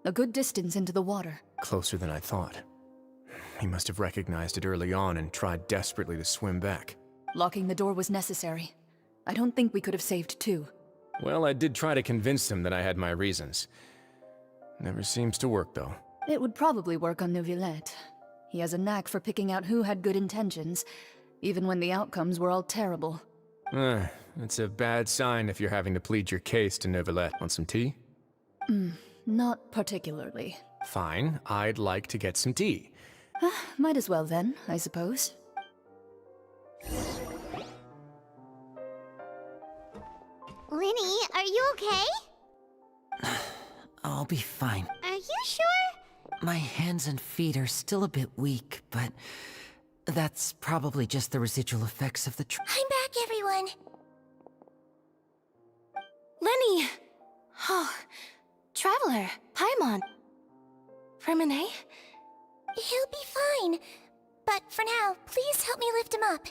A good distance into the water. Closer than I thought. He must have recognized it early on and tried desperately to swim back. Locking the door was necessary. I don't think we could have saved two. Well, I did try to convince him that I had my reasons. Never seems to work, though. It would probably work on Neuvillette. He has a knack for picking out who had good intentions, even when the outcomes were all terrible. It's a bad sign if you're having to plead your case to Neuvillette. Want some tea? Not particularly. Fine, I'd like to get some tea. Might as well then, I suppose. Linny, are you okay? I'll be fine. Are you sure? My hands and feet are still a bit weak, but that's probably just the residual effects of the I'm back, everyone. Lenny! Oh, Traveler, Paimon. Remine? He'll be fine. But for now, please help me lift him up.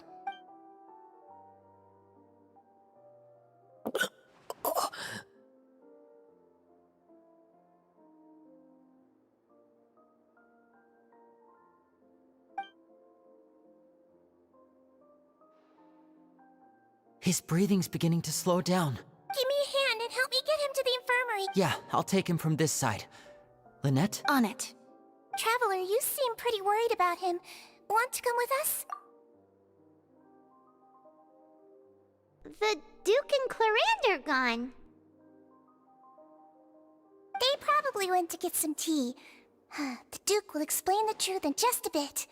His breathing's beginning to slow down. Give me a hand and help me get him to the infirmary. Yeah, I'll take him from this side. Lynette? On it. Traveler, you seem pretty worried about him. Want to come with us? The Duke and Clarande are gone. They probably went to get some tea. The Duke will explain the truth in just a bit.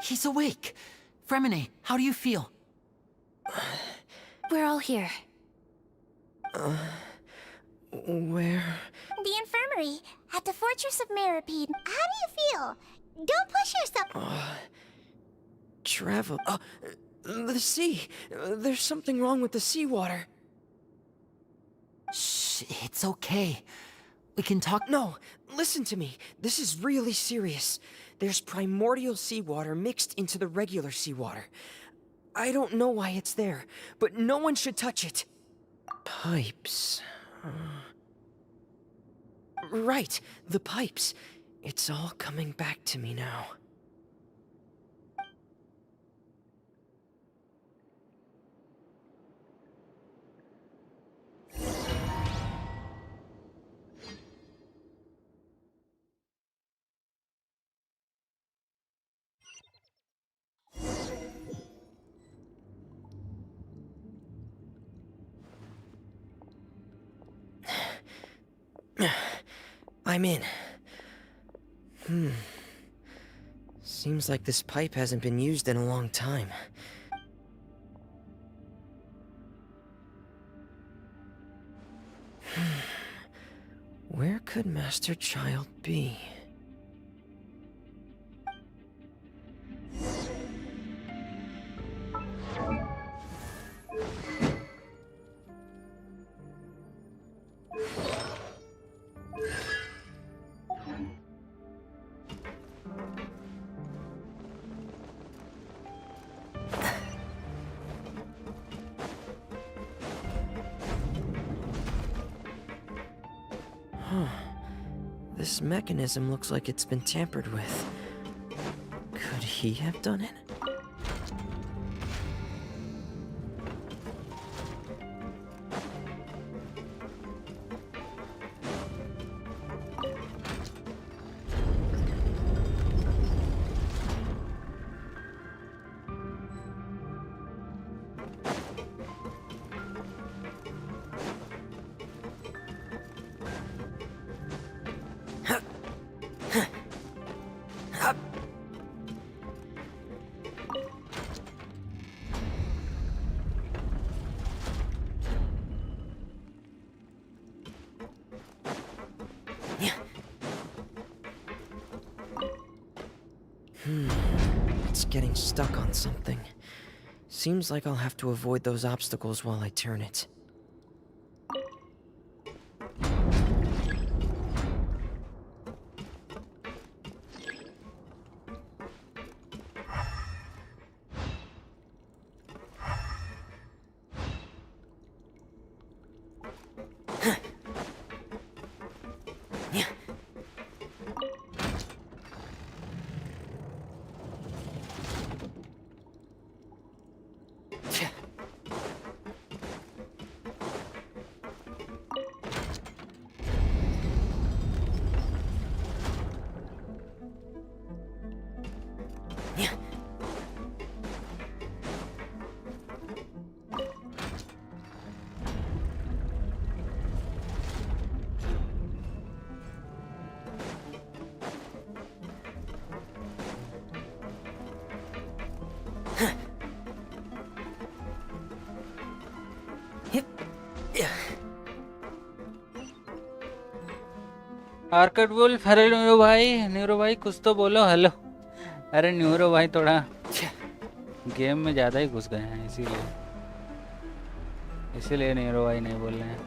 He's awake. Fremine, how do you feel? We're all here. Where? The infirmary, at the Fortress of Meripede. How do you feel? Don't push yourself. Travel. The sea. There's something wrong with the seawater. Shh, it's okay. We can talk. No, listen to me. This is really serious. There's primordial seawater mixed into the regular seawater. I don't know why it's there, but no one should touch it. Pipes. Right, the pipes. It's all coming back to me now. I'm in. Seems like this pipe hasn't been used in a long time. Where could Master Child be? This mechanism looks like it's been tampered with. Could he have done it? It's getting stuck on something. Seems like I'll have to avoid those obstacles while I turn it. आर्कड wolf, अरे न्यूरो भाई कुछ तो बोलो। Hello. अरे न्यूरो भाई थोड़ा गेम में ज़्यादा ही घुस गए हैं, इसीलिए न्यूरो भाई नहीं बोल रहे हैं।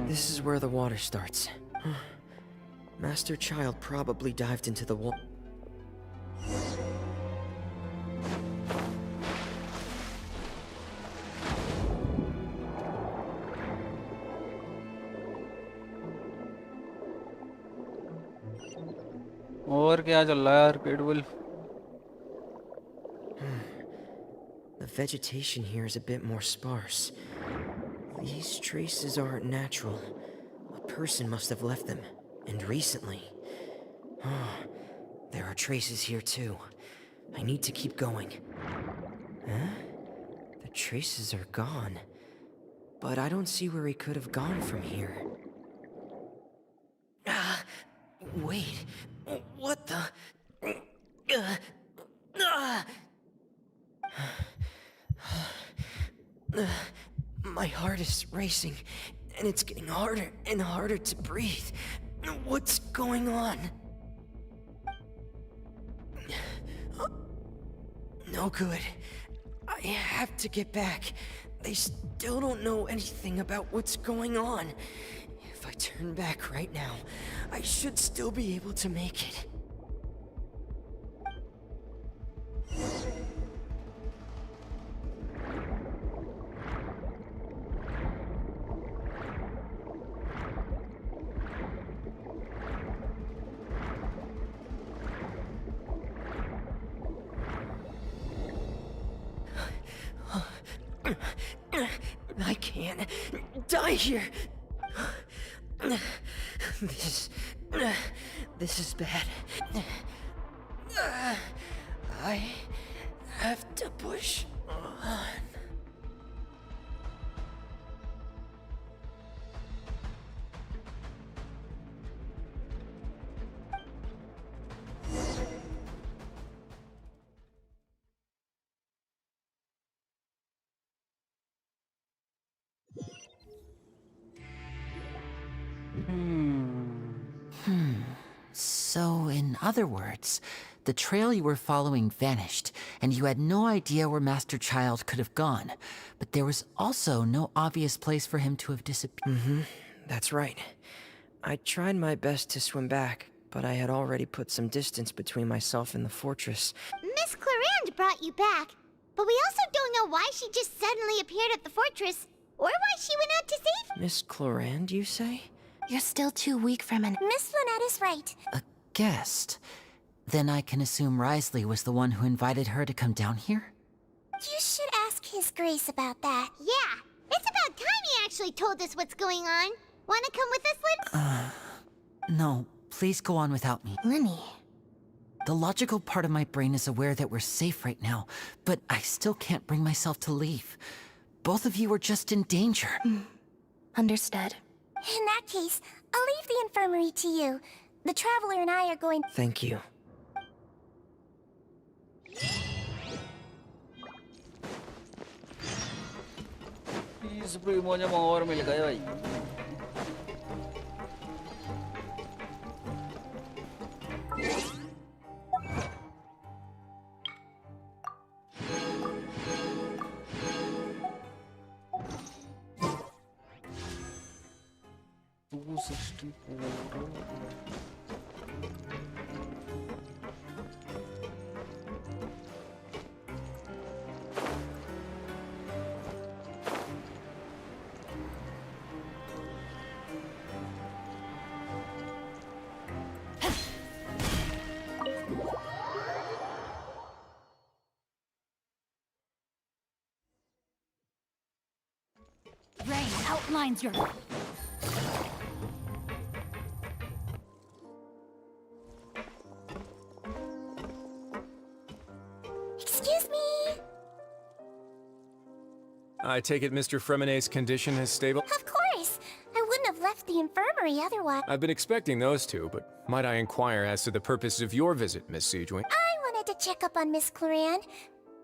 This is where the water starts. Master Child probably dived into the water. और क्या चल रहा है arcade wolf? The vegetation here is a bit more sparse. These traces aren't natural. A person must have left them, and recently. There are traces here too. I need to keep going. Huh? The traces are gone. But I don't see where he could have gone from here. Wait. What the? My heart is racing, and it's getting harder and harder to breathe. What's going on? No good. I have to get back. They still don't know anything about what's going on. If I turn back right now, I should still be able to make it. I can't die here. This is bad. I have to push on. So, in other words, the trail you were following vanished, and you had no idea where Master Child could have gone. But there was also no obvious place for him to have disappeared. That's right. I tried my best to swim back, but I had already put some distance between myself and the fortress. Miss Clarande brought you back, but we also don't know why she just suddenly appeared at the fortress, or why she went out to save— Miss Clarande, you say? You're still too weak from an— Miss Lynette is right. A guest? Then I can assume Risley was the one who invited her to come down here? You should ask His Grace about that. Yeah, it's about time he actually told us what's going on. Wanna come with us, Lynn? No, please go on without me. Lenny. The logical part of my brain is aware that we're safe right now, but I still can't bring myself to leave. Both of you are just in danger. Understood. In that case, I'll leave the infirmary to you. The Traveler and I are going— Thank you. इस प्रीमोnya mau और मिल गया भाई. Rain outlines your... Excuse me? I take it Mr. Fremenet's condition is stable? Of course. I wouldn't have left the infirmary otherwise. I've been expecting those two, but might I inquire as to the purpose of your visit, Miss Siegewing? I wanted to check up on Miss Clarande.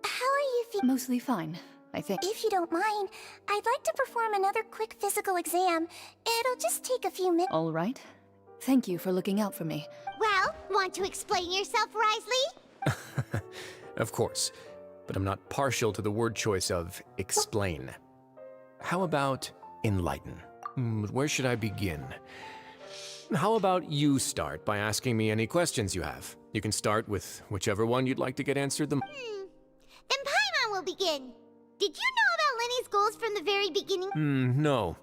How are you feeling? Mostly fine, I think. If you don't mind, I'd like to perform another quick physical exam. It'll just take a few minutes. All right. Thank you for looking out for me. Well, want to explain yourself, Risley? Of course, but I'm not partial to the word choice of explain. How about enlighten? Where should I begin? How about you start by asking me any questions you have? You can start with whichever one you'd like to get answered the Then Paimon will begin. Did you know about Lenny's goals from the very beginning? No.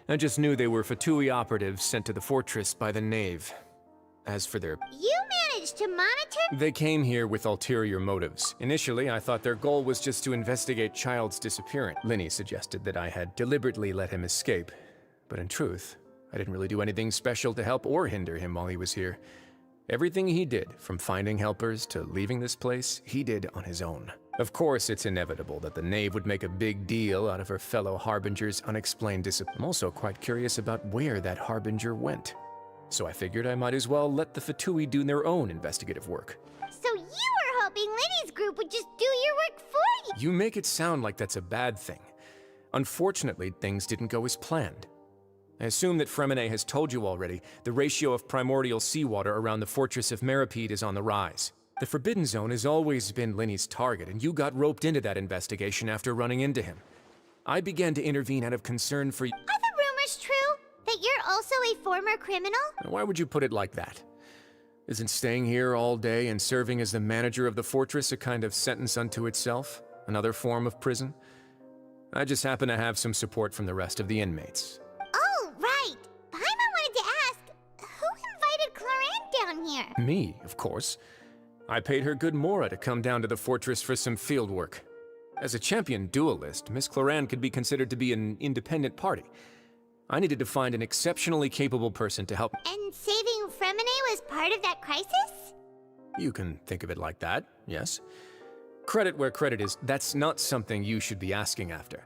I just knew they were Fatui operatives sent to the fortress by the Knave. As for their... You managed to monitor? They came here with ulterior motives. Initially, I thought their goal was just to investigate Child's disappearance. Linny suggested that I had deliberately let him escape. But in truth, I didn't really do anything special to help or hinder him while he was here. Everything he did, from finding helpers to leaving this place, he did on his own. Of course, it's inevitable that the Knave would make a big deal out of her fellow Harbinger's unexplained disappearance. I'm also quite curious about where that Harbinger went. So I figured I might as well let the Fatui do their own investigative work. So you were hoping Lenny's group would just do your work for you? You make it sound like that's a bad thing. Unfortunately, things didn't go as planned. I assume that Fremenet has told you already, the ratio of primordial seawater around the fortress of Meripede is on the rise. The Forbidden Zone has always been Lenny's target, and you got roped into that investigation after running into him. I began to intervene out of concern for you. Are the rumors true? That you're also a former criminal? Why would you put it like that? Isn't staying here all day and serving as the manager of the fortress a kind of sentence unto itself? Another form of prison? I just happen to have some support from the rest of the inmates. Oh, right. Paimon wanted to ask, who invited Clarande down here? Me, of course. I paid her good mora to come down to the fortress for some field work. As a champion duelist, Miss Clarande could be considered to be an independent party. I needed to find an exceptionally capable person to help. And saving Fremenet was part of that crisis? You can think of it like that, yes. Credit where credit is, that's not something you should be asking after.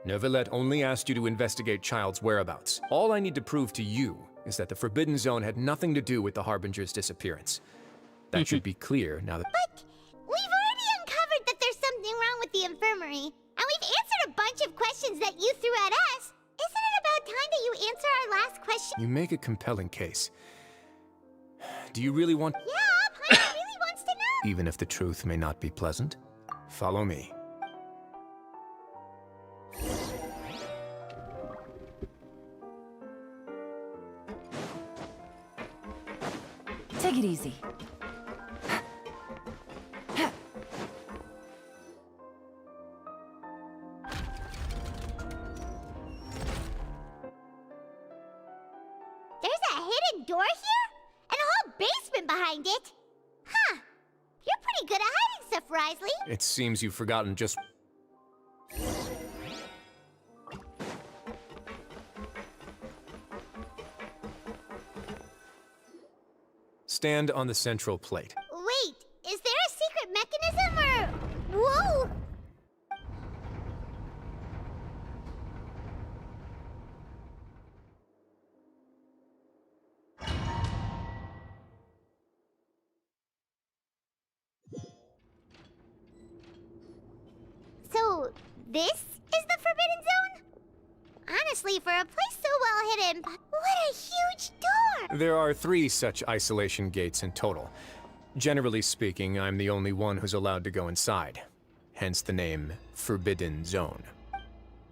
Neuvillette only asked you to investigate Child's whereabouts. All I need to prove to you is that the Forbidden Zone had nothing to do with the Harbinger's disappearance. That should be clear now that— But we've already uncovered that there's something wrong with the infirmary, and we've answered a bunch of questions that you threw at us. Isn't it about time that you answer our last question? You make a compelling case. Do you really want... Yeah, Paimon really wants to know. Even if the truth may not be pleasant? Follow me. Take it easy. There's a hidden door here? And a whole basement behind it? Huh. You're pretty good at hiding stuff, Risley. It seems you've forgotten just... Stand on the central plate. Wait, is there a secret mechanism or... Whoa! So, this is the Forbidden Zone? Honestly, for a place so well hidden, what a huge door! There are 3 such isolation gates in total. Generally speaking, I'm the only one who's allowed to go inside. Hence the name Forbidden Zone.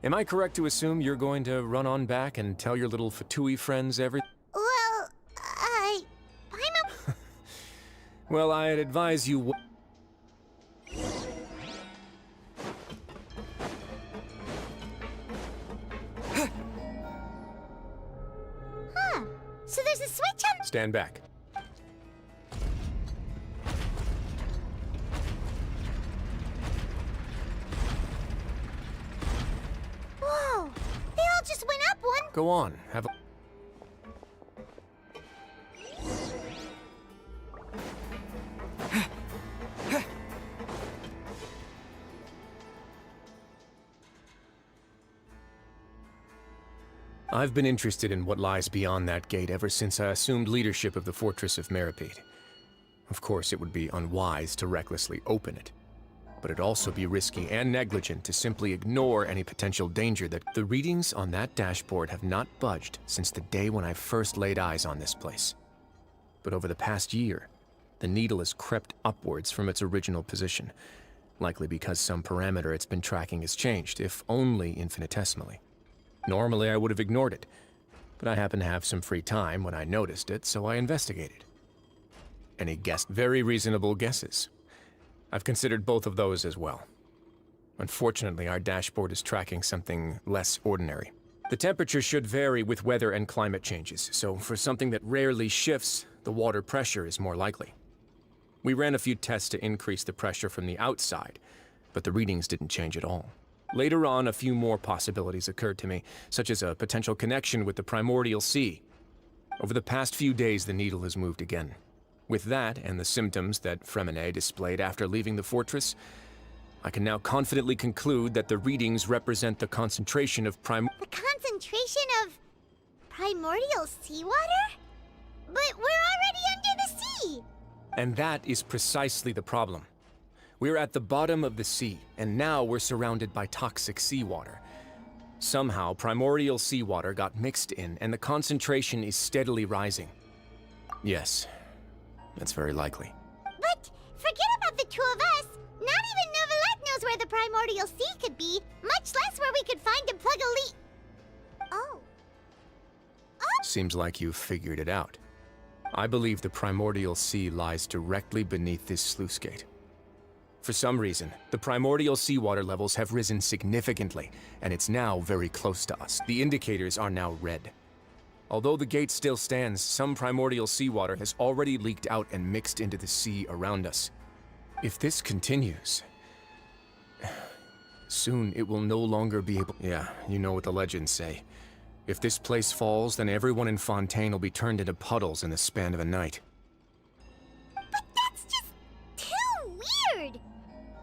Am I correct to assume you're going to run on back and tell your little Fatui friends everything? Well, I'm a... Well, I'd advise you... Huh. So there's a switch on... Stand back. Whoa. They all just went up one... Go on, have a... I've been interested in what lies beyond that gate ever since I assumed leadership of the Fortress of Meripede. Of course, it would be unwise to recklessly open it, but it'd also be risky and negligent to simply ignore any potential danger that... The readings on that dashboard have not budged since the day when I first laid eyes on this place. But over the past year, the needle has crept upwards from its original position, likely because some parameter it's been tracking has changed, if only infinitesimally. Normally, I would have ignored it, but I happened to have some free time when I noticed it, so I investigated. Any guess? Very reasonable guesses. I've considered both of those as well. Unfortunately, our dashboard is tracking something less ordinary. The temperature should vary with weather and climate changes, so for something that rarely shifts, the water pressure is more likely. We ran a few tests to increase the pressure from the outside, but the readings didn't change at all. Later on, a few more possibilities occurred to me, such as a potential connection with the primordial sea. Over the past few days, the needle has moved again. With that, and the symptoms that Fremine displayed after leaving the fortress, I can now confidently conclude that the readings represent the concentration of The concentration of... primordial seawater? But we're already under the sea! And that is precisely the problem. We're at the bottom of the sea, and now we're surrounded by toxic seawater. Somehow, primordial seawater got mixed in, and the concentration is steadily rising. Yes, that's very likely. But forget about the two of us! Not even Neuvillette knows where the primordial sea could be, much less where we could find and plug a leak. Oh. Seems like you've figured it out. I believe the primordial sea lies directly beneath this sluice gate. For some reason, the primordial seawater levels have risen significantly, and it's now very close to us. The indicators are now red. Although the gate still stands, some primordial seawater has already leaked out and mixed into the sea around us. If this continues, soon it will no longer be able... Yeah, you know what the legends say. If this place falls, then everyone in Fontaine will be turned into puddles in the span of a night. But that's just too weird!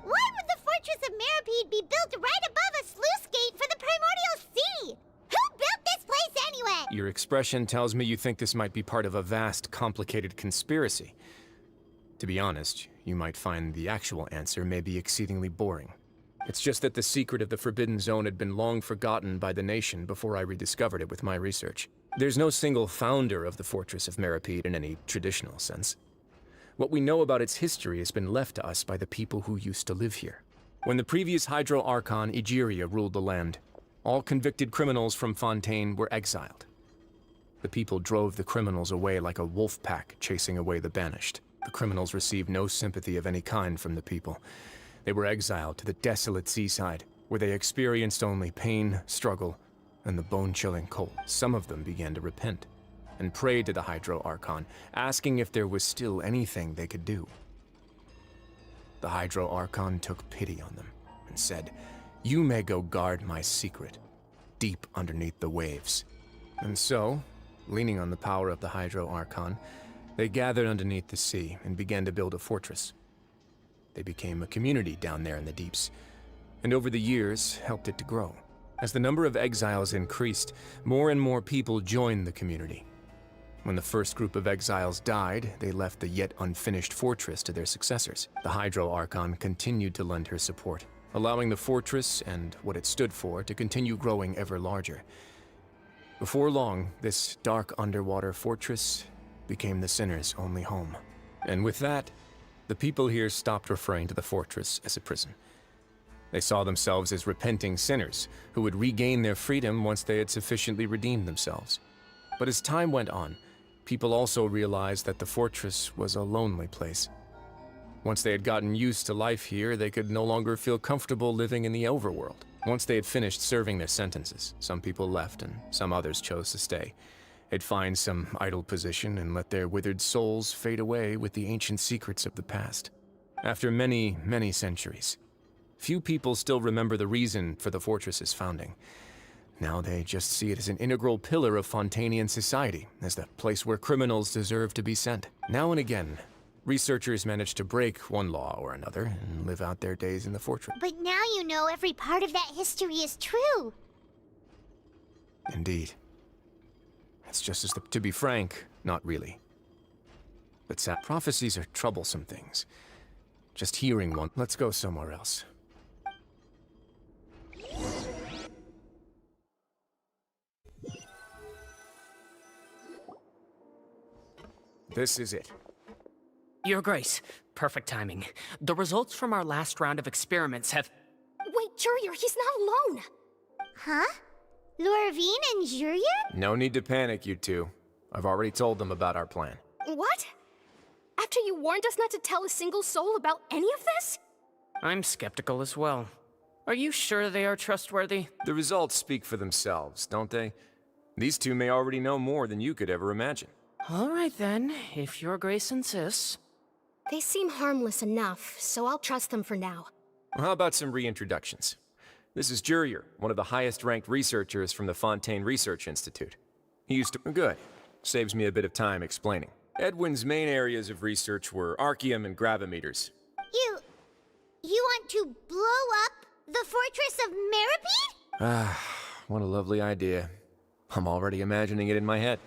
Why would the Fortress of Meripede be built right above a sluice gate for the primordial sea? Who built this place anyway? Your expression tells me you think this might be part of a vast, complicated conspiracy. To be honest, you might find the actual answer may be exceedingly boring. It's just that the secret of the Forbidden Zone had been long forgotten by the nation before I rediscovered it with my research. There's no single founder of the Fortress of Meripede in any traditional sense. What we know about its history has been left to us by the people who used to live here. When the previous Hydro Archon, Egeria, ruled the land, all convicted criminals from Fontaine were exiled. The people drove the criminals away like a wolf pack chasing away the banished. The criminals received no sympathy of any kind from the people. They were exiled to the desolate seaside, where they experienced only pain, struggle, and the bone-chilling cold. Some of them began to repent, and prayed to the Hydro Archon, asking if there was still anything they could do. The Hydro Archon took pity on them, and said, "You may go guard my secret, deep underneath the waves." And so, leaning on the power of the Hydro Archon, they gathered underneath the sea and began to build a fortress. They became a community down there in the deeps, and over the years helped it to grow. As the number of exiles increased, more and more people joined the community. When the first group of exiles died, they left the yet unfinished fortress to their successors. The Hydro Archon continued to lend her support, allowing the fortress and what it stood for to continue growing ever larger. Before long, this dark underwater fortress became the sinner's only home. And with that, the people here stopped referring to the fortress as a prison. They saw themselves as repenting sinners who would regain their freedom once they had sufficiently redeemed themselves. But as time went on, people also realized that the fortress was a lonely place. Once they had gotten used to life here, they could no longer feel comfortable living in the overworld. Once they had finished serving their sentences, some people left and some others chose to stay. They'd find some idle position and let their withered souls fade away with the ancient secrets of the past. After many, many centuries, few people still remember the reason for the fortress's founding. Now they just see it as an integral pillar of Fontainian society, as the place where criminals deserve to be sent. Now and again, researchers manage to break one law or another and live out their days in the fortress. But now you know every part of that history is true. Indeed. It's just as to be frank, not really. But prophecies are troublesome things. Just hearing one. Let's go somewhere else. This is it. Your Grace, perfect timing. The results from our last round of experiments have... Wait, Jurier, he's not alone! Huh? Lorvine and Jurier? No need to panic, you two. I've already told them about our plan. What? After you warned us not to tell a single soul about any of this? I'm skeptical as well. Are you sure they are trustworthy? The results speak for themselves, don't they? These two may already know more than you could ever imagine. All right then, if Your Grace insists. They seem harmless enough, so I'll trust them for now. Well, how about some reintroductions? This is Jurier, one of the highest-ranked researchers from the Fontaine Research Institute. He used to... Good. Saves me a bit of time explaining. Edwin's main areas of research were archaeum and gravimeters. You want to blow up the Fortress of Meripede? Ah, what a lovely idea. I'm already imagining it in my head.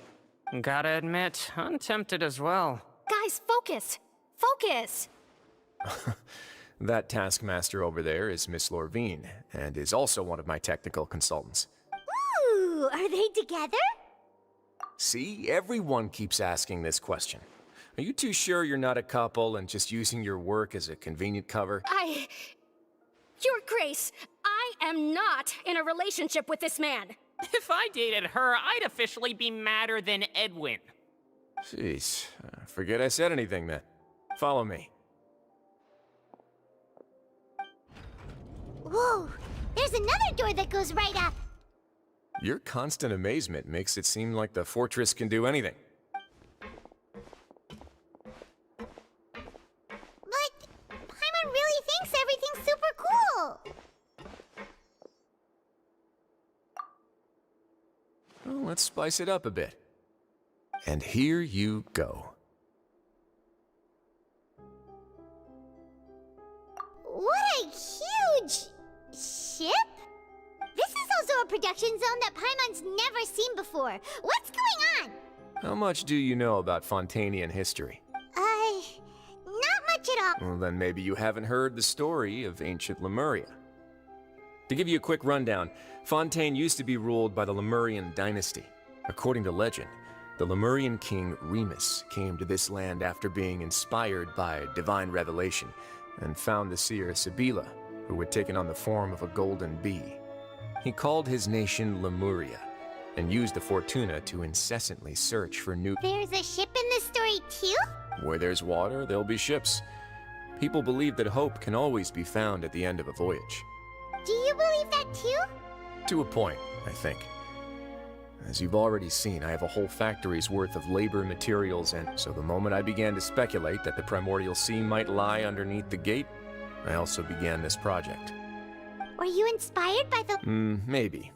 Gotta admit, I'm tempted as well. Guys, focus! Focus! That taskmaster over there is Miss Lorvine, and is also one of my technical consultants. Ooh, are they together? See, everyone keeps asking this question. Are you too sure you're not a couple and just using your work as a convenient cover? Your Grace, I am not in a relationship with this man. If I dated her, I'd officially be madder than Edwin. Jeez, forget I said anything then. Follow me. Whoa, there's another door that goes right up. Your constant amazement makes it seem like the fortress can do anything. But Paimon really thinks everything's super cool. Well, let's spice it up a bit. And here you go. What a huge ship? This is also a production zone that Paimon's never seen before. What's going on? How much do you know about Fontainian history? Not much at all. Well, then maybe you haven't heard the story of ancient Lemuria. To give you a quick rundown, Fontaine used to be ruled by the Lemurian dynasty. According to legend, the Lemurian king Remus came to this land after being inspired by divine revelation and found the seer Sibila, who had taken on the form of a golden bee. He called his nation Lemuria and used the Fortuna to incessantly search for new... There's a ship in this story too? Where there's water, there'll be ships. People believe that hope can always be found at the end of a voyage. Do you believe that too? To a point, I think. As you've already seen, I have a whole factory's worth of labor, materials, and so the moment I began to speculate that the primordial sea might lie underneath the gate, I also began this project. Were you inspired by the... Maybe.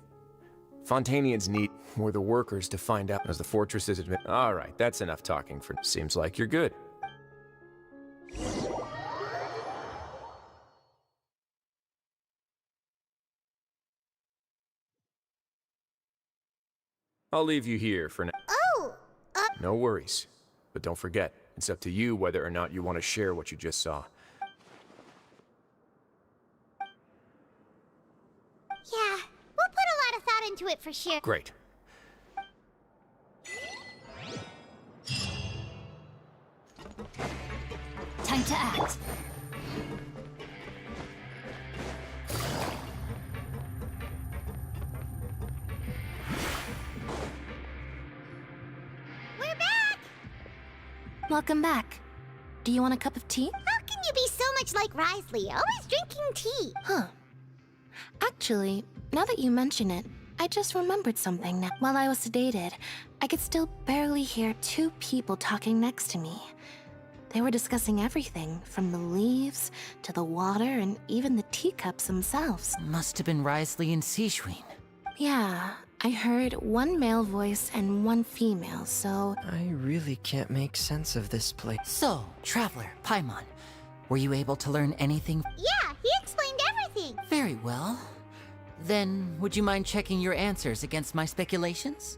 Fontainians need were the workers to find out as the fortresses admit. Alright, that's enough talking for... Seems like you're good. I'll leave you here for now. Oh! No worries. But don't forget, it's up to you whether or not you want to share what you just saw. Yeah, we'll put a lot of thought into it for sure. Great. Time to act. We're back! Welcome back. Do you want a cup of tea? How can you be so much like Risley, always drinking tea? Huh. Actually, now that you mention it, I just remembered something now. While I was sedated, I could still barely hear two people talking next to me. They were discussing everything, from the leaves to the water and even the teacups themselves. Must have been Risley and Sijuin. Yeah, I heard one male voice and one female, so... I really can't make sense of this place. So, Traveler, Paimon, were you able to learn anything? Yeah, he explained everything. Very well. Then, would you mind checking your answers against my speculations?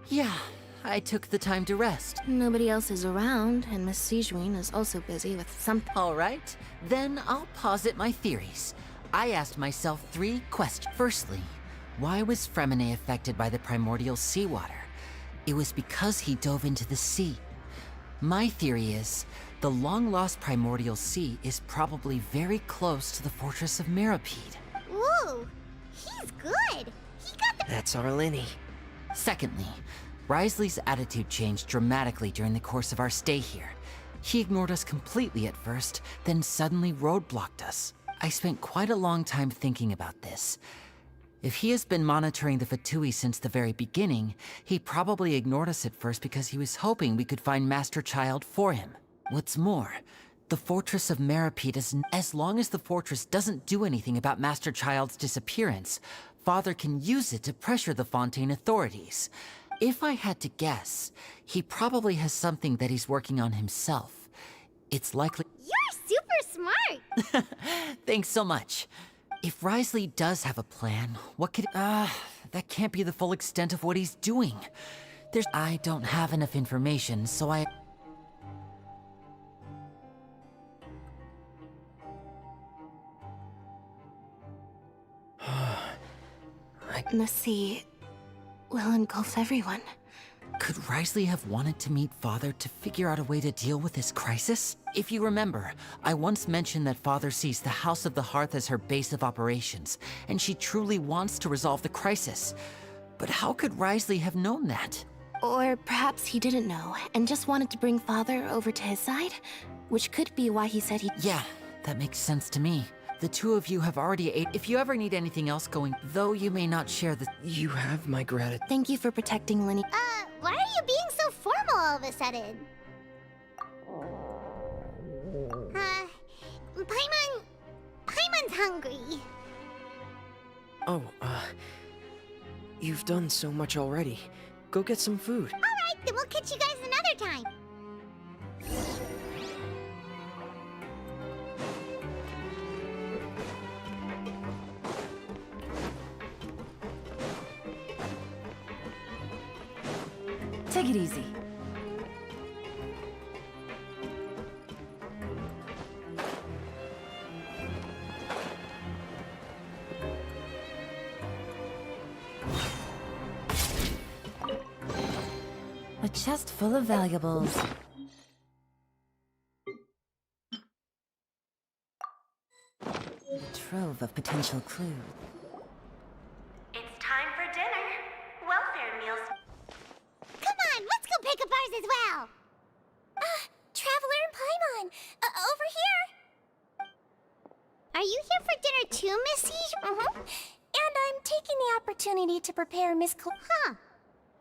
Yeah, I took the time to rest. Nobody else is around, and Miss Sijuin is also busy with something. All right, then I'll posit my theories. I asked myself 3 questions. Firstly, why was Fremine affected by the primordial seawater? It was because he dove into the sea. My theory is, the long-lost primordial sea is probably very close to the fortress of Meripede. Ooh, he's good. He got the... That's our Linny. Secondly, Risley's attitude changed dramatically during the course of our stay here. He ignored us completely at first, then suddenly roadblocked us. I spent quite a long time thinking about this. If he has been monitoring the Fatui since the very beginning, he probably ignored us at first because he was hoping we could find Master Child for him. What's more, the fortress of Meripede is... As long as the fortress doesn't do anything about Master Child's disappearance, Father can use it to pressure the Fontaine authorities. If I had to guess, he probably has something that he's working on himself. It's likely... You're super smart! Thanks so much. If Risley does have a plan, what could... that can't be the full extent of what he's doing. I don't have enough information, so I... The sea will engulf everyone. Could Risley have wanted to meet Father to figure out a way to deal with this crisis? If you remember, I once mentioned that Father sees the House of the Hearth as her base of operations, and she truly wants to resolve the crisis. But how could Risley have known that? Or perhaps he didn't know, and just wanted to bring Father over to his side? Which could be why he said he... Yeah, that makes sense to me. The two of you have already ate. If you ever need anything else going, though you may not share the... You have my gratitude. Thank you for protecting Linny. Why are you being so formal all of a sudden? Paimon's hungry. Oh, you've done so much already. Go get some food. Alright, then we'll catch you guys another time. Take it easy. chest full of valuables. A trove of potential clues. It's time for dinner. Welfare meals. Come on, let's go pick up ours as well. Traveler and Paimon, over here. Are you here for dinner too, Miss Siege? Mm-hmm. And I'm taking the opportunity to prepare Miss Huh.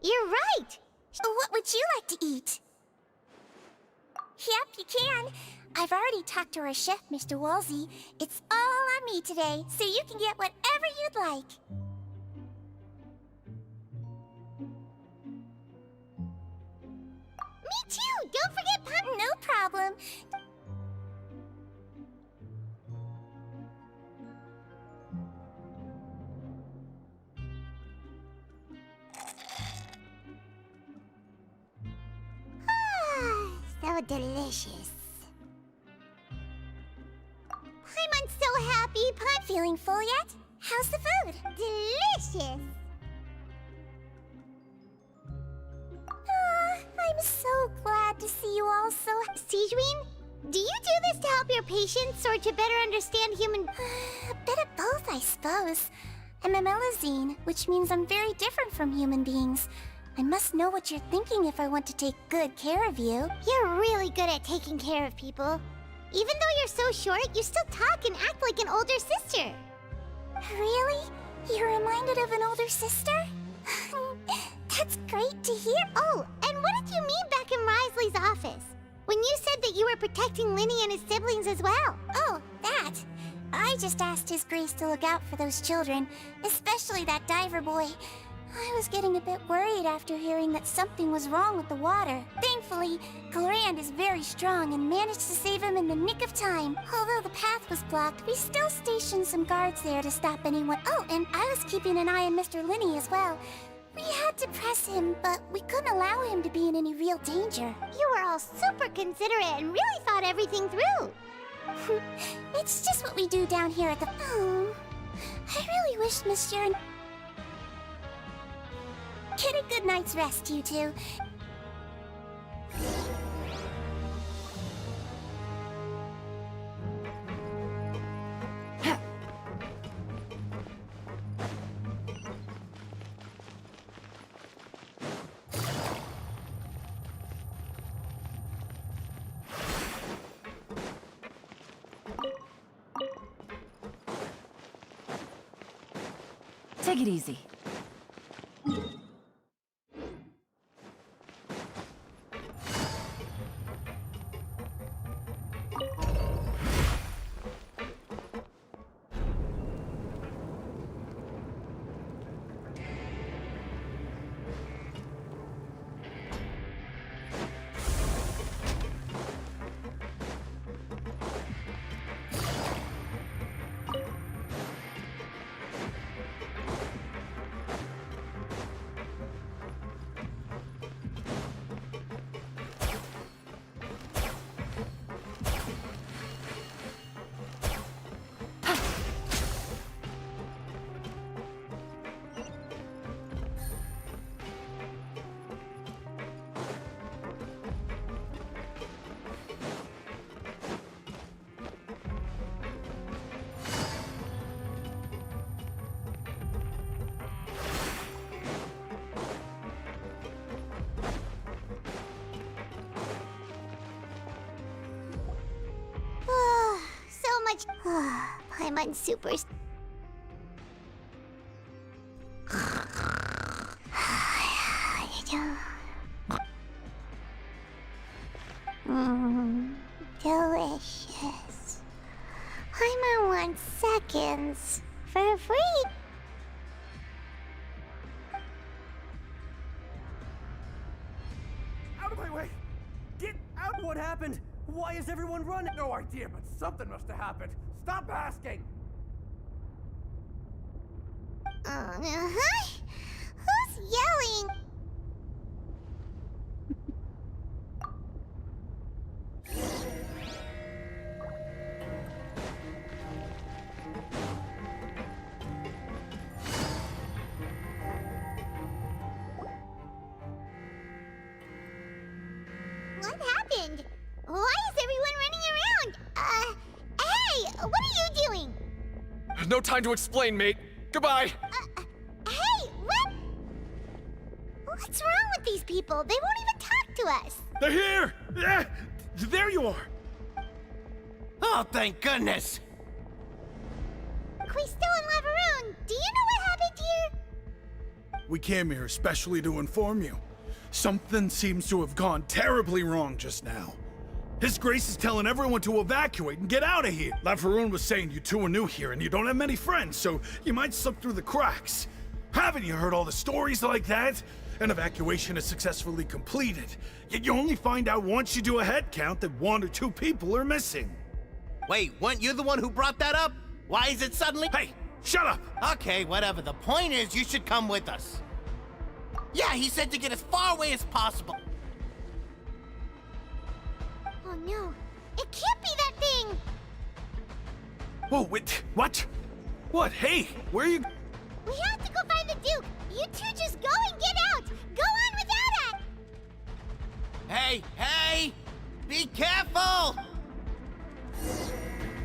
You're right. What would you like to eat? Yep, you can. I've already talked to our chef, Mr. Wolsey. It's all on me today, so you can get whatever you'd like. Me too! Don't forget Pump! No problem. So delicious. Paimon's so happy. Feeling full yet? How's the food? Delicious. I'm so glad to see you all so... Siegeween, do you do this to help your patients or to better understand human... A bit of both, I suppose. I'm a Melazine, which means I'm very different from human beings. I must know what you're thinking if I want to take good care of you. You're really good at taking care of people. Even though you're so short, you still talk and act like an older sister. Really? You're reminded of an older sister? That's great to hear. Oh, and what did you mean back in Risley's office? When you said that you were protecting Linny and his siblings as well. Oh, that. I just asked His Grace to look out for those children, especially that diver boy. I was getting a bit worried after hearing that something was wrong with the water. Thankfully, Glorand is very strong and managed to save him in the nick of time. Although the path was blocked, we still stationed some guards there to stop anyone. Oh, and I was keeping an eye on Mr. Linny as well. We had to press him, but we couldn't allow him to be in any real danger. You were all super considerate and really thought everything through. It's just what we do down here at the... Oh, I really wish Miss Sharon... Get a good night's rest, you two. Take it easy. So much... Paimon super... Delicious. Paimon wants seconds for free. Out of my way! Get out! What happened? Why is everyone running? No idea, but something must have happened. Stop asking! Who's yelling? No time to explain, mate. Goodbye. Hey, what? What's wrong with these people? They won't even talk to us. They're here! Yeah, there you are! Oh, thank goodness! Quisto and Laveroon, do you know what happened here? We came here especially to inform you. Something seems to have gone terribly wrong just now. His Grace is telling everyone to evacuate and get out of here. Laveroon was saying you two are new here and you don't have many friends, so you might slip through the cracks. Haven't you heard all the stories like that? An evacuation is successfully completed, yet you only find out once you do a head count that 1 or 2 people are missing. Wait, weren't you the one who brought that up? Why is it suddenly— Hey, shut up! Okay, whatever. The point is, you should come with us. Yeah, he said to get as far away as possible. Oh no, it can't be that thing! Whoa, wait, what? What? Hey, where are you? We have to go find the Duke! You two just go and get out! Go on without us! Hey, hey! Be careful!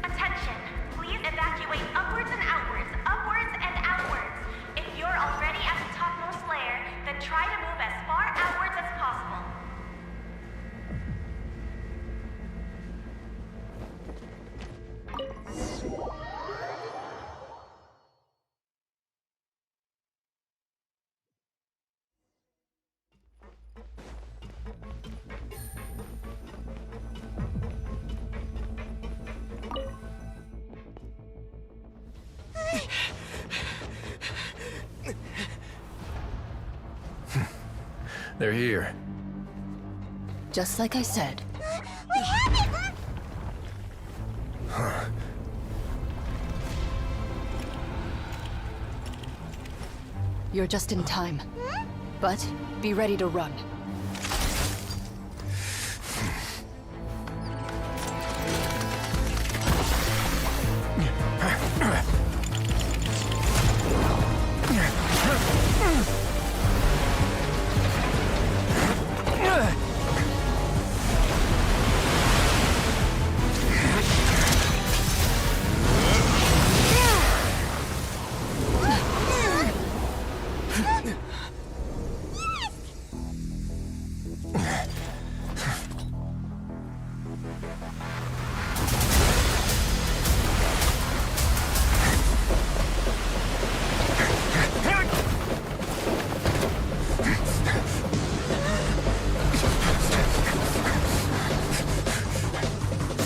Attention! Please evacuate upwards and outwards, upwards and outwards. If you're already at the topmost layer, then try to move as far outwards as possible. They're here. Just like I said. We have it! Huh. You're just in time. But be ready to run.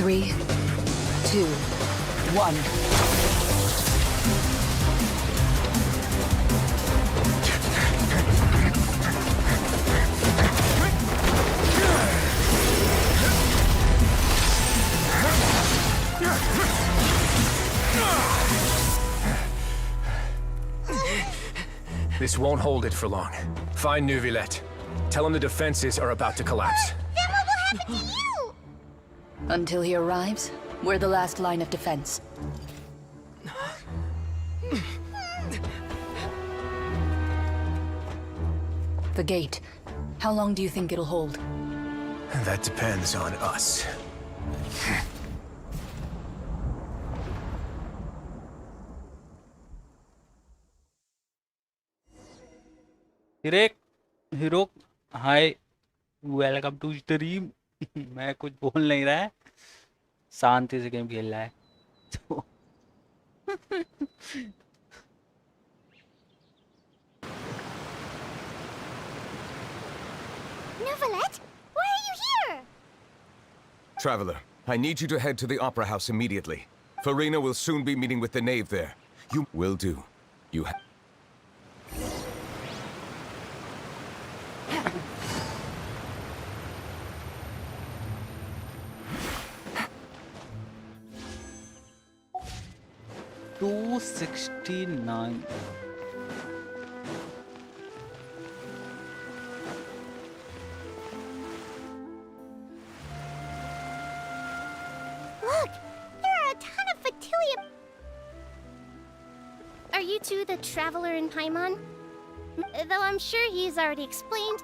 Three, 2, 1. This won't hold it for long. Find Neuvillette. Tell him the defenses are about to collapse. Then what will happen to you? Until he arrives, we're the last line of defense. The gate. How long do you think it'll hold? That depends on us. Hero hi welcome to stream. मैं कुछ बोल नहीं रहा है, शांति से game खेल रहा है। तो Neuvillette, why are you here? Traveler, I need you to head to the Opera House immediately. Farina will soon be meeting with the knave there. You will do. You have... $269. Look, there are a ton of Fatilia. Are you two the traveler in Paimon? Though I'm sure he's already explained.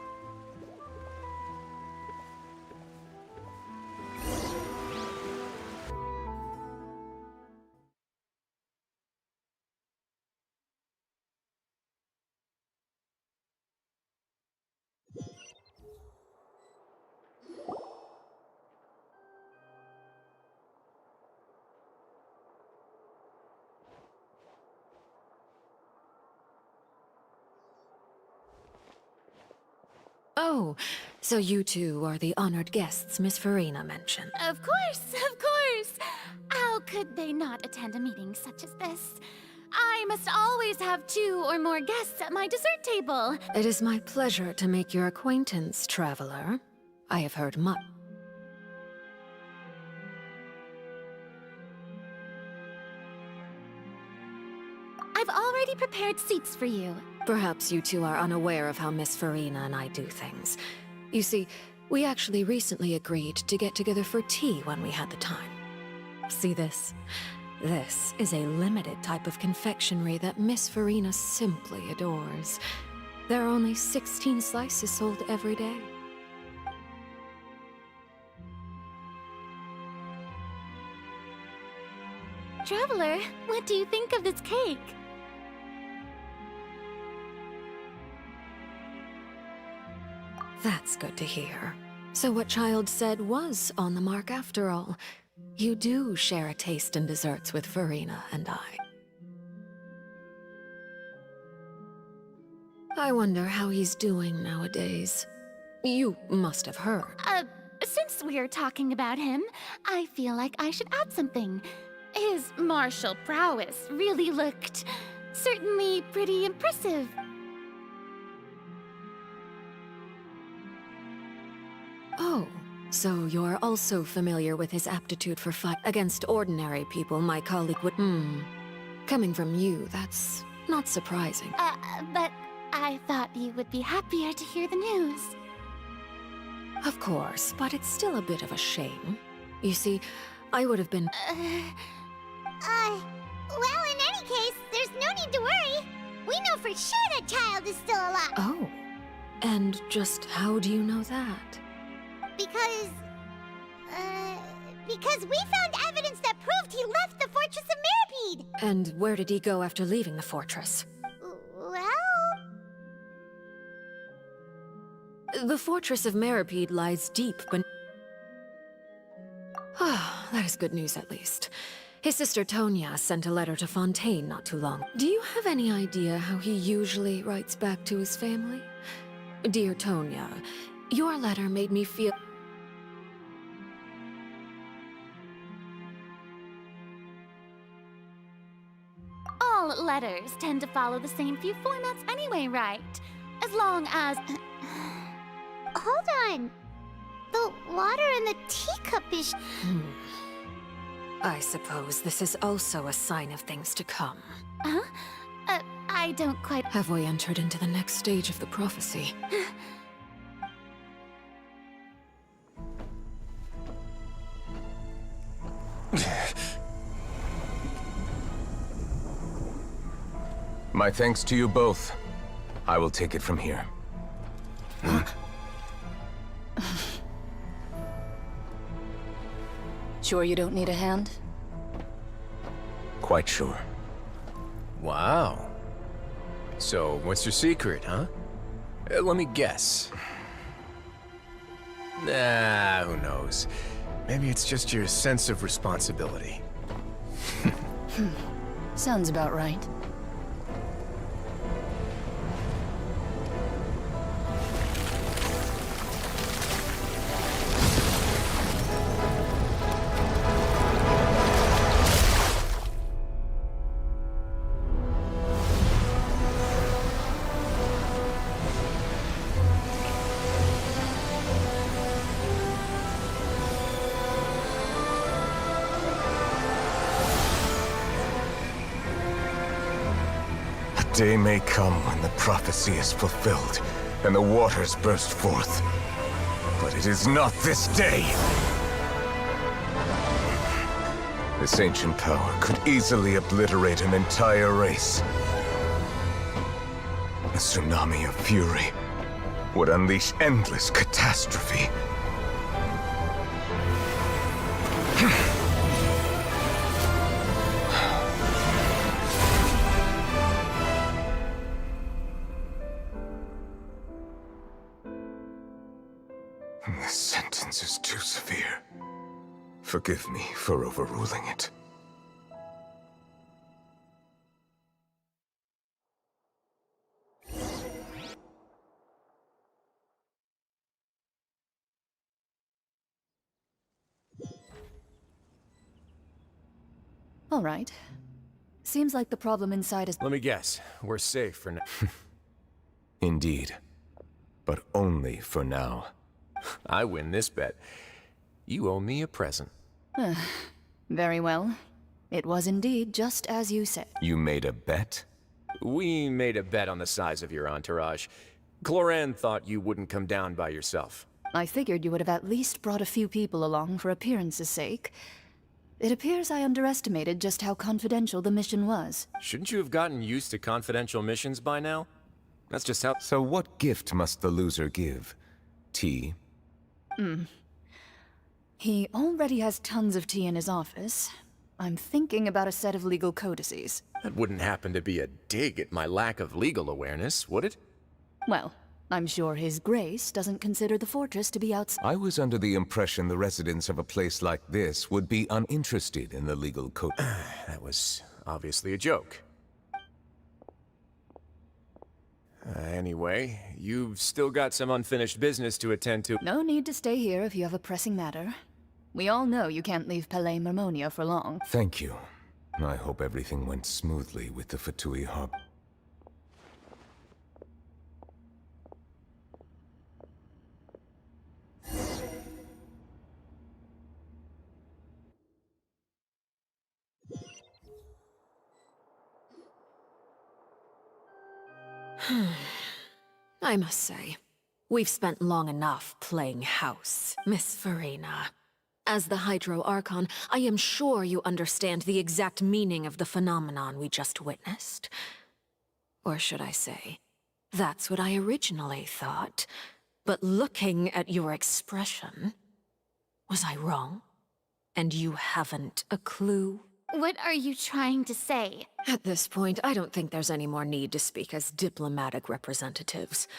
Oh, so you two are the honored guests Miss Farina mentioned. Of course, of course. How could they not attend a meeting such as this? I must always have 2 or more guests at my dessert table. It is my pleasure to make your acquaintance, traveler. I have heard much. I've already prepared seats for you. Perhaps you two are unaware of how Miss Farina and I do things. You see, we actually recently agreed to get together for tea when we had the time. See this? This is a limited type of confectionery that Miss Farina simply adores. There are only 16 slices sold every day. Traveler, what do you think of this cake? That's good to hear. So what Child said was on the mark after all. You do share a taste in desserts with Farina and I. I wonder how he's doing nowadays. You must have heard. Since we're talking about him, I feel like I should add something. His martial prowess really looked certainly pretty impressive. Oh, so you're also familiar with his aptitude for fight against ordinary people my colleague would... Coming from you, that's not surprising. But I thought you would be happier to hear the news. Of course, but it's still a bit of a shame. You see, I would have been... Well, in any case, there's no need to worry. We know for sure that Child is still alive. Oh, and just how do you know that? Because we found evidence that proved he left the Fortress of Mirapede! And where did he go after leaving the fortress? Well... The Fortress of Mirapede lies deep beneath... Ah, that is good news at least. His sister Tonya sent a letter to Fontaine not too long. Do you have any idea how he usually writes back to his family? Dear Tonya, your letter made me feel... All letters tend to follow the same few formats anyway, right? As long as... Hold on. The water in the teacup is... I suppose this is also a sign of things to come. Huh? I don't quite... Have we entered into the next stage of the prophecy? My thanks to you both. I will take it from here. Sure you don't need a hand? Quite sure. Wow. So, what's your secret, huh? Let me guess. Nah, who knows? Maybe it's just your sense of responsibility. Sounds about right. A day may come when the prophecy is fulfilled, and the waters burst forth. But it is not this day! This ancient power could easily obliterate an entire race. A tsunami of fury would unleash endless catastrophe. This sentence is too severe. Forgive me for overruling it. All right. Seems like the problem inside is... Let me guess. We're safe for now. Indeed. But only for now. I win this bet. You owe me a present. Very well. It was indeed just as you said. You made a bet? We made a bet on the size of your entourage. Cloran thought you wouldn't come down by yourself. I figured you would have at least brought a few people along for appearance's sake. It appears I underestimated just how confidential the mission was. Shouldn't you have gotten used to confidential missions by now? That's just how— So what gift must the loser give? Tea? He already has tons of tea in his office. I'm thinking about a set of legal codices. That wouldn't happen to be a dig at my lack of legal awareness, would it? Well, I'm sure His Grace doesn't consider the fortress to be outside. I was under the impression the residents of a place like this would be uninterested in the legal code. That was obviously a joke. Anyway, you've still got some unfinished business to attend to. No need to stay here if you have a pressing matter. We all know you can't leave Palais Mermonia for long. Thank you. I hope everything went smoothly with the Fatui Hub. I must say, we've spent long enough playing house, Miss Farina. As the Hydro Archon, I am sure you understand the exact meaning of the phenomenon we just witnessed. Or should I say, that's what I originally thought. But looking at your expression, was I wrong? And you haven't a clue? What are you trying to say? At this point, I don't think there's any more need to speak as diplomatic representatives.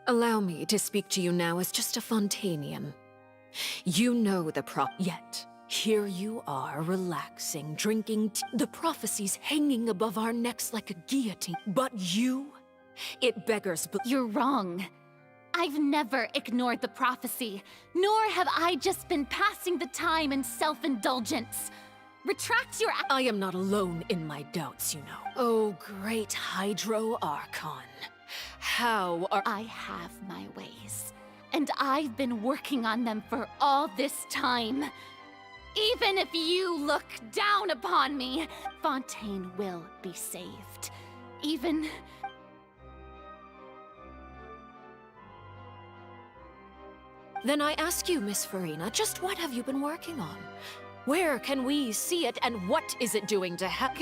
Allow me to speak to you now as just a Fontanian. You know the yet here you are, relaxing, drinking the prophecies hanging above our necks like a guillotine. But you? It beggars You're wrong. I've never ignored the prophecy, nor have I just been passing the time in self-indulgence. Retract your— I am not alone in my doubts, you know. Oh, great Hydro Archon. How are— I have my ways, and I've been working on them for all this time. Even if you look down upon me, Fontaine will be saved. Even— Then I ask you, Miss Farina, just what have you been working on? Where can we see it, and what is it doing to help?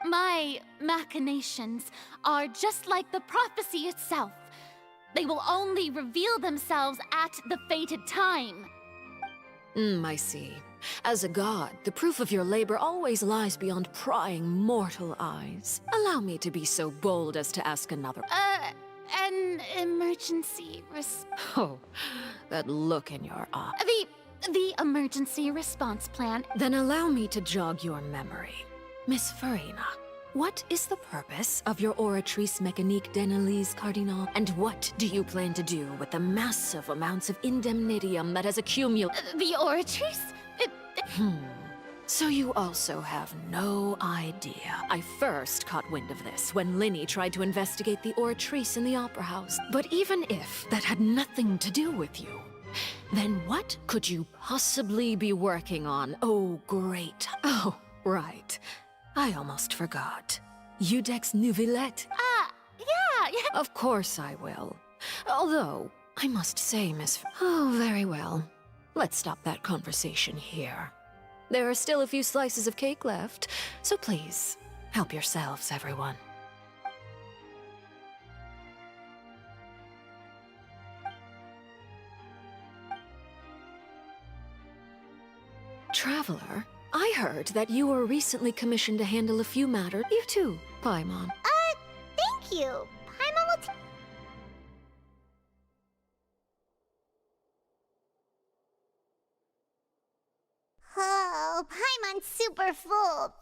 My machinations are just like the prophecy itself. They will only reveal themselves at the fated time. I see. As a god, the proof of your labor always lies beyond prying mortal eyes. Allow me to be so bold as to ask another— An emergency Oh, that look in your eye. The emergency response plan. Then allow me to jog your memory. Miss Farina, what is the purpose of your Oratrice Mécanique d'Analyse Cardinal? And what do you plan to do with the massive amounts of indemnitium that has accumulated— The Oratrice? So you also have no idea. I first caught wind of this when Linny tried to investigate the Oratrice in the Opera House. But even if that had nothing to do with you, then what could you possibly be working on? Oh, great. Oh, right. I almost forgot. Udex Nouvillette. Yeah. Of course I will. Although, I must say, Oh, very well. Let's stop that conversation here. There are still a few slices of cake left, so please, help yourselves, everyone. Traveler, I heard that you were recently commissioned to handle a few matters. You too, Paimon. Thank you. Paimon will Oh, Paimon's super full.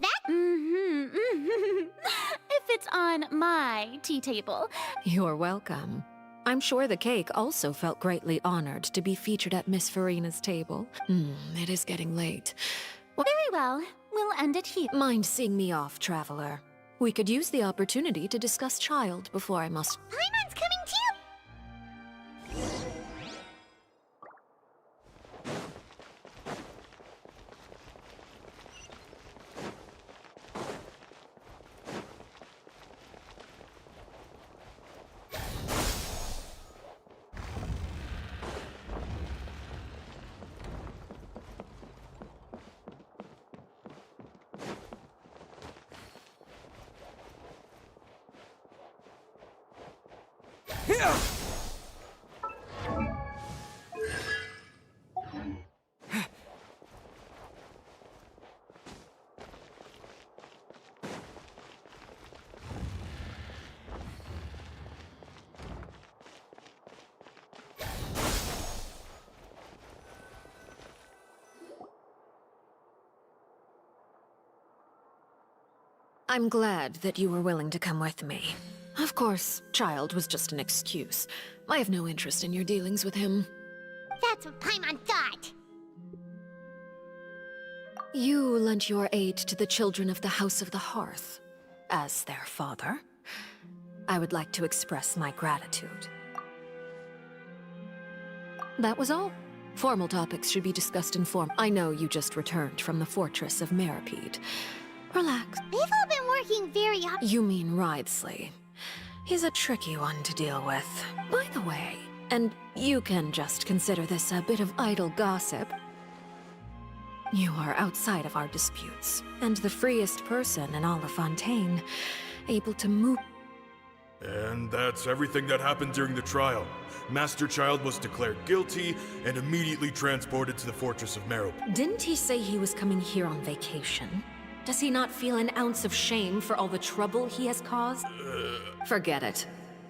If it's on my tea table. You're welcome. I'm sure the cake also felt greatly honored to be featured at Miss Farina's table. It is getting late. Very well. We'll end it here. Mind seeing me off, Traveler? We could use the opportunity to discuss Child before I must... Paimon's coming too! I'm glad that you were willing to come with me. Of course, Child was just an excuse. I have no interest in your dealings with him. That's what Paimon thought! You lent your aid to the children of the House of the Hearth. As their father, I would like to express my gratitude. That was all. Formal topics should be discussed in form. I know you just returned from the fortress of Meripede. Relax. They've all been working very hard. You mean Wriothesley. He's a tricky one to deal with. By the way, and you can just consider this a bit of idle gossip, you are outside of our disputes, and the freest person in all of Fontaine, able to move... And that's everything that happened during the trial. Master Child was declared guilty and immediately transported to the Fortress of Meripede. Didn't he say he was coming here on vacation? Does he not feel an ounce of shame for all the trouble he has caused? Forget it.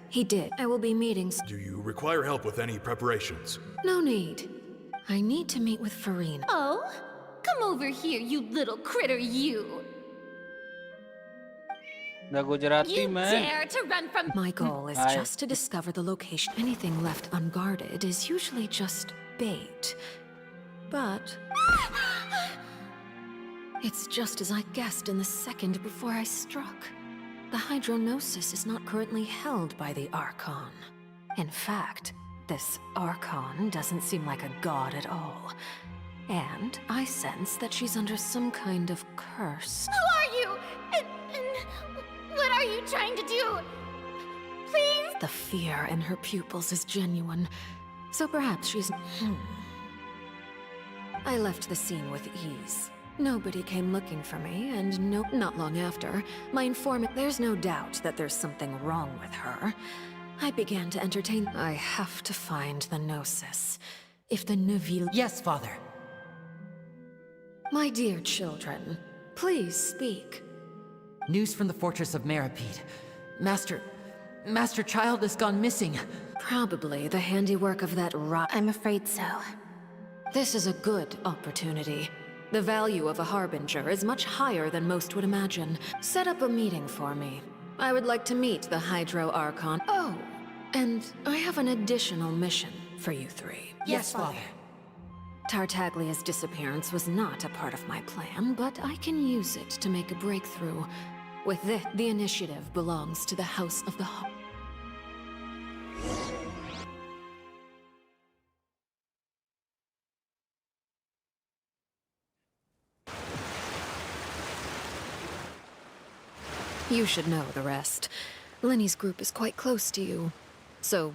He did. I will be meeting... Do you require help with any preparations? No need. I need to meet with Farina. Oh? Come over here, you little critter, you! The Gujarati You man. dare to run from... My goal is just to discover the location. Anything left unguarded is usually just bait. But... it's just as I guessed in the second before I struck. The Hydronosis is not currently held by the Archon. In fact, this Archon doesn't seem like a god at all. And I sense that she's under some kind of curse. Who are you? And what are you trying to do? Please? The fear in her pupils is genuine. So perhaps she's... I left the scene with ease. Nobody came looking for me, and not long after, my informant... There's no doubt that there's something wrong with her. I began to entertain... I have to find the Gnosis. If the Neville... Yes, Father. My dear children, please speak. News from the Fortress of Meripede. Master Child has gone missing. Probably the handiwork of that rot... I'm afraid so. This is a good opportunity. The value of a Harbinger is much higher than most would imagine. Set up a meeting for me. I would like to meet the Hydro Archon. Oh, and I have an additional mission for you three. Yes, Father. Tartaglia's disappearance was not a part of my plan, but I can use it to make a breakthrough. With this, the initiative belongs to the House of the Heart. You should know the rest. Lenny's group is quite close to you, so...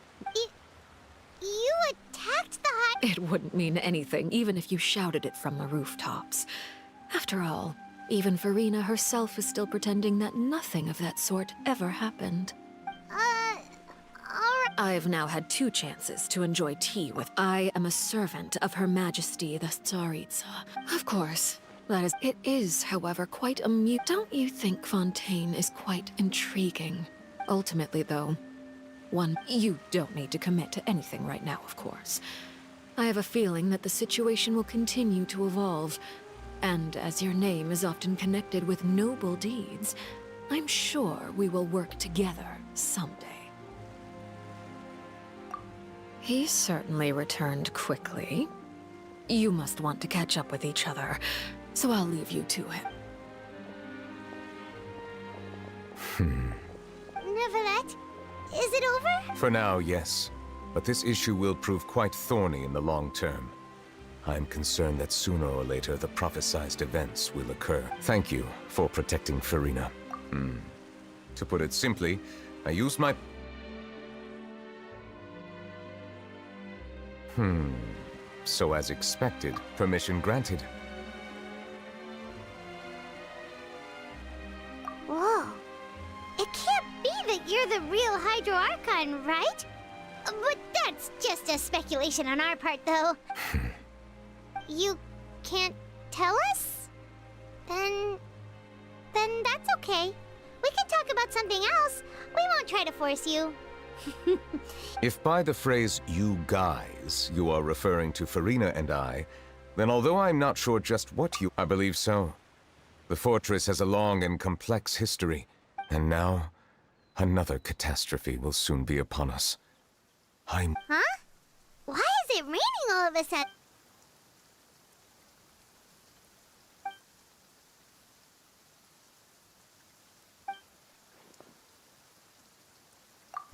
You attacked the Hydra... It wouldn't mean anything, even if you shouted it from the rooftops. After all, even Farina herself is still pretending that nothing of that sort ever happened. Alright. I've now had 2 chances to enjoy tea with... I am a servant of Her Majesty the Tsaritsa. Of course, that is... It is, however, quite Don't you think Fontaine is quite intriguing? Ultimately, though, you don't need to commit to anything right now, of course. I have a feeling that the situation will continue to evolve, and as your name is often connected with noble deeds, I'm sure we will work together someday. He certainly returned quickly. You must want to catch up with each other, so I'll leave you to him. Neverlet, is it over? For now, yes. But this issue will prove quite thorny in the long term. I'm concerned that sooner or later the prophesized events will occur. Thank you for protecting Farina. To put it simply, I used my... So as expected, permission granted. Whoa. It can't be that you're the real Hydro Archon, right? But that's just a speculation on our part, though. You can't tell us? Then that's okay. We can talk about something else. We won't try to force you. If by the phrase, you guys, you are referring to Farina and I, then although I'm not sure just what you... I believe so. The fortress has a long and complex history, and now, another catastrophe will soon be upon us. Huh? Why is it raining all of a sudden?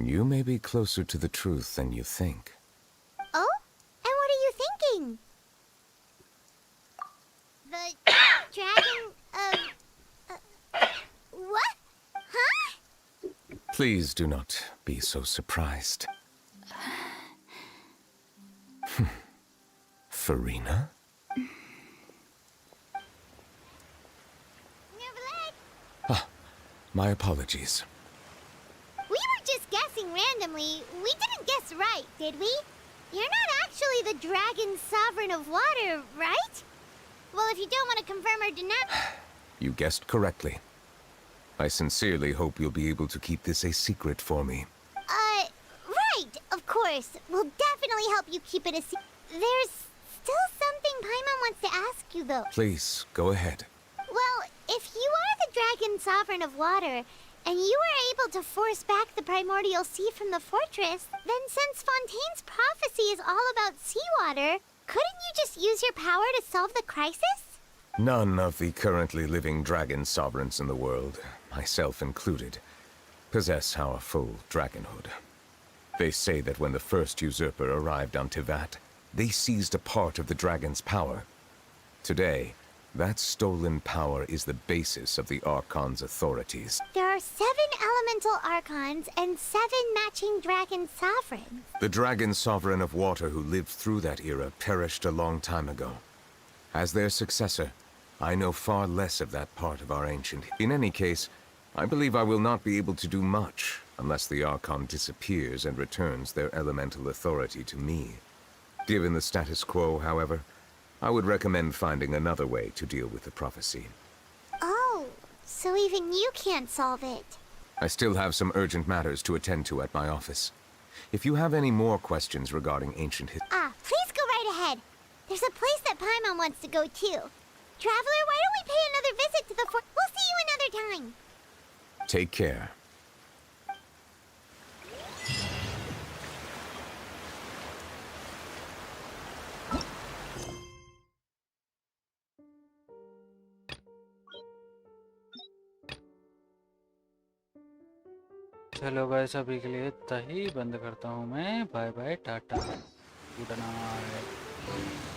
You may be closer to the truth than you think. Oh? And what are you thinking? The dragon of... what? Huh? Please do not be so surprised. Farina? My apologies. We were just guessing randomly. We didn't guess right, did we? You're not actually the dragon sovereign of water, right? Well, if you don't want to confirm or deny... You guessed correctly. I sincerely hope you'll be able to keep this a secret for me. Right, of course. We'll definitely help you keep it a secret. There's still something Paimon wants to ask you, though. Please, go ahead. Well, if you are the dragon sovereign of water, and you were able to force back the primordial sea from the fortress, then since Fontaine's prophecy is all about seawater, couldn't you just use your power to solve the crisis? None of the currently living dragon sovereigns in the world, myself included, possess our full dragonhood. They say that when the first usurper arrived on Tivat, they seized a part of the dragon's power. Today, that stolen power is the basis of the Archon's authorities. There are 7 elemental archons and 7 matching dragon sovereigns. The dragon sovereign of water who lived through that era perished a long time ago. As their successor, I know far less of that part of our ancient... In any case, I believe I will not be able to do much unless the Archon disappears and returns their elemental authority to me. Given the status quo, however, I would recommend finding another way to deal with the prophecy. Oh, so even you can't solve it. I still have some urgent matters to attend to at my office. If you have any more questions regarding ancient Please go right ahead. There's a place that Paimon wants to go too. Traveler, why don't we pay another visit to the fort? We'll see you another time. Take care. चलो guys, अभी के लिए इतना ही बंद करता हूँ मैं। Bye bye, tata, good night.